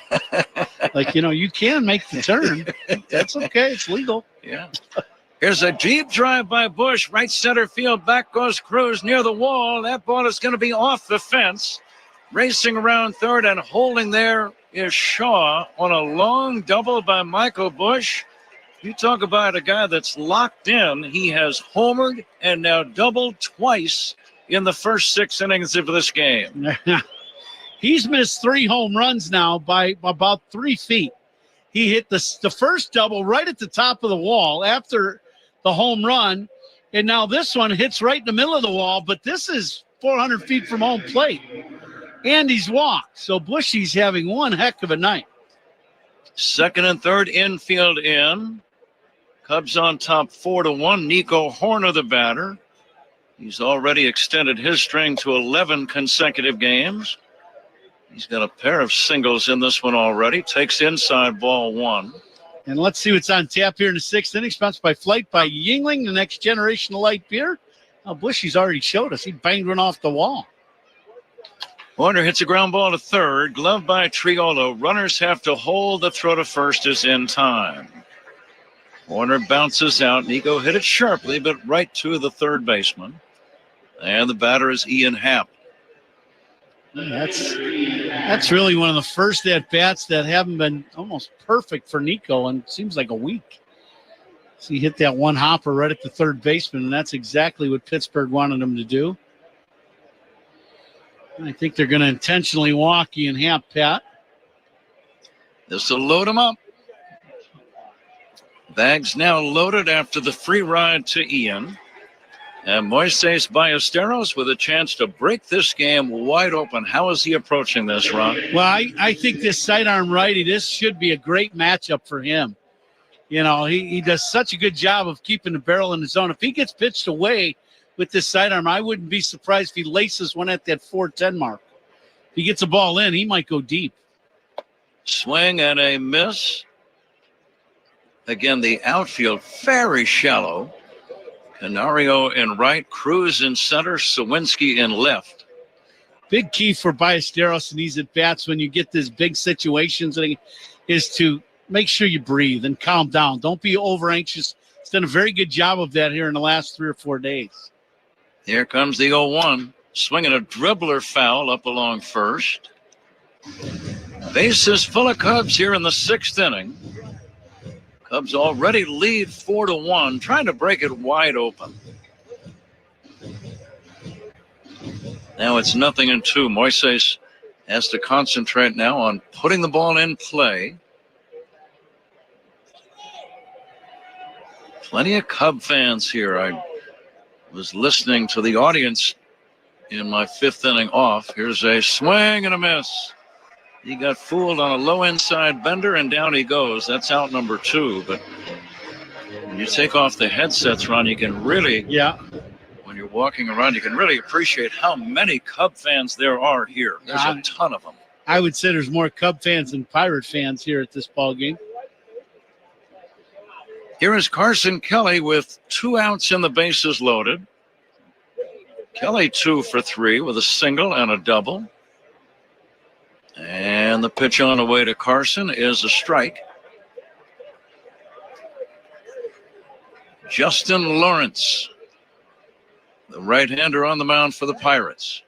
Like, you can make the turn. That's okay. It's legal.
Yeah. Here's a deep drive by Busch, right center field. Back goes Cruz near the wall. That ball is going to be off the fence. Racing around third and holding there is Shaw on a long double by Michael Busch. You talk about a guy that's locked in. He has homered and now doubled twice in the first 6 innings of this game.
He's missed 3 home runs now by about 3 feet. He hit the first double right at the top of the wall after the home run, and now this one hits right in the middle of the wall, but this is 400 feet from home plate. And he's walked, so Bushy's having one heck of a night.
2nd and 3rd infield in. Cubs on top 4-1. Nico Horner, the batter. He's already extended his string to 11 consecutive games. He's got a pair of singles in this one already. Takes inside ball 1.
And let's see what's on tap here in the 6th inning. Sponsored by Flight by Yingling, the next generation of light beer. Now, Bushy's already showed us. He banged one off the wall.
Horner hits a ground ball to third. Gloved by Triolo. Runners have to hold. The throw to first is in time. Horner bounces out. Nico hit it sharply, but right to the third baseman. And the batter is Ian Happ.
That's really one of the first at-bats that haven't been almost perfect for Nico in seems like a week. So he hit that one hopper right at the third baseman, and that's exactly what Pittsburgh wanted him to do. And I think they're going to intentionally walk Ian Happ, Pat.
This will load him up. Bags now loaded after the free ride to Ian. And Moises Ballesteros with a chance to break this game wide open. How is he approaching this, Ron?
Well, I think this sidearm righty, this should be a great matchup for him. He does such a good job of keeping the barrel in the zone. If he gets pitched away with this sidearm, I wouldn't be surprised if he laces one at that 410 mark. If he gets a ball in, he might go deep.
Swing and a miss. Again, the outfield very shallow. Canario in right, Cruz in center, Sawinski in left.
Big key for Ballesteros in these at-bats when you get these big situations is to make sure you breathe and calm down. Don't be over-anxious. He's done a very good job of that here in the last 3 or 4 days.
Here comes the 0-1. Swinging a dribbler foul up along first. Bases full of Cubs here in the 6th inning. Cubs already lead 4-1, trying to break it wide open. Now it's 0-2. Moises has to concentrate now on putting the ball in play. Plenty of Cub fans here. I was listening to the audience in my 5th inning off. Here's a swing and a miss. He got fooled on a low inside bender, and down he goes. That's out number 2. But when you take off the headsets, Ron, you can really, when you're walking around, you can really appreciate how many Cub fans there are here. There's a ton of them.
I would say there's more Cub fans than Pirate fans here at this ball game.
Here is Carson Kelly with 2 outs and the bases loaded. Kelly 2 for 3 with a single and a double. And the pitch on the way to Carson is a strike. Justin Lawrence, the right-hander on the mound for the Pirates.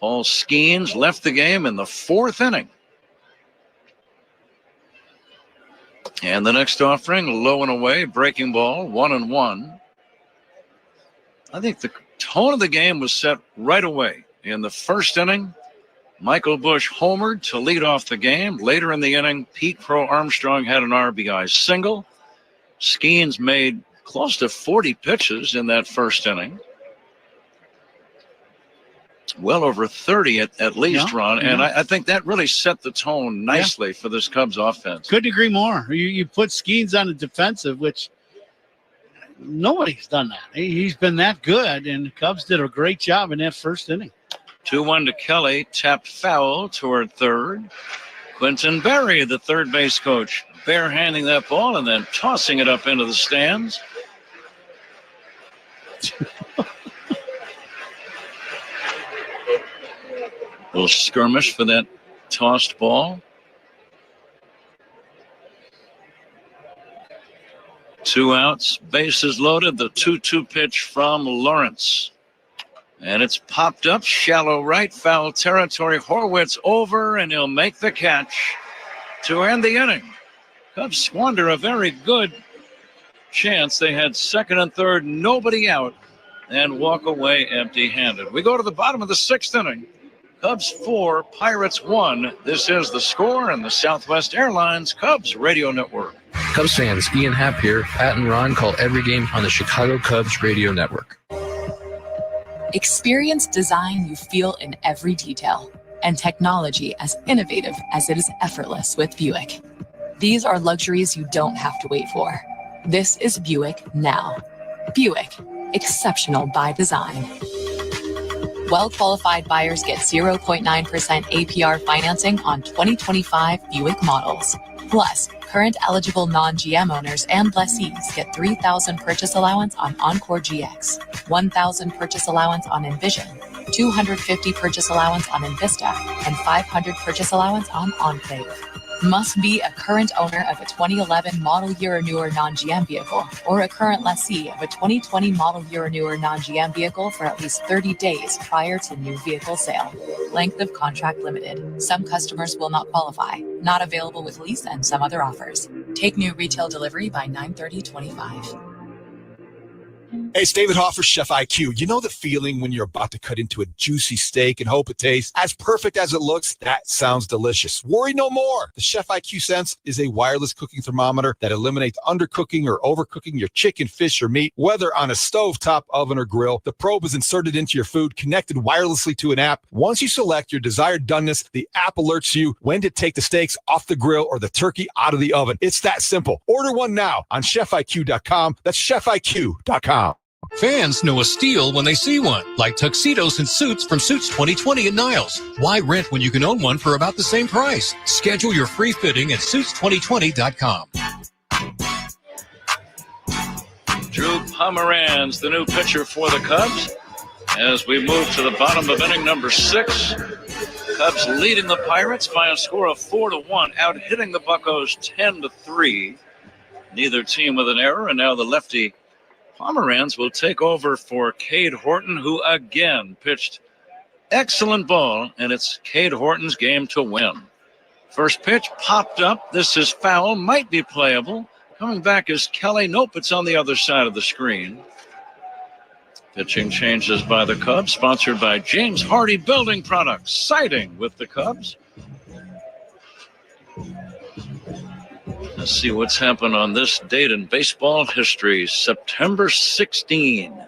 Paul Skeens left the game in the 4th inning. And the next offering, low and away, breaking ball, 1-1. I think the tone of the game was set right away. In the 1st inning, Michael Busch homered to lead off the game. Later in the inning, Pete Crow Armstrong had an RBI single. Skeens made close to 40 pitches in that 1st inning. well over 30 at least,
Yeah,
Ron.
yeah.
And I think that really set the tone nicely for this Cubs offense.
Couldn't agree more. You put Skeens on the defensive, which nobody's done that. He's been that good, and the Cubs did a great job in that first inning.
2-1 to Kelly, tapped foul toward third. Quentin Berry, the third base coach, barehanding that ball and then tossing it up into the stands. Little skirmish for that tossed ball. 2 outs, bases loaded. The 2-2 pitch from Lawrence. And it's popped up, shallow right, foul territory. Horwitz over, and he'll make the catch to end the inning. Cubs squander a very good chance. They had second and third, nobody out, and walk away empty-handed. We go to the bottom of the 6th inning. Cubs 4, Pirates 1. This is The Score and the Southwest Airlines Cubs Radio Network.
Cubs fans, Ian Happ here. Pat and Ron call every game on the Chicago Cubs Radio Network.
Experience design you feel in every detail, and technology as innovative as it is effortless with Buick. These are luxuries you don't have to wait for. This is Buick now. Buick, exceptional by design. Well-qualified buyers get 0.9% APR financing on 2025 Buick models. Plus, current eligible non-GM owners and lessees get $3,000 purchase allowance on Encore GX, $1,000 purchase allowance on Envision, $250 purchase allowance on Envista, and $500 purchase allowance on Enclave. Must be a current owner of a 2011 model year or newer non-GM vehicle, or a current lessee of a 2020 model year or newer non-GM vehicle for at least 30 days prior to new vehicle sale. Length of contract limited. Some customers will not qualify. Not available with lease and some other offers. Take new retail delivery by 9/30/25.
Hey, it's David Hoffer, Chef IQ. You know the feeling when you're about to cut into a juicy steak and hope it tastes as perfect as it looks? That sounds delicious. Worry no more. The Chef IQ Sense is a wireless cooking thermometer that eliminates undercooking or overcooking your chicken, fish, or meat, whether on a stovetop, oven, or grill. The probe is inserted into your food, connected wirelessly to an app. Once you select your desired doneness, the app alerts you when to take the steaks off the grill or the turkey out of the oven. It's that simple. Order one now on chefiq.com. That's chefiq.com.
Fans know a steal when they see one, like tuxedos and suits from Suits 2020 at Niles. Why rent when you can own one for about the same price? Schedule your free fitting at Suits2020.com.
Drew Pomeranz, the new pitcher for the Cubs. As we move to the bottom of inning number 6, Cubs leading the Pirates by a score of 4-1, out hitting the Buccos 10-3. Neither team with an error, and now the lefty Pomeranz will take over for Cade Horton, who again pitched excellent ball, and it's Cade Horton's game to win. First pitch popped up. This is foul, might be playable. Coming back is Kelly. Nope, it's on the other side of the screen. Pitching changes by the Cubs, sponsored by James Hardy Building Products, siding with the Cubs. Let's see what's happened on this date in baseball history, September 16.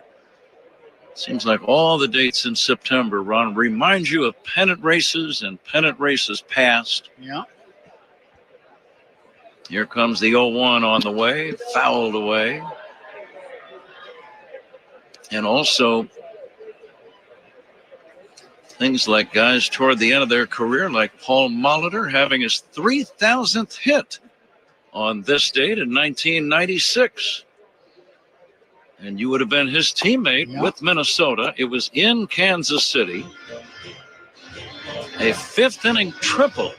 Seems like all the dates in September, Ron, remind you of pennant races and pennant races past.
Yeah.
Here comes the 0-1 on the way, fouled away. And also things like guys toward the end of their career, like Paul Molitor having his 3,000th hit on this date in 1996. And you would have been his teammate with Minnesota. It was in Kansas City. A 5th inning triple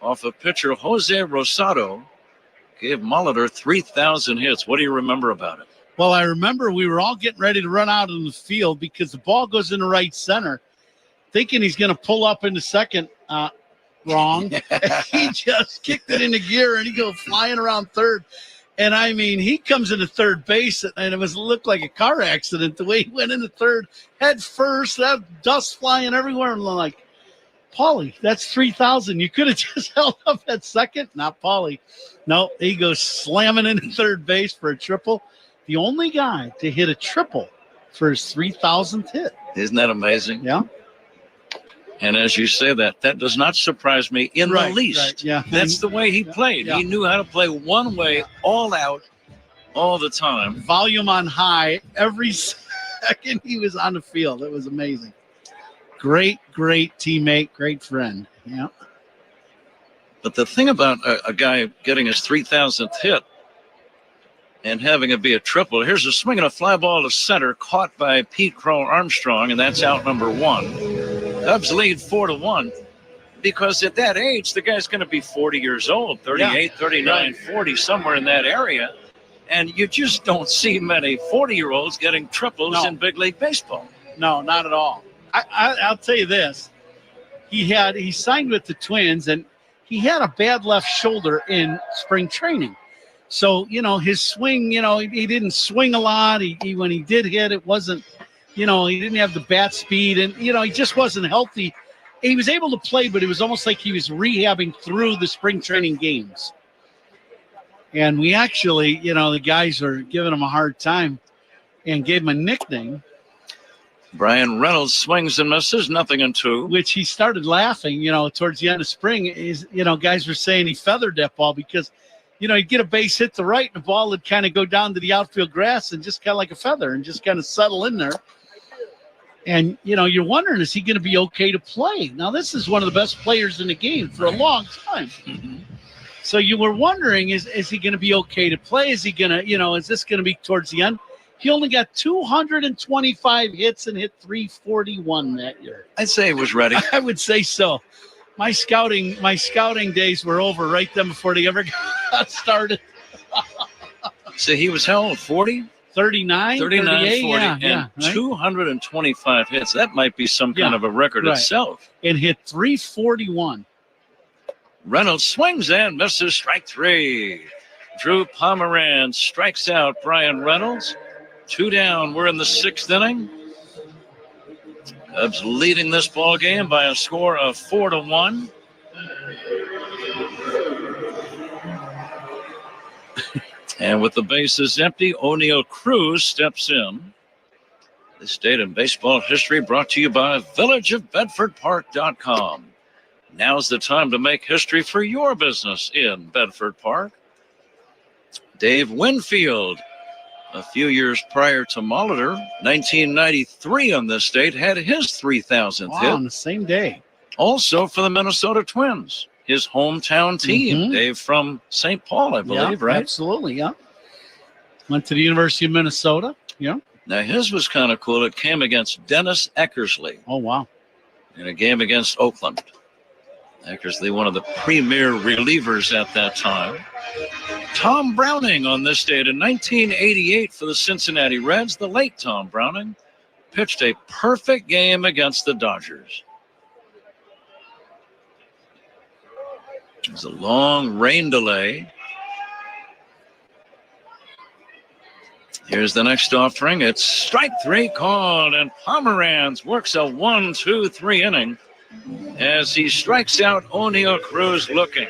off of pitcher Jose Rosado gave Molitor 3,000 hits. What do you remember about it?
Well, I remember we were all getting ready to run out in the field because the ball goes into right center, thinking he's going to pull up into second. Wrong. He just kicked it into gear and he goes flying around third. And I mean, he comes into third base and it looked like a car accident the way he went into third head first, that dust flying everywhere. And I'm like, Paulie, that's 3,000. You could have just held up at second. Not Paulie. No, he goes slamming into third base for a triple. The only guy to hit a triple for his 3,000th hit.
Isn't that amazing?
Yeah.
And as you say that does not surprise me in the least.
Right, yeah.
That's the way he played.
Yeah.
He knew how to play one way, all out, all the time.
Volume on high every second he was on the field. It was amazing. Great teammate, great friend. Yeah.
But the thing about a guy getting his 3,000th hit and having it be a triple, here's a swing and a fly ball to center caught by Pete Crow Armstrong, and that's out number 1. Cubs lead 4-1 because at that age, the guy's going to be 40 years old, 38, 39, 40, somewhere in that area. And you just don't see many 40-year-olds getting triples in big league baseball.
No, not at all. I'll tell you this. He signed with the Twins, and he had a bad left shoulder in spring training. So, his swing, he didn't swing a lot. He when he did hit, it wasn't, he didn't have the bat speed, and, he just wasn't healthy. He was able to play, but it was almost like he was rehabbing through the spring training games. And we actually, the guys are giving him a hard time and gave him a nickname.
Brian Reynolds swings and misses, 0-2.
Which he started laughing, towards the end of spring. Guys were saying he feathered that ball because, he'd get a base hit to right and the ball would kind of go down to the outfield grass and just kind of like a feather and just kind of settle in there. And, you're wondering, is he going to be okay to play? Now, this is one of the best players in the game for a long time. Mm-hmm. So you were wondering, is he going to be okay to play? Is he going to, is this going to be towards the end? He only got 225 hits and hit 341 that year.
I'd say he was ready.
I would say so. My scouting days were over right then before they ever got started.
So he was how old, 40?
39,
39,
38,
40,
yeah,
and
right?
225 hits. That might be some kind of a record itself.
And hit 341.
Reynolds swings and misses, strike 3. Drew Pomeranz strikes out Brian Reynolds. 2 down. We're in the 6th inning. Cubs leading this ball game by a score of 4-1. And with the bases empty, O'Neill Cruz steps in. This date in baseball history brought to you by villageofbedfordpark.com. Now's the time to make history for your business in Bedford Park. Dave Winfield, a few years prior to Molitor, 1993 on this date, had his 3,000th hit.
On the same day.
Also for the Minnesota Twins, his hometown team. Mm-hmm. Dave from St. Paul, I believe, right?
Absolutely, yeah. Went to the University of Minnesota, yeah.
Now, his was kind of cool. It came against Dennis Eckersley.
Oh, wow.
In a game against Oakland. Eckersley, one of the premier relievers at that time. Tom Browning on this date in 1988 for the Cincinnati Reds. The late Tom Browning pitched a perfect game against the Dodgers. It was a long rain delay. Here's the next offering. It's strike 3 called, and Pomeranz works a 1-2-3 inning as he strikes out O'Neill Cruz looking.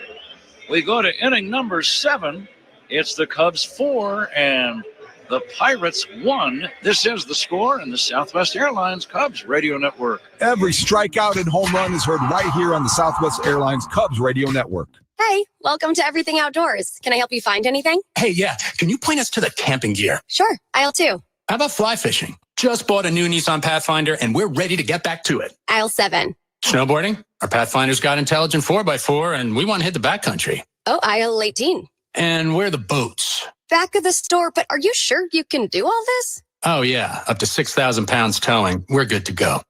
We go to inning number 7. It's the Cubs 4 and the Pirates 1. This is the score in the Southwest Airlines Cubs Radio Network.
Every strikeout and home run is heard right here on the Southwest Airlines Cubs Radio Network.
Hey, welcome to Everything Outdoors. Can I help you find anything?
Hey, yeah. Can you point us to the camping gear?
Sure, aisle 2.
How about fly fishing? Just bought a new Nissan Pathfinder, and we're ready to get back to it.
Aisle 7.
Snowboarding? Our Pathfinder's got intelligent 4x4, and we want to hit the backcountry.
Oh, aisle 18.
And where are the boats?
Back of the store, but are you sure you can do all this?
Oh, yeah. Up to 6,000 pounds towing. We're good to go.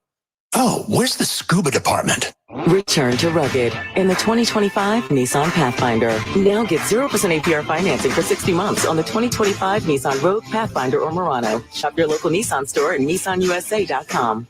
Oh, where's the scuba department?
Return to rugged in the 2025 Nissan Pathfinder. Now get 0% APR financing for 60 months on the 2025 Nissan Rogue, Pathfinder, or Murano. Shop your local Nissan store at nissanusa.com.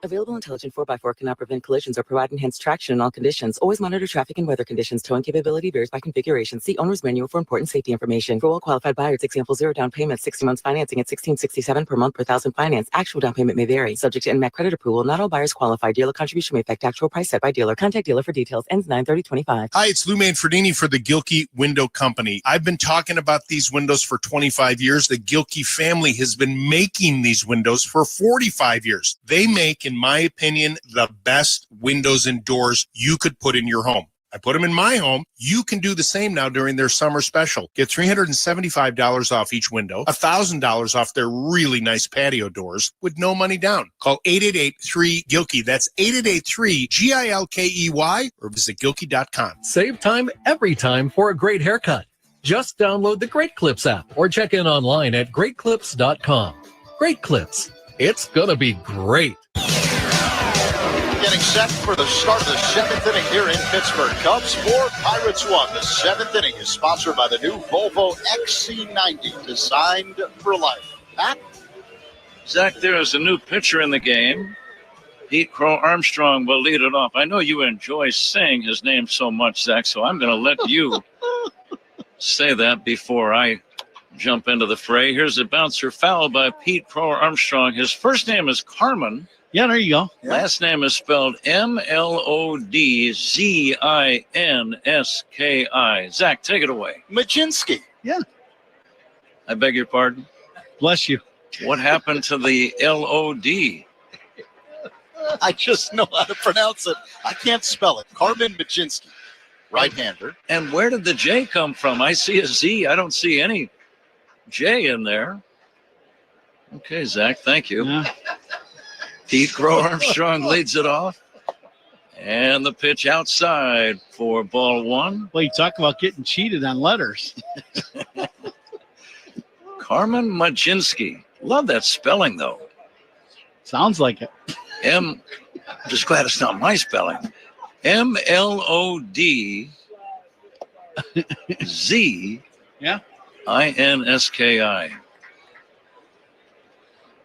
Available intelligent 4x4 cannot prevent collisions or provide enhanced traction in all conditions. Always monitor traffic and weather conditions. Towing capability varies by configuration. See owner's manual for important safety information. For well-qualified buyers, example 0 down payment, 60 months financing at $1,667 per month per thousand finance. Actual down payment may vary. Subject to NMAC credit approval. Not all buyers qualify. Dealer contribution may affect actual price set by dealer. Contact dealer for details. Ends 9/30/25.
Hi, it's Lou Manfredini for the Gilkey Window Company. I've been talking about these windows for 25 years. The Gilkey family has been making these windows for 45 years. They make in my opinion, the best windows and doors you could put in your home. I put them in my home. You can do the same now during their summer special. Get $375 off each window, $1,000 off their really nice patio doors with no money down. Call 888-3-GILKEY. That's 888-3-GILKEY or visit Gilkey.com.
Save time every time for a great haircut. Just download the Great Clips app or check in online at greatclips.com. Great Clips. It's gonna be great.
Getting set for the start of the 7th inning here in Pittsburgh. Cubs 4, Pirates 1. The 7th inning is sponsored by the new Volvo XC90, designed for life. Pat?
Zach, there is a new pitcher in the game. Pete Crow Armstrong will lead it off. I know you enjoy saying his name so much, Zach, so I'm going to let you say that before I jump into the fray. Here's a bouncer foul by Pete Crow Armstrong. His first name is Carmen.
Yeah, there you go.
Last name is spelled Mlodzinski. Zach, take it away.
Majinski.
Yeah.
I beg your pardon?
Bless you.
What happened to the LOD?
I just know how to pronounce it. I can't spell it. Carmen Majinski, right-hander.
And where did the J come from? I see a Z. I don't see any J in there. Okay, Zach, thank you.
Yeah.
Pete Crow Armstrong leads it off. And the pitch outside for ball one.
Well, you talk about getting cheated on letters.
Carmen Majinski. Love that spelling, though.
Sounds like it.
I'm just glad it's not my spelling. MLODZINSKI.
Yeah.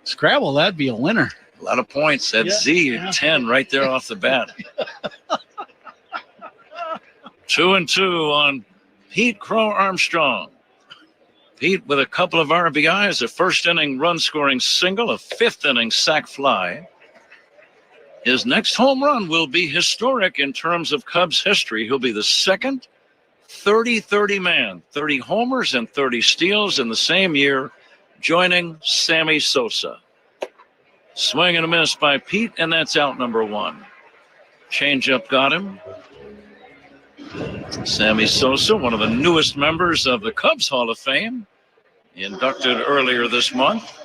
Scrabble, that'd be a winner.
A lot of points. That Z, 10 right there off the bat. 2-2 on Pete Crow Armstrong. Pete with a couple of RBIs, a first inning run scoring single, a fifth inning sac fly. His next home run will be historic in terms of Cubs history. He'll be the second 30-30 man, 30 homers and 30 steals in the same year, joining Sammy Sosa. Swing and a miss by Pete, and that's out number one. Changeup got him. Sammy Sosa, one of the newest members of the Cubs Hall of Fame, inducted earlier this month,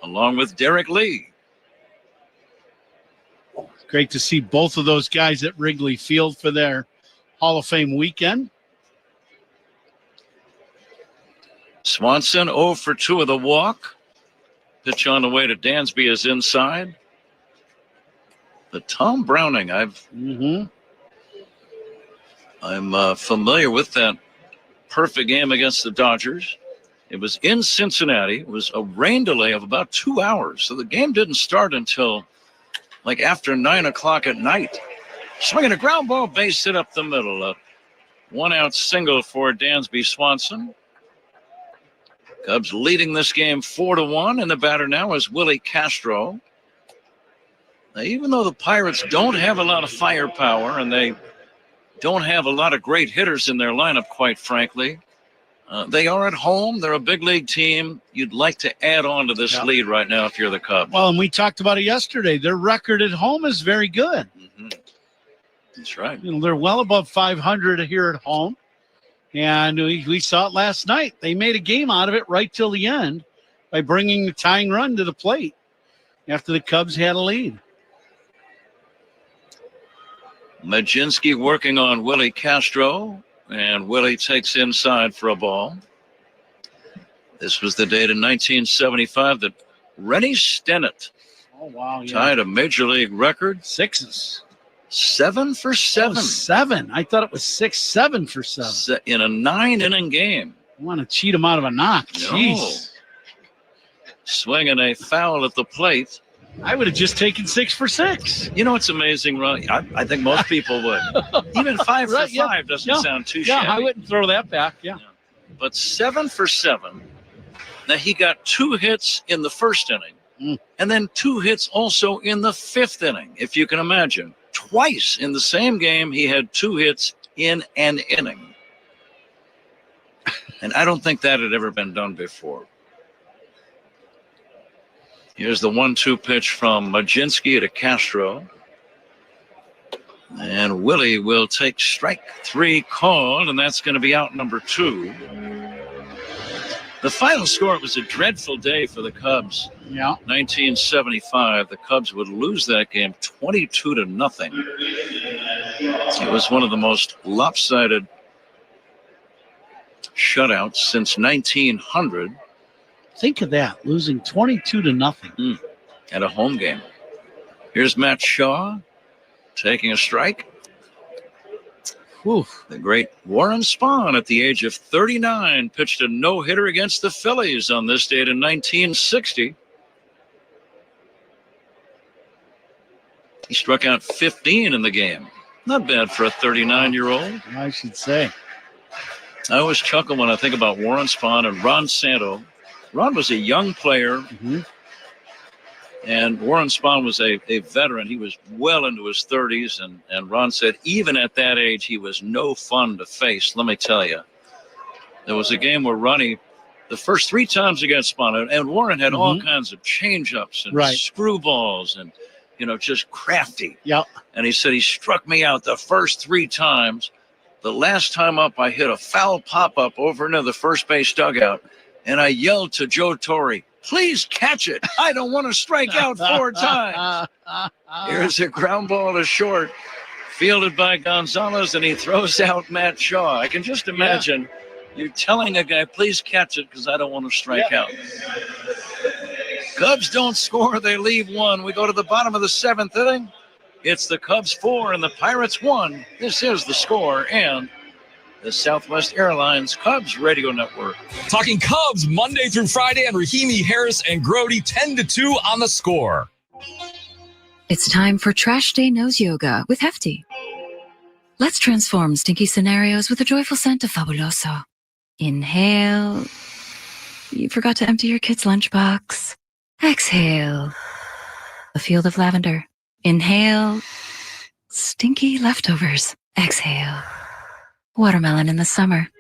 along with Derek Lee.
Great to see both of those guys at Wrigley Field for their Hall of Fame weekend.
Swanson 0 for 2 of the walk. Pitch on the way to Dansby is inside. But Tom Browning, I'm familiar with that perfect game against the Dodgers. It was in Cincinnati. It was a rain delay of about 2 hours. So the game didn't start until like after 9 o'clock at night. Swinging a ground ball, base hit up the middle. A 1-out single for Dansby Swanson. Cubs leading this game 4-1, and the batter now is Willie Castro. Now, even though the Pirates don't have a lot of firepower and they don't have a lot of great hitters in their lineup, quite frankly, they are at home. They're a big league team. You'd like to add on to this lead right now if you're the Cubs.
Well, and we talked about it yesterday. Their record at home is very good.
That's right.
You know, they're well above 500 here at home. And we saw it last night. They made a game out of it right till the end by bringing the tying run to the plate after the Cubs had a lead.
Majinski working on Willie Castro, and Willie takes inside for a ball. This was the date in 1975 that Rennie Stennett tied a major league record.
Sixes.
7 for 7.
7. I thought it was 6-7 for 7.
In a 9-inning game.
I want to cheat him out of a knock.
No.
Jeez.
Swinging a foul at the plate.
I would have just taken 6 for 6.
You know, it's amazing, Ron. I think most people would. Even 5 for 5 doesn't sound too shabby.
Yeah, I wouldn't throw that back. Yeah.
But 7 for 7. Now, he got 2 hits in the first inning, and then 2 hits also in the 5th inning, if you can imagine. Twice in the same game, he had 2 hits in an inning. And I don't think that had ever been done before. Here's the 1-2 pitch from Majinski to Castro. And Willie will take strike 3 called, and that's going to be out number 2. The final score, it was a dreadful day for the Cubs.
Yeah.
1975. The Cubs would lose that game 22-0. It was one of the most lopsided shutouts since 1900.
Think of that, losing 22-0
at a home game. Here's Matt Shaw taking a strike.
Oof.
The great Warren Spahn, at the age of 39, pitched a no-hitter against the Phillies on this date in 1960. He struck out 15 in the game. Not bad for a 39-year-old.
I should say.
I always chuckle when I think about Warren Spahn and Ron Santo. Ron was a young player, and Warren Spahn was a veteran. He was well into his 30s, and Ron said even at that age, he was no fun to face. Let me tell you. There was a game where Ronnie, the first 3 times against Spahn, and Warren had all kinds of change-ups and screwballs and, just crafty.
Yep.
And he said he struck me out the first 3 times. The last time up, I hit a foul pop-up over into the first base dugout, and I yelled to Joe Torre, "Please catch it. I don't want to strike out 4 times." Here's a ground ball to short, fielded by Gonzalez, and he throws out Matt Shaw. I can just imagine you telling a guy, "Please catch it because I don't want to strike out." Cubs don't score. They leave 1. We go to the bottom of the 7th inning. It's the Cubs 4 and the Pirates 1. This is The Score and the Southwest Airlines Cubs Radio Network.
Talking Cubs Monday through Friday on Rahimi, Harris, and Grody, 10-2 on The Score.
It's time for Trash Day Nose Yoga with Hefty. Let's transform stinky scenarios with a joyful scent of Fabuloso. Inhale. You forgot to empty your kid's lunchbox. Exhale. A field of lavender. Inhale. Stinky leftovers. Exhale. Watermelon in the summer.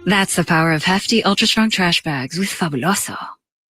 That's the power of Hefty Ultra Strong Trash Bags with Fabuloso.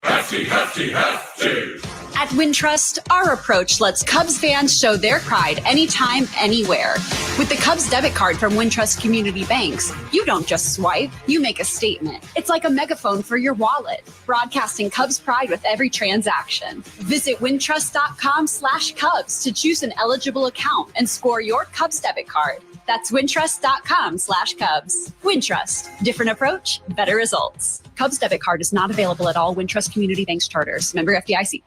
Hefty, Hefty, Hefty. At Wintrust, our approach lets Cubs fans show their pride anytime, anywhere. With the Cubs debit card from Wintrust Community Banks, you don't just swipe, you make a statement. It's like a megaphone for your wallet, broadcasting Cubs pride with every transaction. Visit wintrust.com/Cubs to choose an eligible account and score your Cubs debit card. That's wintrust.com/Cubs. Wintrust. Different approach, better results. Cubs debit card is not available at all Wintrust Community Banks charters. Member FDIC.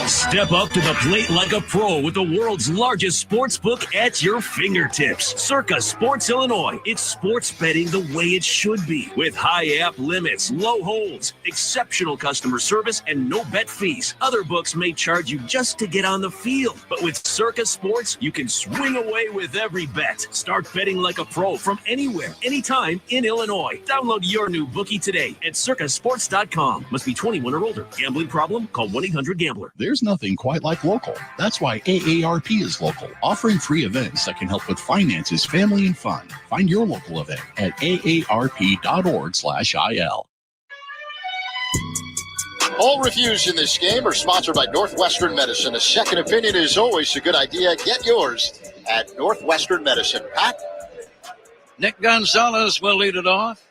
Step up to the plate like a pro with the world's largest sports book at your fingertips. Circa Sports Illinois. It's sports betting the way it should be. With high app limits, low holds, exceptional customer service, and no bet fees. Other books may charge you just to get on the field. But with Circa Sports, you can swing away with every bet. Start betting like a pro from anywhere, anytime in Illinois. Download your new bookie today at circasports.com. Must be 21 or older. Gambling problem? Call 1-800-GAMBLER.
There's nothing quite like local. That's why AARP is local, offering free events that can help with finances, family, and fun. Find your local event at aarp.org/il.
All reviews in this game are sponsored by Northwestern Medicine. A second opinion is always a good idea. Get yours at Northwestern Medicine. Pat?
Nick Gonzalez will lead it off.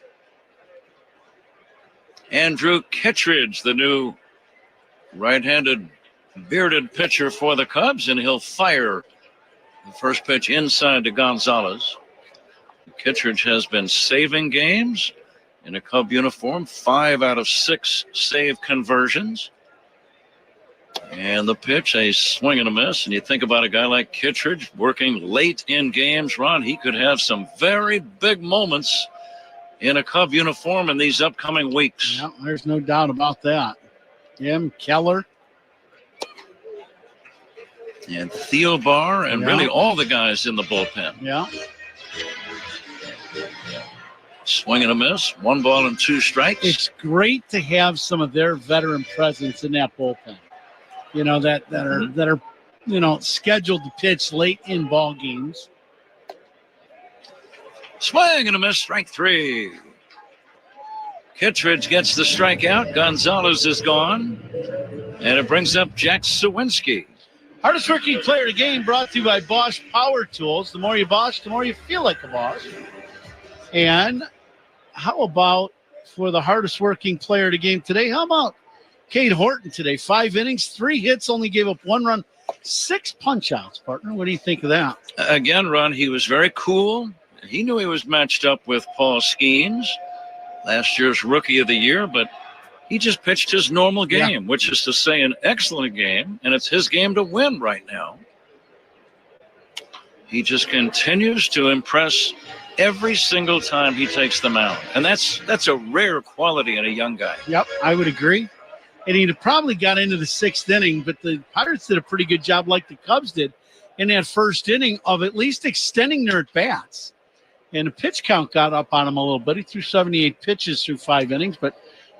Andrew Kittredge, the new right-handed bearded pitcher for the Cubs, and he'll fire the first pitch inside to Gonzalez. Kittredge has been saving games in a Cub uniform, 5 out of 6 save conversions. And the pitch, a swing and a miss. And you think about a guy like Kittredge working late in games, Ron, he could have some very big moments in a Cub uniform in these upcoming weeks.
Yeah, there's no doubt about that. Him, Keller.
And Theobar, and really all the guys in the bullpen.
Yeah.
Swing and a miss. 1 ball and 2 strikes.
It's great to have some of their veteran presence in that bullpen. You know, that are scheduled to pitch late in ball games.
Swing and a miss. Strike 3. Kittredge gets the strikeout. Gonzalez is gone. And it brings up Jack Sawinski.
Hardest working player of the game brought to you by Bosch Power Tools. The more you Bosch, the more you feel like a Bosch. And how about for the hardest working player of the game today? How about Cade Horton today? 5 innings, 3 hits, only gave up 1 run, 6 punch-outs, partner. What do you think of that?
Again, Ron, he was very cool. He knew he was matched up with Paul Skeens, last year's Rookie of the Year, but he just pitched his normal game, which is to say an excellent game, and it's his game to win right now. He just continues to impress every single time he takes the mound, and that's a rare quality in a young guy.
Yep, I would agree. And he probably got into the 6th inning, but the Pirates did a pretty good job, like the Cubs did, in that 1st inning of at least extending their at-bats. And the pitch count got up on him a little bit. He threw 78 pitches through 5 innings, but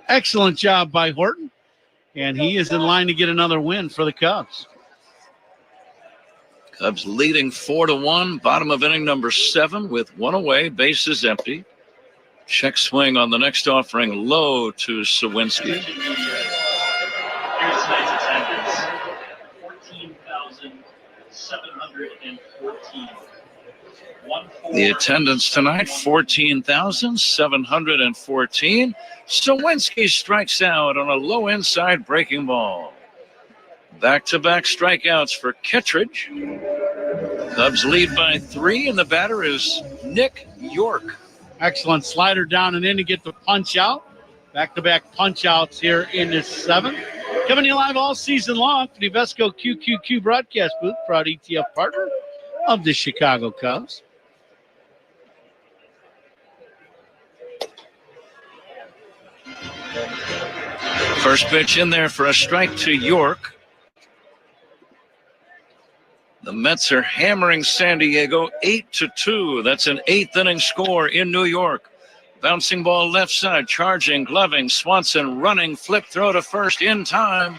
excellent job by Horton, and he is in line to get another win for the Cubs.
Cubs leading 4-1, bottom of inning number 7 with 1 away, bases empty. Check swing on the next offering, low to Sawinski.
Here's tonight's attendance, 14,714.
The attendance tonight, 14,714. Sawinski strikes out on a low inside breaking ball. Back-to-back strikeouts for Kittredge. Cubs lead by 3, and the batter is Nick York.
Excellent slider down and in to get the punch out. Back-to-back punch outs here in this 7th. Coming to you live all season long from the Vesco QQQ broadcast booth, proud ETF partner of the Chicago Cubs.
First pitch in there for a strike to York. The Mets are hammering San Diego 8-2. That's an 8th inning score in New York. Bouncing ball left side, charging, gloving, Swanson running, flip throw to first in time.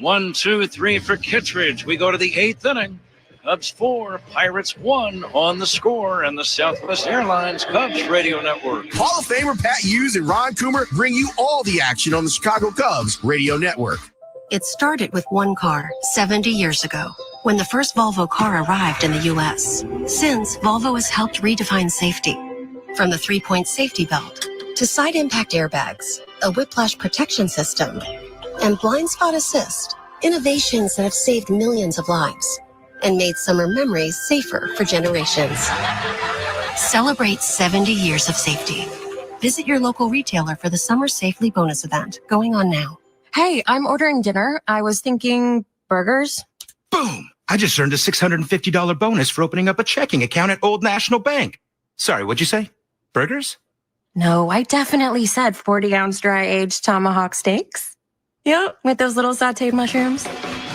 1, 2, 3 for Kittredge. We go to the 8th inning. Cubs 4, Pirates 1 on the score, and the Southwest Airlines Cubs Radio Network.
Hall of Famer Pat Hughes and Ron Coomer bring you all the action on the Chicago Cubs Radio Network.
It started with one car 70 years ago when the first Volvo car arrived in the U.S. Since, Volvo has helped redefine safety. From the 3-point safety belt to side impact airbags, a whiplash protection system, and blind spot assist, innovations that have saved millions of lives and made summer memories safer for generations. Celebrate 70 years of safety. Visit your local retailer for the Summer Safely bonus event going on now.
Hey, I'm ordering dinner. I was thinking burgers.
Boom! I just earned a $650 bonus for opening up a checking account at Old National Bank. Sorry, what'd you say? Burgers?
No, I definitely said 40-ounce dry-aged tomahawk steaks. Yep, with those little sauteed mushrooms.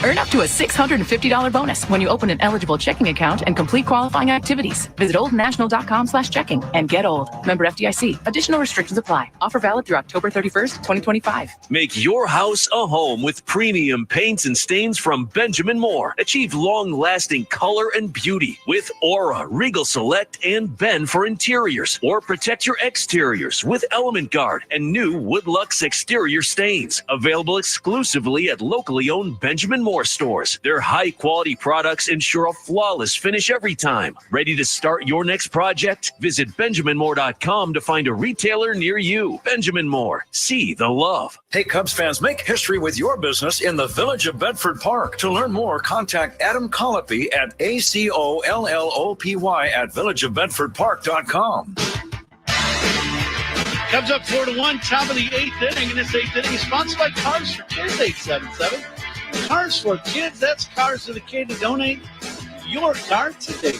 Earn up to a $650 bonus when you open an eligible checking account and complete qualifying activities. Visit oldnational.com/checking and get old. Member FDIC. Additional restrictions apply. Offer valid through October 31st, 2025.
Make your house a home with premium paints and stains from Benjamin Moore. Achieve long-lasting color and beauty with Aura, Regal Select, and Ben for interiors. Or protect your exteriors with Element Guard and new Woodlux exterior stains. Available exclusively at locally owned Benjamin Moore stores. Their high-quality products ensure a flawless finish every time. Ready to start your next project? Visit BenjaminMoore.com to find a retailer near you. Benjamin Moore. See the love.
Hey, Cubs fans, make history with your business in the Village of Bedford Park. To learn more, contact Adam Colopy at ACOLLOPY at villageofbedfordpark.com.
Cubs up 4-1, top of the 8th inning. And this 8th inning is sponsored by Cars for Kids, 877. Cars for Kids, that's Cars for the Kid to donate your car today.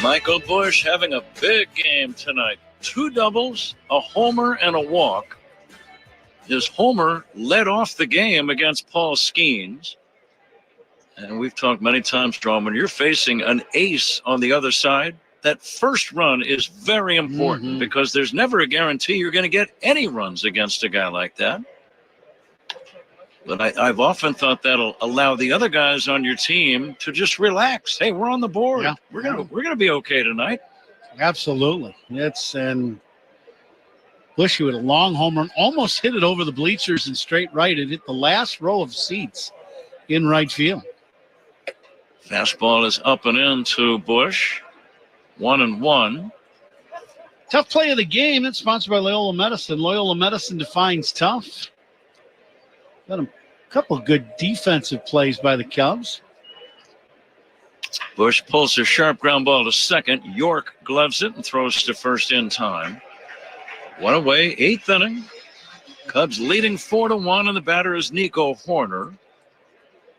Michael Busch having a big game tonight. 2 doubles, a homer, and a walk. His homer led off the game against Paul Skeens. And we've talked many times, Strom, when you're facing an ace on the other side, that first run is very important because there's never a guarantee you're going to get any runs against a guy like that. But I've often thought that'll allow the other guys on your team to just relax. Hey, we're on the board. Yeah. We're gonna be okay tonight.
Absolutely. And Bushy with a long home run, almost hit it over the bleachers in straight right. It hit the last row of seats in right field.
Fastball is up and in to Bush. 1-1.
Tough play of the game. It's sponsored by Loyola Medicine. Loyola Medicine defines tough. Got a couple good defensive plays by the Cubs.
Bush pulls a sharp ground ball to second. York gloves it and throws to first in time. One away, 8th inning. Cubs leading 4-1, and the batter is Nico Horner.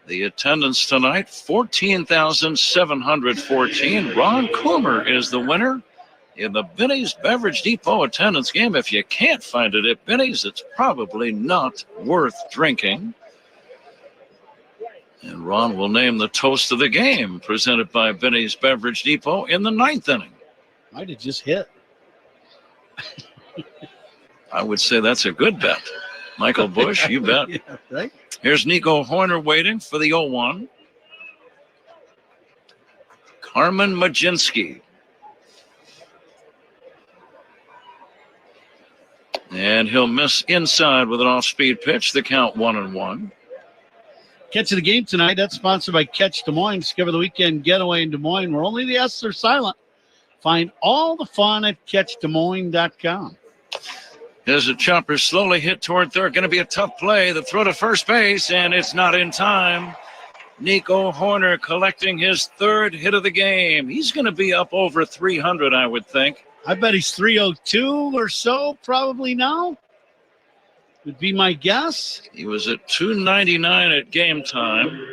The attendance tonight, 14,714. Ron Coomer is the winner in the Benny's Beverage Depot attendance game. If you can't find it at Benny's, it's probably not worth drinking. And Ron will name the toast of the game, presented by Benny's Beverage Depot in the 9th inning.
Might have just hit.
I would say that's a good bet. Michael Bush, you bet.
Yeah, right?
Here's Nico Horner waiting for the 0-1. Carmen Majinski. And he'll miss inside with an off-speed pitch. The count 1-1.
Catch of the game tonight. That's sponsored by Catch Des Moines. Discover the weekend getaway in Des Moines where only the S's are silent. Find all the fun at CatchDesMoines.com.
As the chopper slowly hit toward third. Going to be a tough play. The throw to first base, and it's not in time. Nico Horner collecting his third hit of the game. He's going to be up over 300, I would think.
I bet he's 302 or so probably now. Would be my guess.
He was at 299 at game time.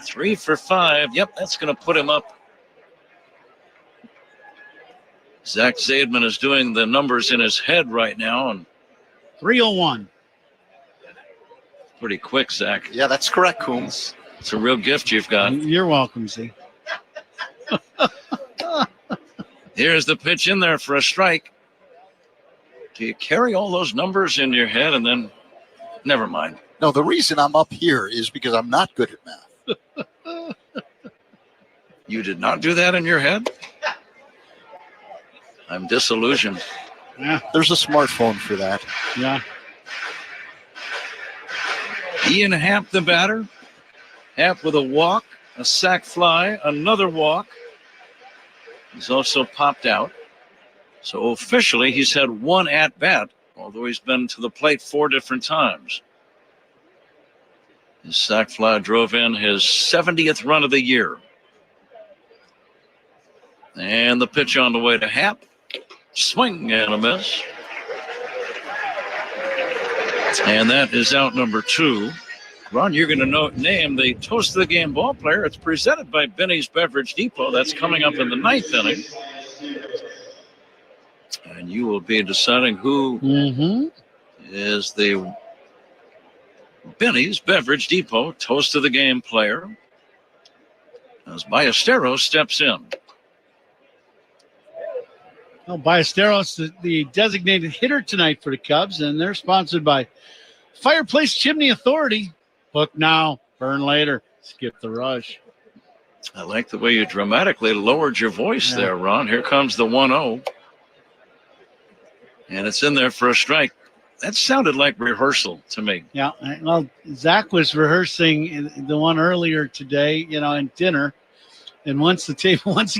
3 for 5. Yep, that's going to put him up. Zach Zaidman is doing the numbers in his head right now. And
301.
Pretty quick, Zach.
Yeah, that's correct, Coombs.
It's a real gift you've got.
You're welcome, Z.
Here's the pitch in there for a strike. Do you carry all those numbers in your head and then never mind?
No, the reason I'm up here is because I'm not good at math.
You did not do that in your head? I'm disillusioned.
Yeah.
There's a smartphone for that.
Yeah.
Ian Happ, the batter. Happ with a walk, a sac fly, another walk. He's also popped out. So officially, he's had one at-bat, although he's been to the plate 4 different times. His sac fly drove in his 70th run of the year. And the pitch on the way to Happ. Swing and a miss. And that is out number 2. Ron, you're going to name the toast of the game ball player. It's presented by Benny's Beverage Depot. That's coming up in the 9th inning. And you will be deciding who is the Benny's Beverage Depot toast of the game player as Ballesteros steps in.
Well, Ballesteros, the designated hitter tonight for the Cubs, and they're sponsored by Fireplace Chimney Authority. Book now, burn later. Skip the rush.
I like the way you dramatically lowered your voice there, Ron. Here comes the 1-0. And it's in there for a strike. That sounded like rehearsal to me.
Yeah, well, Zach was rehearsing the one earlier today, in dinner. And once he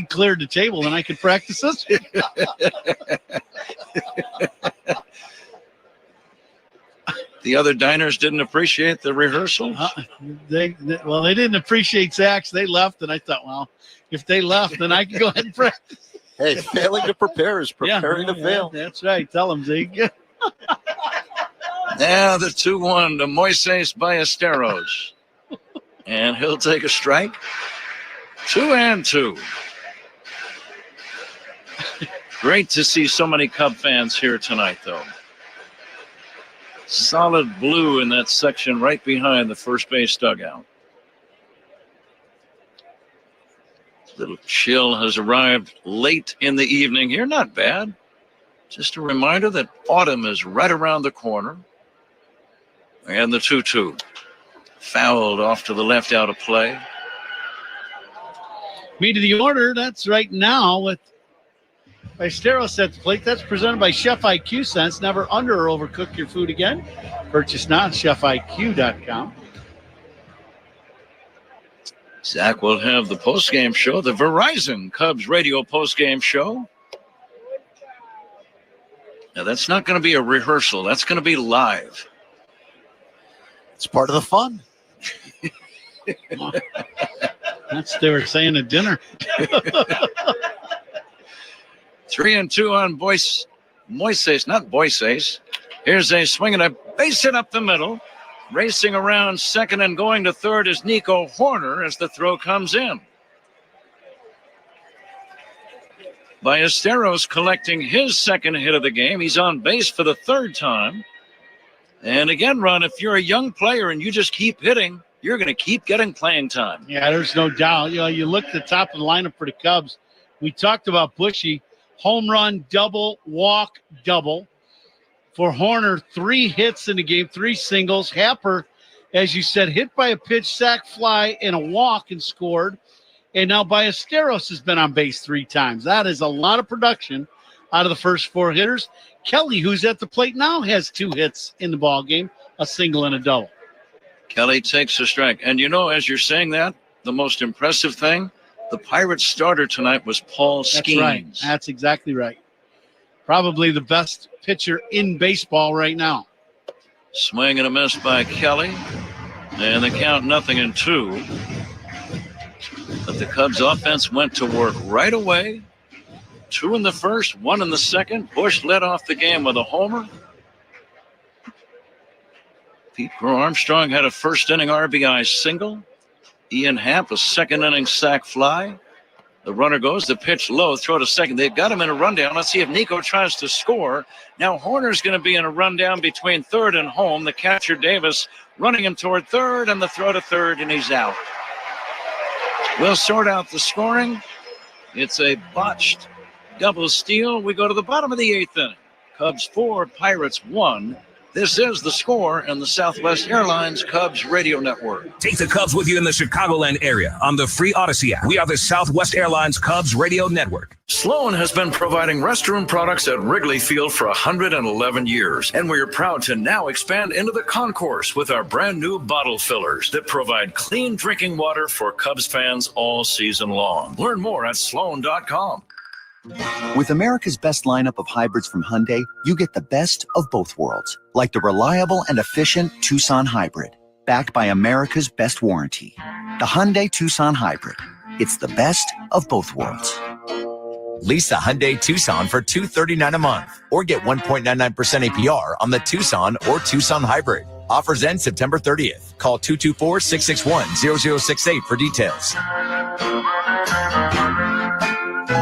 cleared the table, then I could practice this.
The other diners didn't appreciate the rehearsals?
They didn't appreciate Zach's. They left, and I thought, well, if they left, then I could go ahead and practice.
Hey, failing to prepare is preparing to fail.
That's right. Tell them, Zeke.
Now the 2-1 to Moises Ballesteros. And he'll take a strike. 2-2. Great to see so many Cub fans here tonight, though. Solid blue in that section right behind the first base dugout. Little chill has arrived late in the evening here. Not bad. Just a reminder that autumn is right around the corner. And the 2-2. Fouled off to the left out of play.
Me to the order. That's right now with Ballesteros at the plate. That's presented by Chef IQ Sense. Never under or overcook your food again. Purchase now at chefiq.com.
Zach will have the postgame show, the Verizon Cubs radio postgame show. Now, that's not going to be a rehearsal. That's going to be live.
It's part of the fun.
That's they were saying at dinner.
3-2 on Moises, not Boises. Here's a swing and a base hit up the middle. Racing around second and going to third is Nico Horner as the throw comes in. Ballesteros collecting his second hit of the game. He's on base for the third time. And again, Ron, if you're a young player and you just keep hitting, you're going to keep getting playing time.
Yeah, there's no doubt. You look at the top of the lineup for the Cubs. We talked about Bushy. Home run, double, walk, double. For Horner, 3 hits in the game, 3 singles. Happer, as you said, hit by a pitch, sac fly, and a walk and scored. And now Ballesteros has been on base 3 times. That is a lot of production out of the first 4 hitters. Kelly, who's at the plate now, has 2 hits in the ball game, a single and a double.
Kelly takes a strike. And as you're saying that, the most impressive thing, the Pirates starter tonight was Paul Skeens.
That's right. That's exactly right. Probably the best pitcher in baseball right now.
Swing and a miss by Kelly. And the count 0-2. But the Cubs offense went to work right away. 2 in the first, 1 in the second. Bush led off the game with a homer. Pete Armstrong had a first inning RBI single. Ian Happ a second inning sac fly. The runner goes, the pitch low, throw to second. They've got him in a rundown. Let's see if Nico tries to score. Now Horner's going to be in a rundown between third and home. The catcher Davis running him toward third, and the throw to third, and he's out. We'll sort out the scoring. It's a botched double steal. We go to the bottom of the 8th inning. Cubs 4, Pirates 1. This is The Score and the Southwest Airlines Cubs radio network.
Take the Cubs with you in the Chicagoland area on the free Odyssey app. We are the Southwest Airlines Cubs radio network.
Sloan has been providing restroom products at Wrigley Field for 111 years, and we're proud to now expand into the concourse with our brand new bottle fillers that provide clean drinking water for Cubs fans all season long. Learn more at Sloan.com.
With America's best lineup of hybrids from Hyundai, you get the best of both worlds, like the reliable and efficient Tucson Hybrid, backed by America's best warranty. The Hyundai Tucson Hybrid. It's the best of both worlds.
Lease a Hyundai Tucson for $239 a month, or get 1.99% APR on the Tucson or Tucson Hybrid. Offers end September 30th. Call 224-661-0068 for details.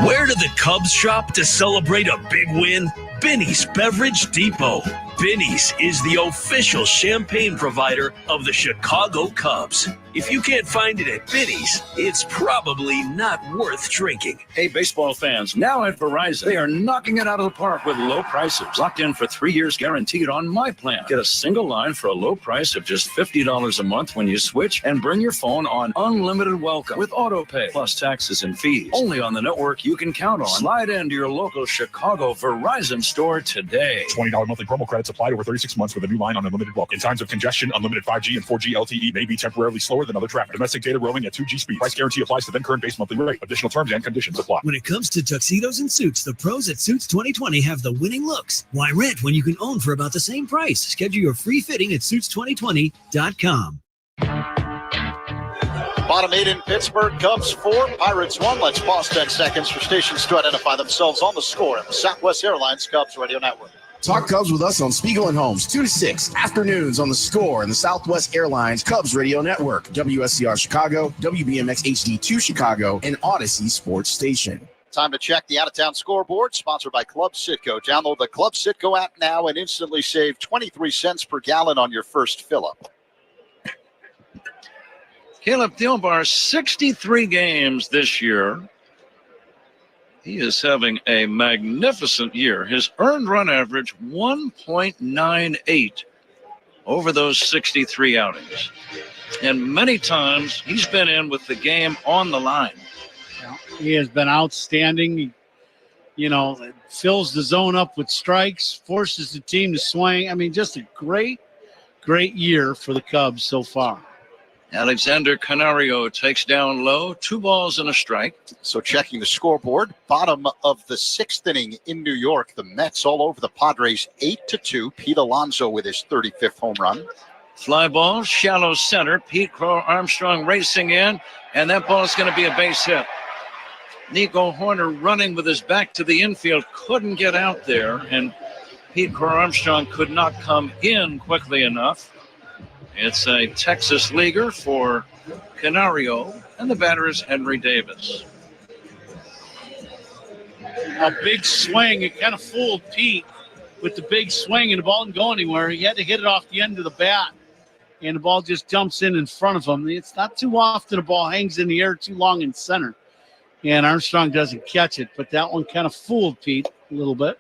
Where do the Cubs shop to celebrate a big win? Binny's Beverage Depot. Binny's is the official champagne provider of the Chicago Cubs. If you can't find it at Binny's, it's probably not worth drinking.
Hey, baseball fans, now at Verizon, they are knocking it out of the park with low prices. Locked in for 3 years guaranteed on my plan. Get a single line for a low price of just $50 a month when you switch, and bring your phone on unlimited welcome with auto pay, plus taxes and fees. Only on the network you can count on. Slide into your local Chicago Verizon store today.
$20 monthly promo credits applied over 36 months with a new line on unlimited welcome. In times of congestion, unlimited 5G and 4G LTE may be temporarily slower than other traffic. Domestic data roaming at 2G speed. Price guarantee applies to then current base monthly rate. Additional terms and conditions apply.
When it comes to tuxedos and suits, the pros at Suits 2020 have the winning looks. Why rent when you can own for about the same price? Schedule your free fitting at Suits2020.com.
Bottom 8 in Pittsburgh, Cubs 4, Pirates 1. Let's pause 10 seconds for stations to identify themselves on the score at the Southwest Airlines Cubs radio network.
Talk Cubs with us on Spiegel and Holmes, 2 to 6 afternoons on the Score and the Southwest Airlines Cubs Radio Network, WSCR Chicago, WBMX HD2 Chicago, and Odyssey Sports Station.
Time to check the out-of-town scoreboard, sponsored by Club Citgo. Download the Club Citgo app now and instantly save 23 cents per gallon on your first fill-up.
Caleb Thielbar, 63 games this year. He is having a magnificent year. His earned run average, 1.98 over those 63 outings. And many times he's been in with the game on the line.
He has been outstanding. fills the zone up with strikes, forces the team to swing. I mean, just a great year for the Cubs so far.
Alexander Canario takes down low, 2 balls and a strike.
So checking the scoreboard, bottom of the 6th inning in New York, the Mets all over the Padres 8-2. Pete Alonso with his 35th home run.
Fly ball, shallow center. Pete Crow Armstrong racing in, and that ball is going to be a base hit. Nico Horner running with his back to the infield, couldn't get out there, and Pete Crow Armstrong could not come in quickly enough. It's a Texas leaguer for Canario, and the batter is Henry Davis.
A big swing. It kind of fooled Pete with the big swing, and the ball didn't go anywhere. He had to hit it off the end of the bat, and the ball just jumps in front of him. It's not too often a ball hangs in the air too long in center, and Armstrong doesn't catch it, but that one kind of fooled Pete a little bit.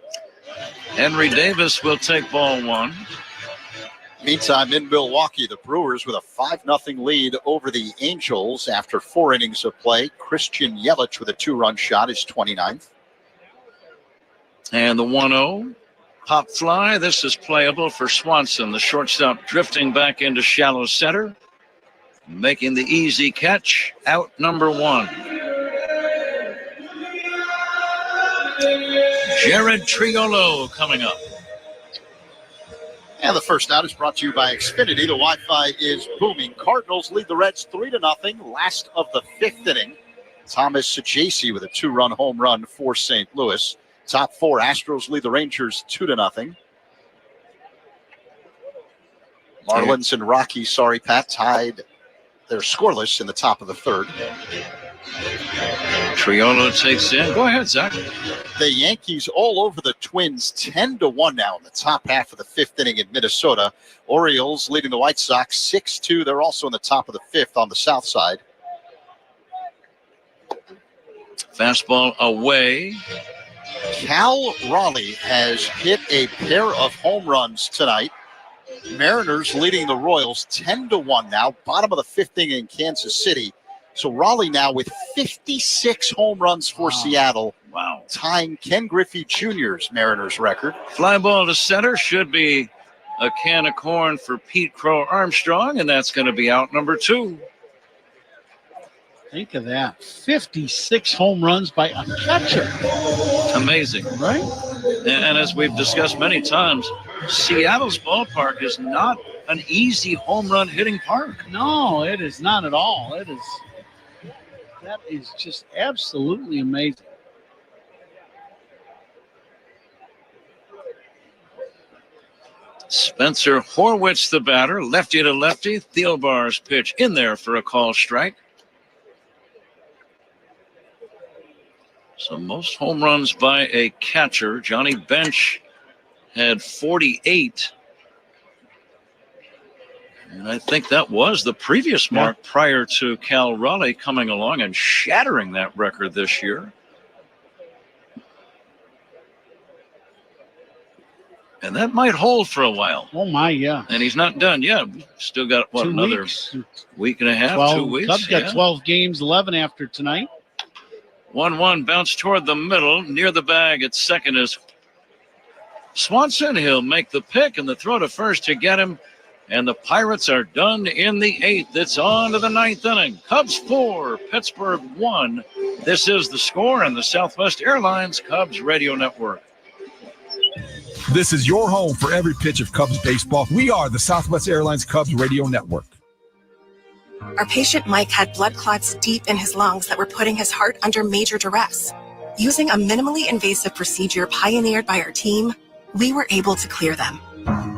Henry Davis will take ball 1.
Meantime, in Milwaukee, the Brewers with a 5-0 lead over the Angels after 4 innings of play. Christian Yelich with a 2-run shot is 29th.
And the 1-0. Pop fly. This is playable for Swanson. The shortstop drifting back into shallow center, making the easy catch. Out number 1. Jared Triolo coming up.
And the first out is brought to you by Xfinity. The Wi-Fi is booming. Cardinals lead the Reds 3-0. Last of the 5th inning. Thomas Saggese with a 2-run home run for St. Louis. Top 4, Astros lead the Rangers 2-0. Marlins and Rockies, Pat, tied. They're scoreless in the top of the 3rd.
Triolo takes in. Go ahead, Zach.
The Yankees all over the Twins 10-1 now in the top half of the 5th inning in Minnesota. Orioles leading the White Sox 6-2. They're also in the top of the 5th on the south side.
Fastball away.
Cal Raleigh has hit a pair of home runs tonight. Mariners leading the Royals 10-1 now. Bottom of the 5th inning in Kansas City. So Raleigh now with 56 home runs for Seattle.
Wow.
Tying Ken Griffey Jr.'s Mariners record.
Fly ball to center should be a can of corn for Pete Crow Armstrong, and that's going to be out number 2.
Think of that. 56 home runs by a catcher.
Amazing.
Right?
And as we've discussed many times, Seattle's ballpark is not an easy home run hitting park.
No, it is not at all. That is just absolutely amazing.
Spencer Horwitz, the batter, lefty to lefty. Thielbar's pitch in there for a call strike. So most home runs by a catcher. Johnny Bench had 48. And I think that was the previous mark prior to Cal Raleigh coming along and shattering that record this year. And that might hold for a while.
Oh, my, yeah.
And he's not done yet. Still got, what,
2
another
weeks.
Week and a half,
12,
2 weeks?
Cubs got 12 games, 11 after tonight.
1-1 bounce toward the middle. Near the bag at second is Swanson. He'll make the pick and the throw to first to get him. And the Pirates are done in the 8th. It's on to the 9th inning. Cubs 4, Pittsburgh 1. This is the score on the Southwest Airlines Cubs Radio Network.
This is your home for every pitch of Cubs baseball. We are the Southwest Airlines Cubs Radio Network.
Our patient Mike had blood clots deep in his lungs that were putting his heart under major duress. Using a minimally invasive procedure pioneered by our team, we were able to clear them.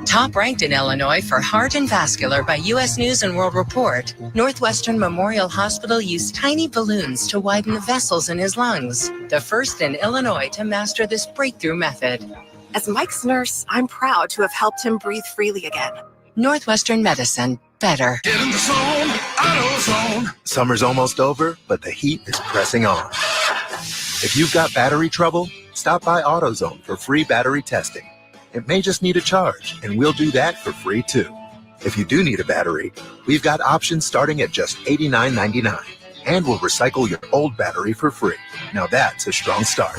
Top ranked in Illinois for heart and vascular by U.S. News and World Report, Northwestern Memorial Hospital used tiny balloons to widen the vessels in his lungs, the first in Illinois to master this breakthrough method.
As Mike's nurse, I'm proud to have helped him breathe freely again.
Northwestern Medicine, better.
Get in the zone, AutoZone. Summer's almost over, but the heat is pressing on. If you've got battery trouble, stop by AutoZone for free battery testing. It may just need a charge, and we'll do that for free too. If you do need a battery, we've got options starting at just $89.99, and we'll recycle your old battery for free. Now that's a strong start.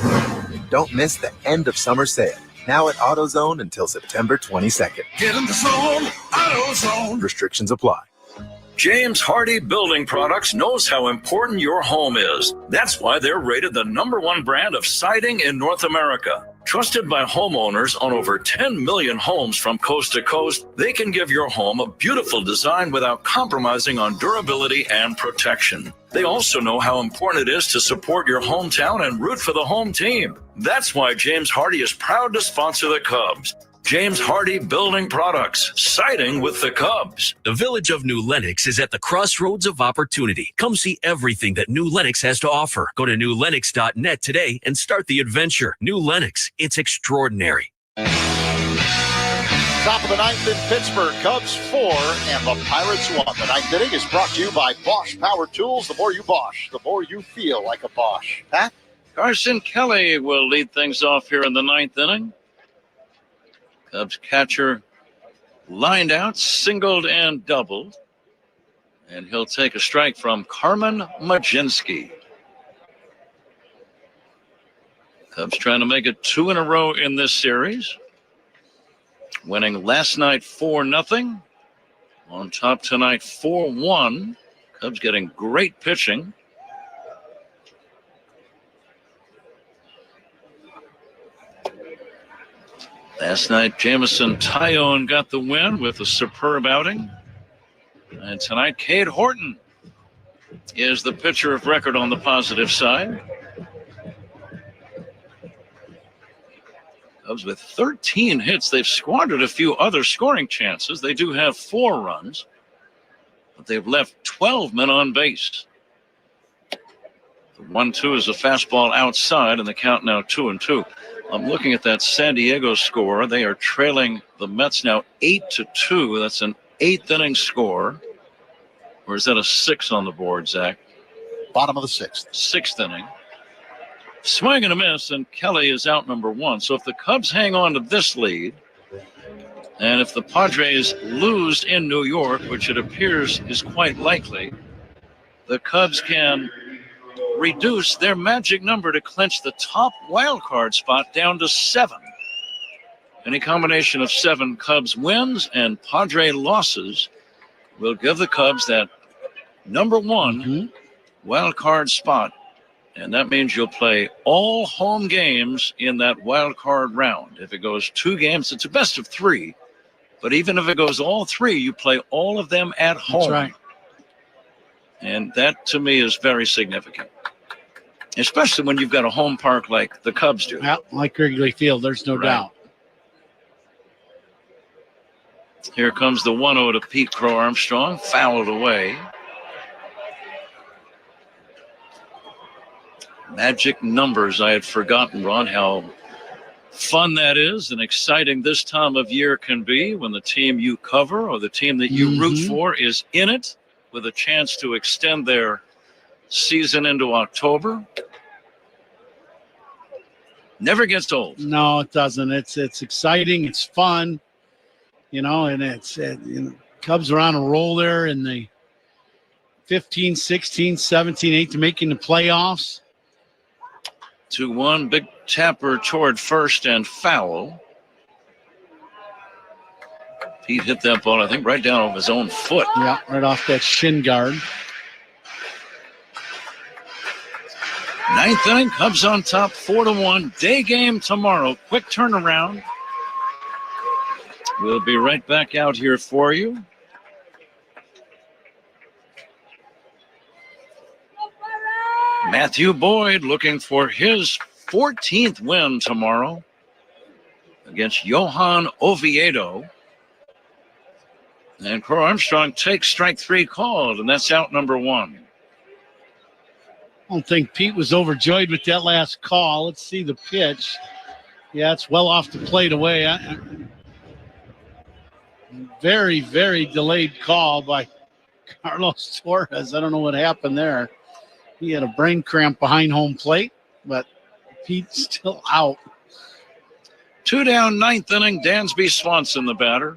Don't miss the end of summer sale. Now at AutoZone until September 22nd.
Get in the zone, AutoZone.
Restrictions apply.
James Hardy Building Products knows how important your home is. That's why they're rated the #1 brand of siding in North America. Trusted by homeowners on over 10 million homes from coast to coast, they can give your home a beautiful design without compromising on durability and protection. They also know how important it is to support your hometown and root for the home team. That's why James Hardy is proud to sponsor the Cubs. James Hardy Building Products, siding with the Cubs.
The village of New Lenox is at the crossroads of opportunity. Come see everything that New Lenox has to offer. Go to newlenox.net today and start the adventure. New Lenox, it's extraordinary.
Top of the ninth in Pittsburgh, Cubs 4 and the Pirates 1. The ninth inning is brought to you by Bosch Power Tools. The more you Bosch, the more you feel like a Bosch. Pat?
Carson Kelly will lead things off here in the ninth inning. Cubs catcher lined out, singled and doubled. And he'll take a strike from Carmen Majinski. Cubs trying to make it 2 in a row in this series. Winning last night 4-0. On top tonight 4-1. Cubs getting great pitching. Last night, Jamison Tyone got the win with a superb outing. And tonight, Cade Horton is the pitcher of record on the positive side. Cubs with 13 hits. They've squandered a few other scoring chances. They do have 4 runs, but they've left 12 men on base. The 1-2 is a fastball outside, and the count now 2-2. I'm looking at that San Diego score. They are trailing the Mets now 8-2. That's an 8th inning score. Or is that a 6 on the board, Zach?
Bottom of the 6th.
6th inning. Swing and a miss, and Kelly is out number 1. So if the Cubs hang on to this lead, and if the Padres lose in New York, which it appears is quite likely, the Cubs can reduce their magic number to clinch the top wild card spot down to 7. Any combination of 7 Cubs wins and Padre losses will give the Cubs that number 1 wild card spot. And that means you'll play all home games in that wild card round. If it goes 2 games, it's a best of 3. But even if it goes all 3, you play all of them at home.
That's right.
And that, to me, is very significant, especially when you've got a home park like the Cubs do.
Yeah, like Wrigley Field, there's no doubt.
Here comes the 1-0 to Pete Crow Armstrong, fouled away. Magic numbers. I had forgotten, Ron, how fun that is and exciting this time of year can be when the team you cover or the team that you root for is in it with a chance to extend their season into October. Never gets old.
No, it doesn't. It's exciting. It's fun, and Cubs are on a roll there in the 15, 16, 17, 18 to making the playoffs.
2-1, big tapper toward first and foul. Pete hit that ball, I think, right down off his own foot.
Yeah, right off that shin guard.
9th inning, Cubs on top, 4-1. Day game tomorrow. Quick turnaround. We'll be right back out here for you. Matthew Boyd looking for his 14th win tomorrow against Johan Oviedo. And Crow Armstrong takes strike 3 called, and that's out number 1.
I don't think Pete was overjoyed with that last call. Let's see the pitch. Yeah, it's well off the plate away. Very, very delayed call by Carlos Torres. I don't know what happened there. He had a brain cramp behind home plate, but Pete's still out.
2 down, 9th inning. Dansby Swanson, the batter.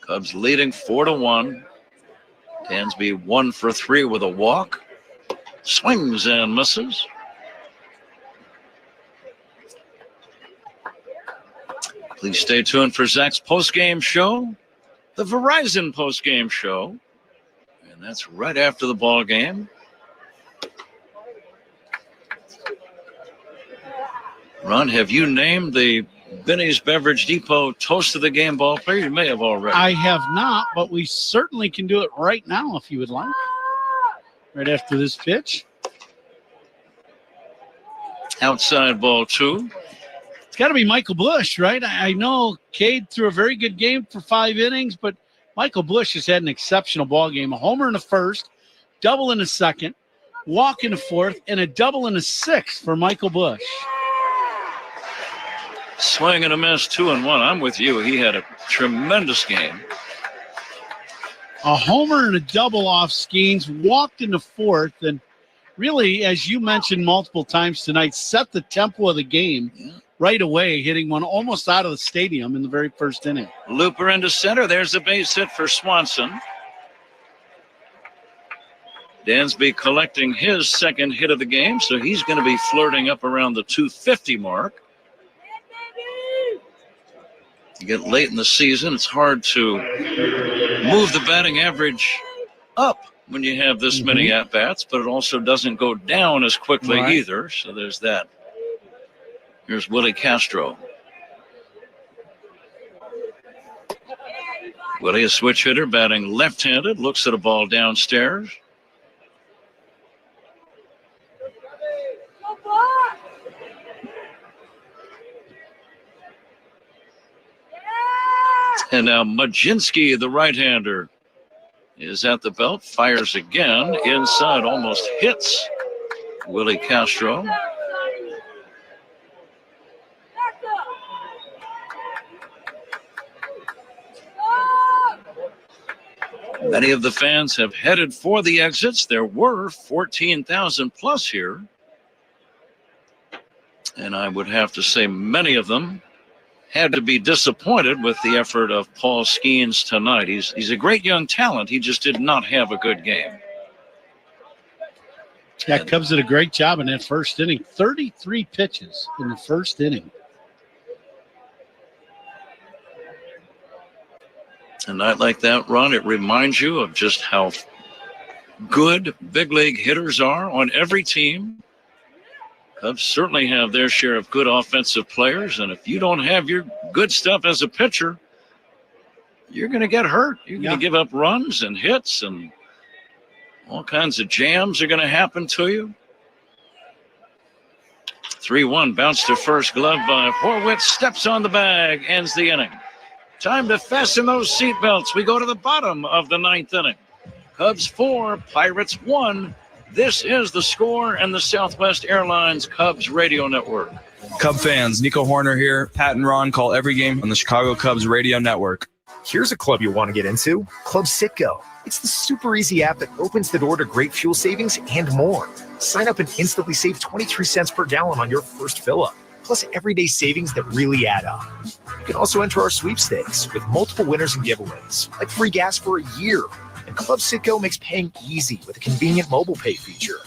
Cubs leading 4-1. Dansby 1 for 3 with a walk. Swings and misses. Please stay tuned for Zach's post-game show, the Verizon post-game show. And that's right after the ball game. Ron, have you named the Benny's Beverage Depot Toast of the Game ball player? You may have already.
I have not, but we certainly can do it right now if you would like. Right after this pitch.
Outside ball 2.
It's got to be Michael Busch, right? I know Cade threw a very good game for 5 innings, but Michael Busch has had an exceptional ball game. A homer in the first, double in the second, walk in the fourth, and a double in the sixth for Michael Busch.
Swing and a miss, 2-1. I'm with you. He had a tremendous game.
A homer and a double off Skeens, walked in the fourth, and really, as you mentioned multiple times tonight, set the tempo of the game right away, hitting one almost out of the stadium in the very first inning.
Looper into center. There's a base hit for Swanson. Dansby collecting his second hit of the game, so he's going to be flirting up around the 250 mark. You get late in the season, it's hard to move the batting average up when you have this many at-bats, but it also doesn't go down as quickly either, so there's that. Here's Willie Castro. Willie, a switch hitter, batting left-handed, looks at a ball downstairs. And now Majinski, the right-hander, is at the belt, fires again, inside, almost hits Willie Castro. Many of the fans have headed for the exits. There were 14,000 plus here. And I would have to say many of them had to be disappointed with the effort of Paul Skeens tonight. He's a great young talent. He just did not have a good game.
Yeah, Cubs did a great job in that first inning. 33 pitches in the first inning.
A night like that, Ron, it reminds you of just how good big league hitters are on every team. Cubs certainly have their share of good offensive players, and if you don't have your good stuff as a pitcher, you're going to get hurt. You're going to give up runs and hits, and all kinds of jams are going to happen to you. 3-1, bounce to first, glove by Horwitz, steps on the bag, ends the inning. Time to fasten those seatbelts. We go to the bottom of the ninth inning. Cubs 4, Pirates 1. This is The Score and the Southwest Airlines Cubs Radio Network.
Cub fans, Nico Horner here. Pat and Ron call every game on the Chicago Cubs Radio Network.
Here's a club you'll want to get into, Club Citgo. It's the super easy app that opens the door to great fuel savings and more. Sign up and instantly save 23 cents per gallon on your first fill-up, plus everyday savings that really add up. You can also enter our sweepstakes with multiple winners and giveaways, like free gas for a year. And Club Citgo makes paying easy with a convenient mobile pay feature.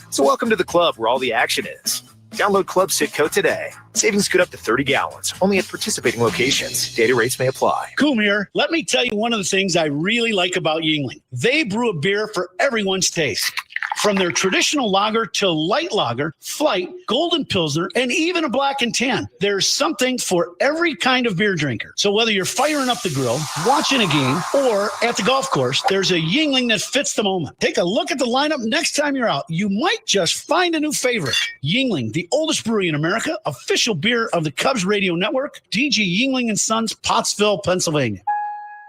So welcome to the club where all the action is. Download Club Citgo today. Savings could up to 30 gallons, only at participating locations. Data rates may apply.
Coom here. Let me tell you one of the things I really like about Yuengling. They brew a beer for everyone's taste. From their traditional lager to light lager, flight, golden pilsner, and even a black and tan. There's something for every kind of beer drinker. So whether you're firing up the grill, watching a game, or at the golf course, there's a Yuengling that fits the moment. Take a look at the lineup next time you're out. You might just find a new favorite. Yuengling, the oldest brewery in America, official beer of the Cubs Radio Network, DG Yuengling & Sons, Pottsville, Pennsylvania.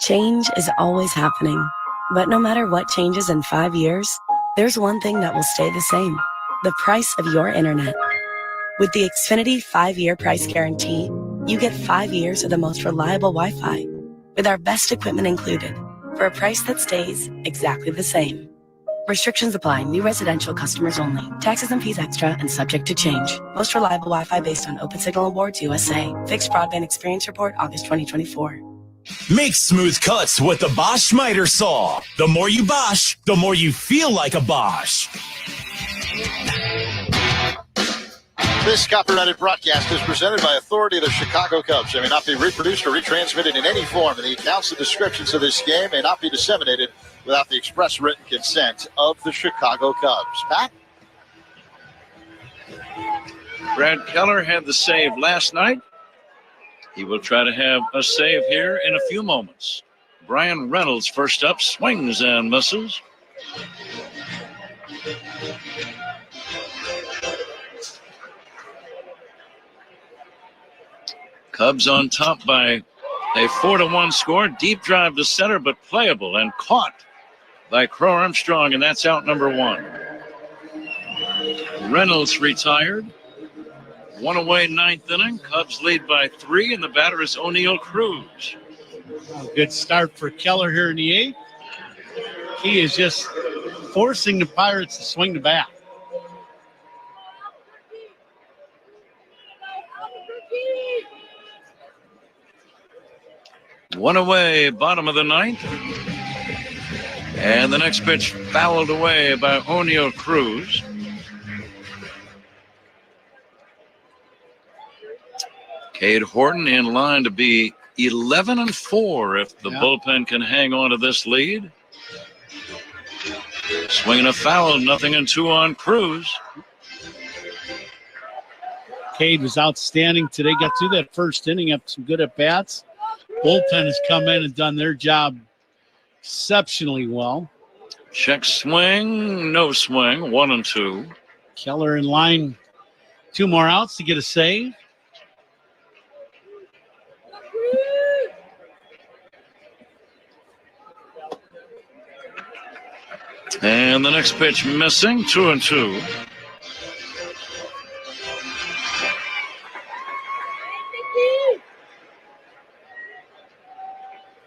Change is always happening. But no matter what changes in 5 years, there's one thing that will stay the same: the price of your internet. With the Xfinity 5-year price guarantee, you get 5 years of the most reliable Wi-Fi with our best equipment included for a price that stays exactly the same. Restrictions apply. New residential customers only. Taxes and fees extra and subject to change. Most reliable Wi-Fi based on Open Signal Awards USA. Fixed Broadband Experience Report, August 2024.
Make smooth cuts with the Bosch miter saw. The more you Bosch, the more you feel like a Bosch.
This copyrighted broadcast is presented by authority of the Chicago Cubs. It may not be reproduced or retransmitted in any form, and the accounts and descriptions of this game may not be disseminated without the express written consent of the Chicago Cubs. Pat?
Brad Keller had the save last night. He will try to have a save here in a few moments. Brian Reynolds first up, swings and misses. Cubs on top by a 4-1 score. Deep drive to center, but playable and caught by Crow Armstrong, and that's out number one. Reynolds retired. One away, ninth inning. Cubs lead by 3, and the batter is O'Neill Cruz.
Good start for Keller here in the 8th. He is just forcing the Pirates to swing the bat.
One away, bottom of the 9th. And the next pitch fouled away by O'Neill Cruz. Cade Horton in line to be 11-4 if the bullpen can hang on to this lead. Swinging a foul, 0-2 on Cruz.
Cade was outstanding today. Got through that first inning, up some good at-bats. Bullpen has come in and done their job exceptionally well.
Check swing, no swing, 1-2.
Keller in line, 2 more outs to get a save.
And the next pitch missing, 2-2.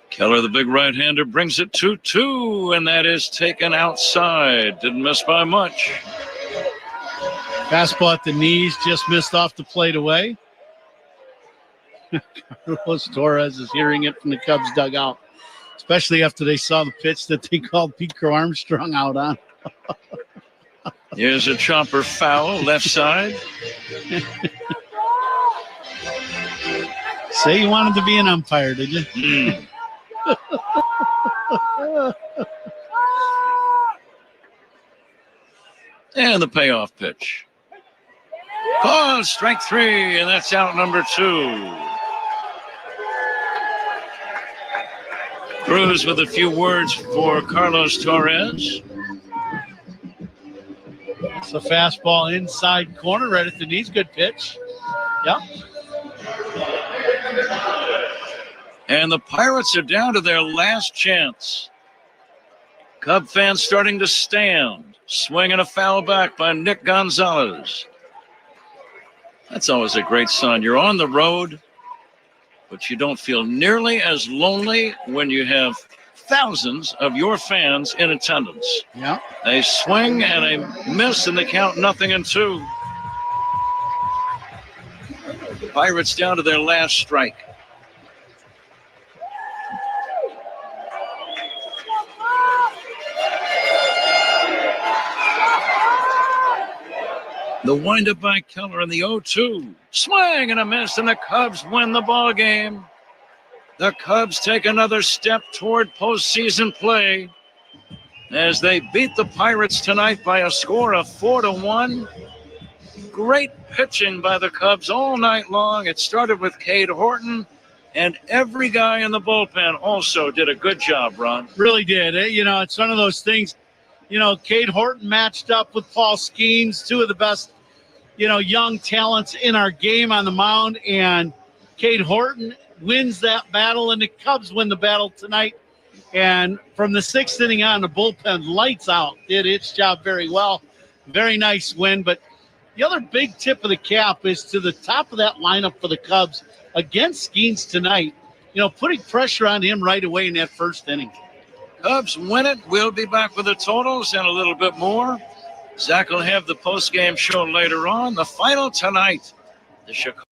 Keller, the big right-hander, brings it 2-2, and that is taken outside. Didn't miss by much.
Fastball at the knees, just missed off the plate away. Carlos Torres is hearing it from the Cubs dugout, especially after they saw the pitch that they called Pete Crow Armstrong out on.
Here's a chopper foul, left side.
Say you wanted to be an umpire, did you?
And the payoff pitch. Call, strike 3, and that's out number 2. Cruz with a few words for Carlos Torres.
It's a fastball inside corner, right at the knees. Good pitch. Yep.
And the Pirates are down to their last chance. Cub fans starting to stand. Swinging a foul back by Nick Gonzalez. That's always a great sign. You're on the road, but you don't feel nearly as lonely when you have thousands of your fans in attendance.
Yeah.
They swing and a miss, and they count 0-2. Pirates down to their last strike. The windup by Keller in the 0-2. Swing and a miss, and the Cubs win the ball game. The Cubs take another step toward postseason play as they beat the Pirates tonight by a score of 4-1. Great pitching by the Cubs all night long. It started with Cade Horton, and every guy in the bullpen also did a good job, Ron.
Really did. You know, it's one of those things. You know, Cade Horton matched up with Paul Skeens, 2 of the best, young talents in our game on the mound. And Cade Horton wins that battle, and the Cubs win the battle tonight. And from the 6th inning on, the bullpen lights out. Did its job very well. Very nice win. But the other big tip of the cap is to the top of that lineup for the Cubs against Skeens tonight. Putting pressure on him right away in that first inning.
Cubs win it. We'll be back with the totals and a little bit more. Zach will have the post-game show later on. The final tonight, the Chicago